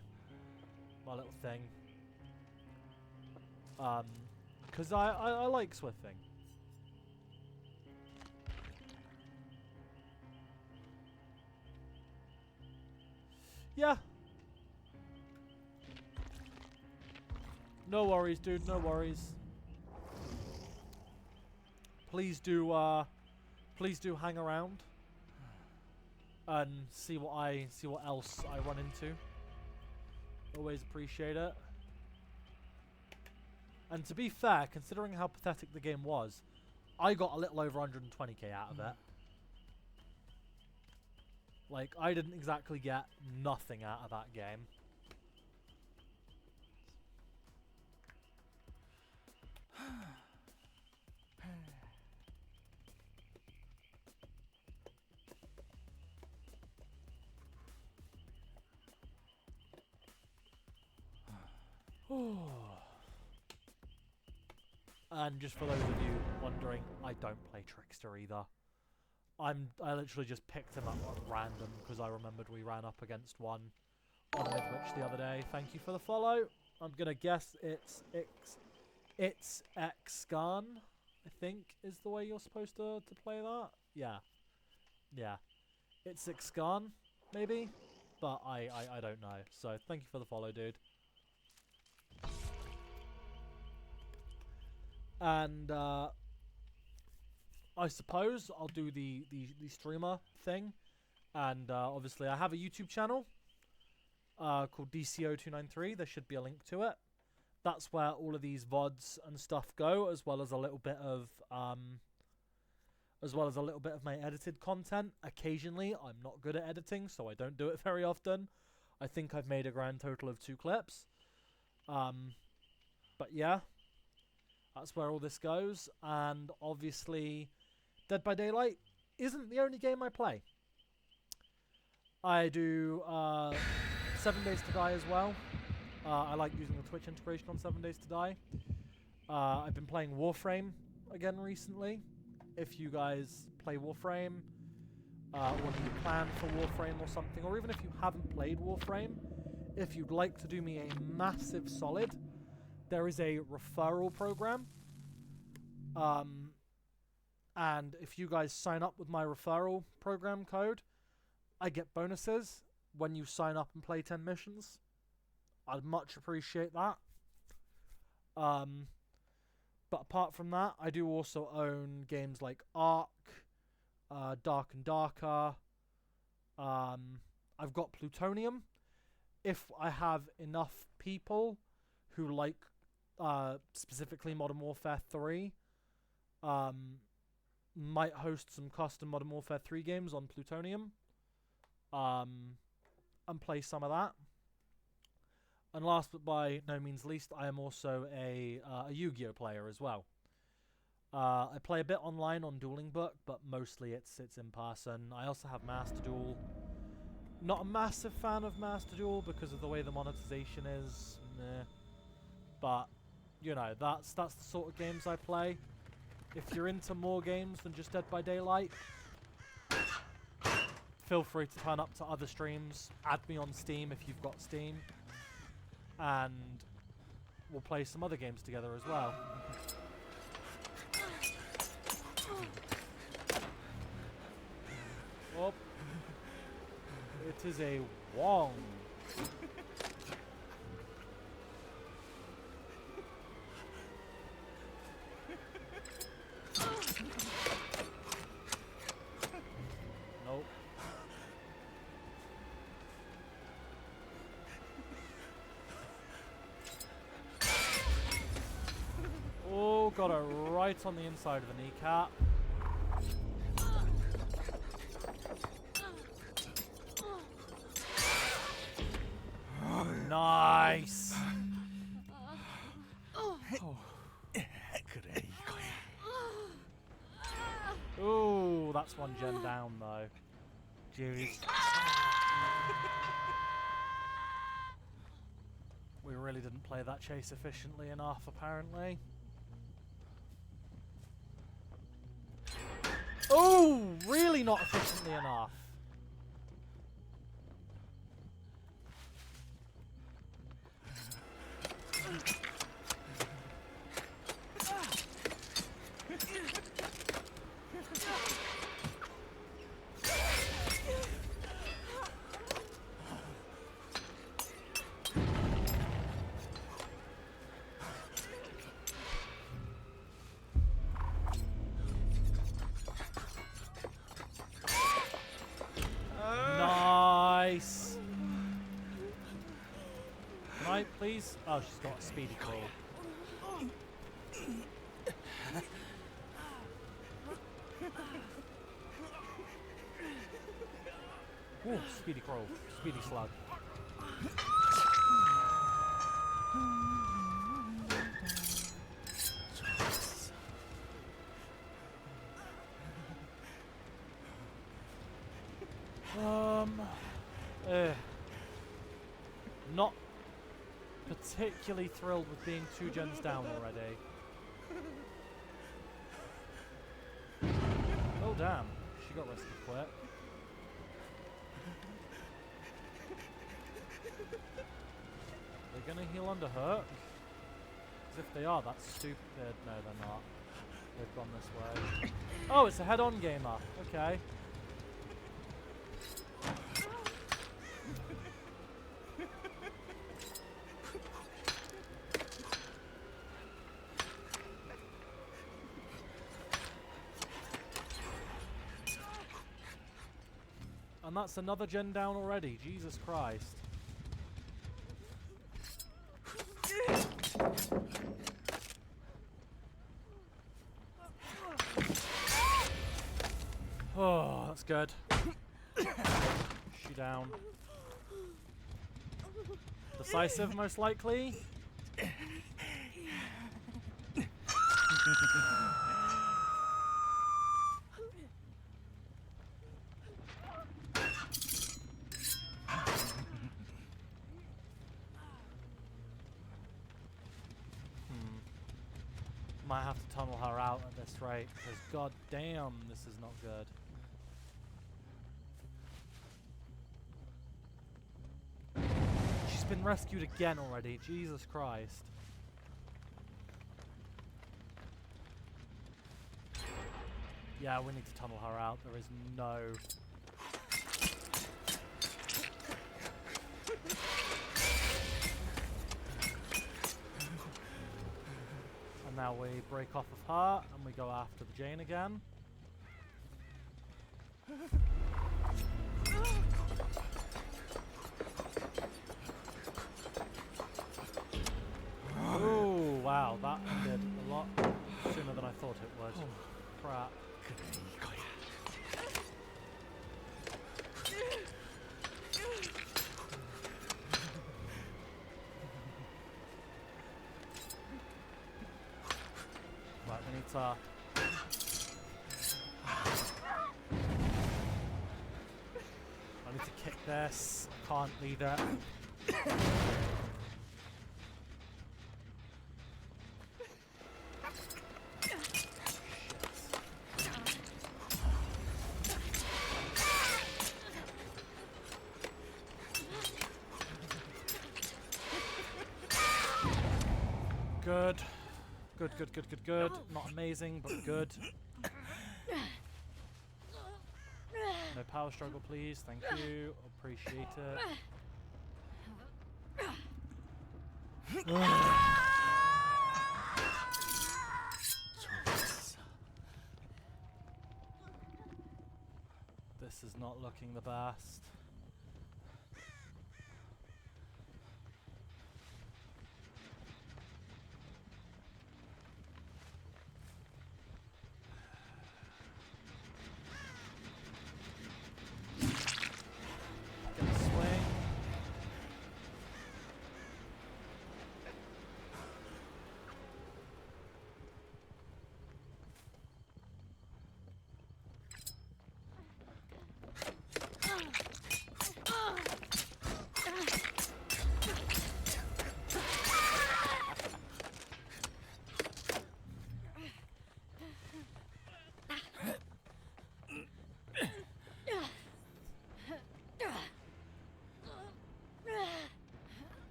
[SPEAKER 1] little thing, because I like swifting. Yeah. No worries, dude. No worries. Please do hang around and see what else I run into. Always appreciate it. And to be fair, considering how pathetic the game was, I got a little over 120k out of it. Like, I didn't exactly get nothing out of that game. And just for those of you wondering, I don't play Trickster either. I literally just picked him up at random because I remembered we ran up against one on Midwich the other day. Thank you for the follow. I'm gonna guess it's Xgan, I think is the way you're supposed to play that. Yeah. It's Xgan, maybe? But I don't know. So thank you for the follow, dude. And I suppose I'll do the streamer thing. And obviously I have a YouTube channel. called DCO293. There should be a link to it. That's where all of these VODs and stuff go, as well as a little bit of my edited content. Occasionally, I'm not good at editing, so I don't do it very often. I think I've made a grand total of 2 clips. But yeah, that's where all this goes. And obviously, Dead by Daylight isn't the only game I play. I do 7 Days to Die as well. I like using the Twitch integration on 7 Days to Die. I've been playing Warframe again recently. If you guys play Warframe, or you plan for Warframe or something, or even if you haven't played Warframe, if you'd like to do me a massive solid, there is a referral program. And if you guys sign up with my referral program code, I get bonuses when you sign up and play 10 missions. I'd much appreciate that. But apart from that, I do also own games like Ark, Dark and Darker. I've got Plutonium. If I have enough people who like specifically Modern Warfare 3, might host some custom Modern Warfare 3 games on Plutonium, and play some of that. And last but by no means least, I am also a Yu-Gi-Oh player as well. I play a bit online on Dueling Book, but mostly it's in person. I also have Master Duel. Not a massive fan of Master Duel because of the way the monetization is. Meh. But you know, that's the sort of games I play. If you're into more games than just Dead by Daylight, feel free to turn up to other streams. Add me on Steam if you've got Steam. And we'll play some other games together as well. Oh. It is a Wong. Nope. Oh, got her right on the inside of the kneecap. Nice. Ooh, that's one gen down though. Jeez. We really didn't play that chase efficiently enough, apparently. Oh, really not efficiently enough. Nice. Can I please? Oh, she's got a speedy crawl. Ooh, speedy crawl. Speedy slug. Not particularly thrilled with being 2 gens down already. Oh damn, she got rescued quick. They're gonna heal under hook? Because if they are, that's stupid. No, they're not. They've gone this way. Oh, it's a head-on gamer. Okay. And that's another gen down already. Jesus Christ. That's good. She down. Decisive, most likely. Might have to tunnel her out at this rate, because god damn, this is not good. She's been rescued again already, Jesus Christ. Yeah, we need to tunnel her out, there is no... And now we break off of her, and we go after the Jane again. Oh, wow, that ended a lot sooner than I thought it would. Crap. Right, we need to... I need to kick this. Can't leave it. Good. Good, good, good, good, good. Not amazing, but good. No power struggle, please. Thank you. Appreciate it. This is not looking the best. Get a swing.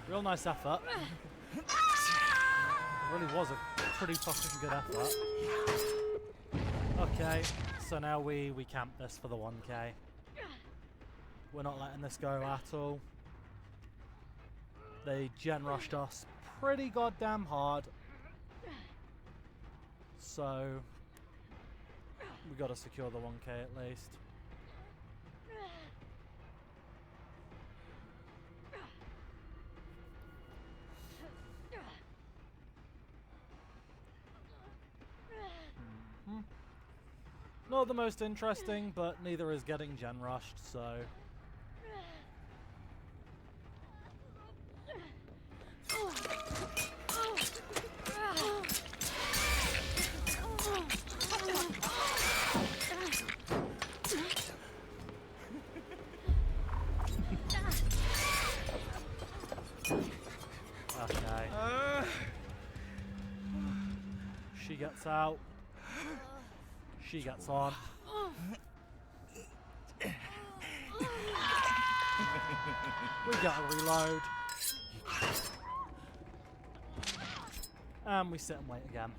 [SPEAKER 1] Real nice effort. It really was a pretty fucking good effort. Okay, so now we camp this for the 1k. We're not letting this go at all. They gen rushed us pretty goddamn hard. So we gotta secure the 1k at least. Not the most interesting, but neither is getting gen rushed, so... Okay. She gets out. She gets on. We gotta reload. And we sit and wait again.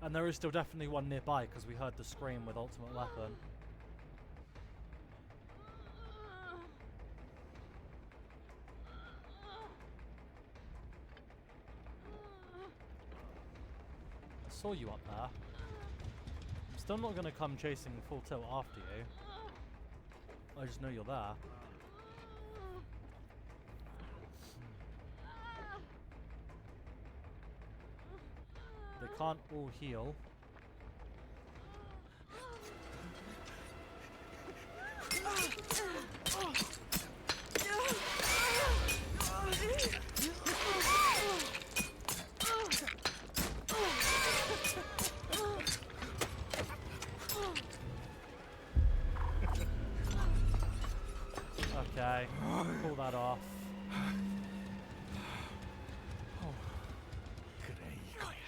[SPEAKER 1] And there is still definitely one nearby because we heard the scream with ultimate weapon. I saw you up there. I'm still not gonna come chasing full tilt after you. I just know you're there. They can't all heal. Okay, pull that off.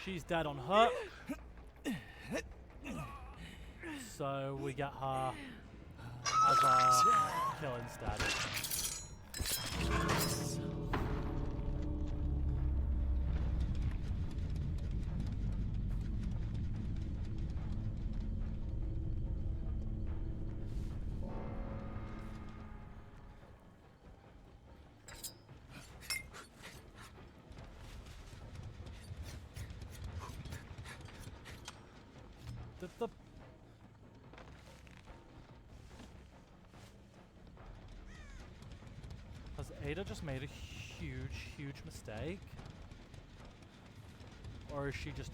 [SPEAKER 1] She's dead on her. So we get her as a kill instead. Has Ada just made a huge mistake? Or is she just...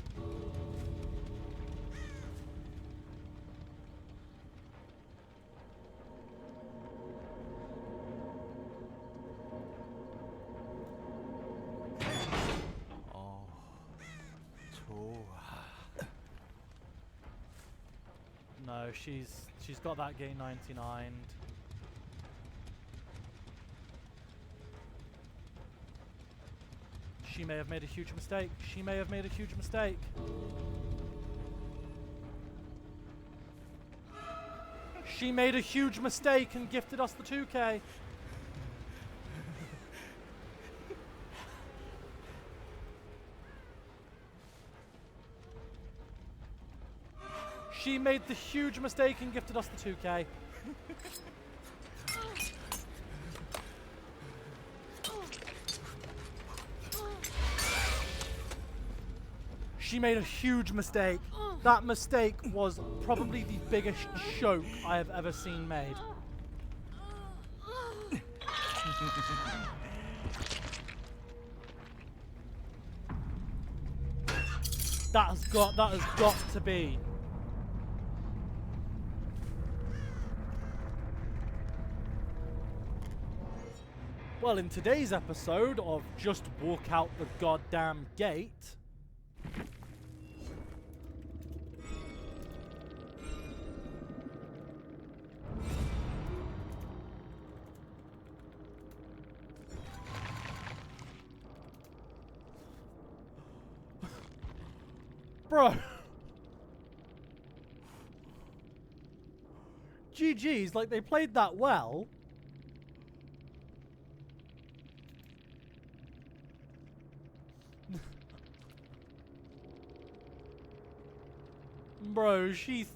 [SPEAKER 3] Oh, too.
[SPEAKER 1] No, she's got that gate 99'd. She may have made a huge mistake. She may have made a huge mistake. She made a huge mistake and gifted us the 2K. She made the huge mistake and gifted us the 2K. She made a huge mistake. That mistake was probably the biggest choke I have ever seen made. That has got to be. Well, in today's episode of Just Walk Out the Goddamn Gate, bro. GG's, like they played that well. Bro, she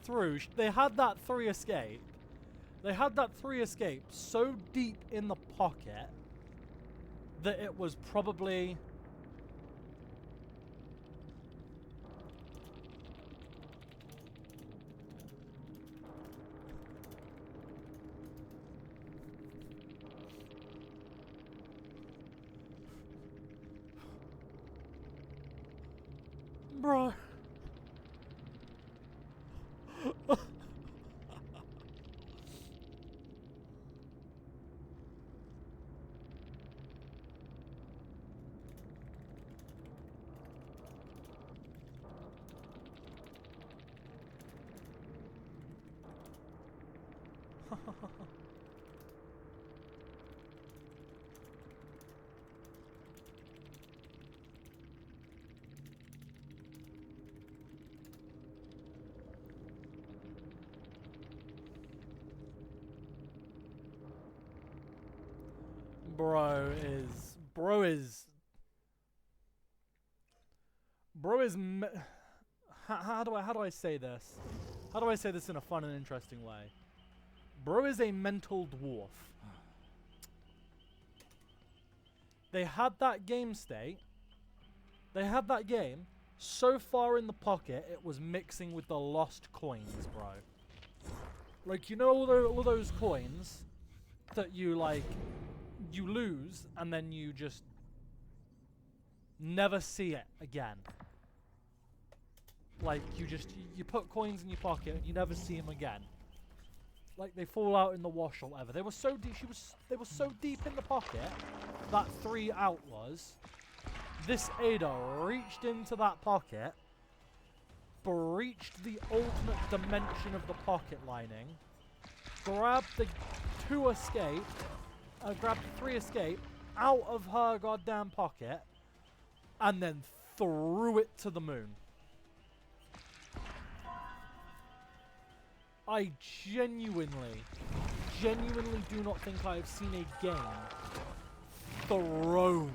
[SPEAKER 1] threw. They had that 3 escape. They had that 3 escape so deep in the pocket that it was probably... Bro. How do I say this? How do I say this in a fun and interesting way? Bro is a mental dwarf. They had that game state. They had that game, So far in the pocket, it was mixing with the lost coins, bro. Like, you know all those coins that you, like, you lose and then you just never see it again. Like, you put coins in your pocket and you never see them again. Like, they fall out in the wash or whatever. They were so deep, they were so deep in the pocket, that 3 out was. This Ada reached into that pocket, breached the ultimate dimension of the pocket lining, grabbed the 2 escape, grabbed 3 escape out of her goddamn pocket, and then threw it to the moon. I genuinely do not think I have seen a game thrown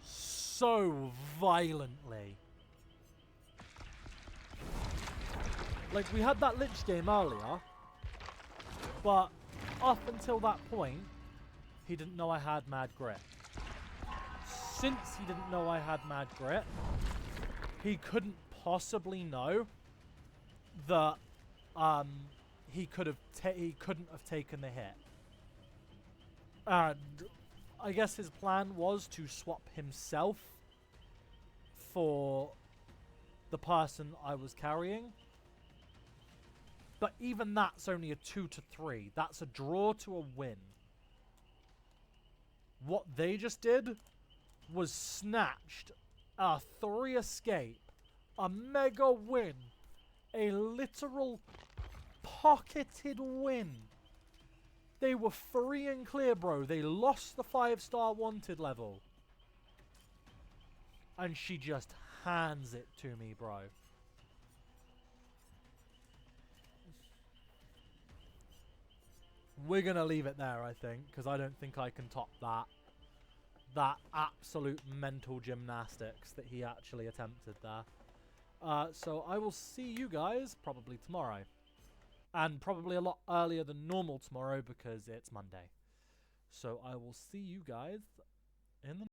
[SPEAKER 1] so violently. Like, we had that Lich game earlier, but up until that point, he didn't know I had Mad Grit. Since he didn't know I had Mad Grit, he couldn't possibly know that he couldn't have taken the hit. And I guess his plan was to swap himself for the person I was carrying. But even that's only a 2 to 3. That's a draw to a win. What they just did was snatched a 3 escape, a mega win, a literal pocketed win. They were free and clear, bro. They lost the 5-star wanted level. And she just hands it to me, bro. We're going to leave it there, I think, because I don't think I can top that. That absolute mental gymnastics that he actually attempted there. So I will see you guys probably tomorrow. And probably a lot earlier than normal tomorrow because it's Monday. So I will see you guys in the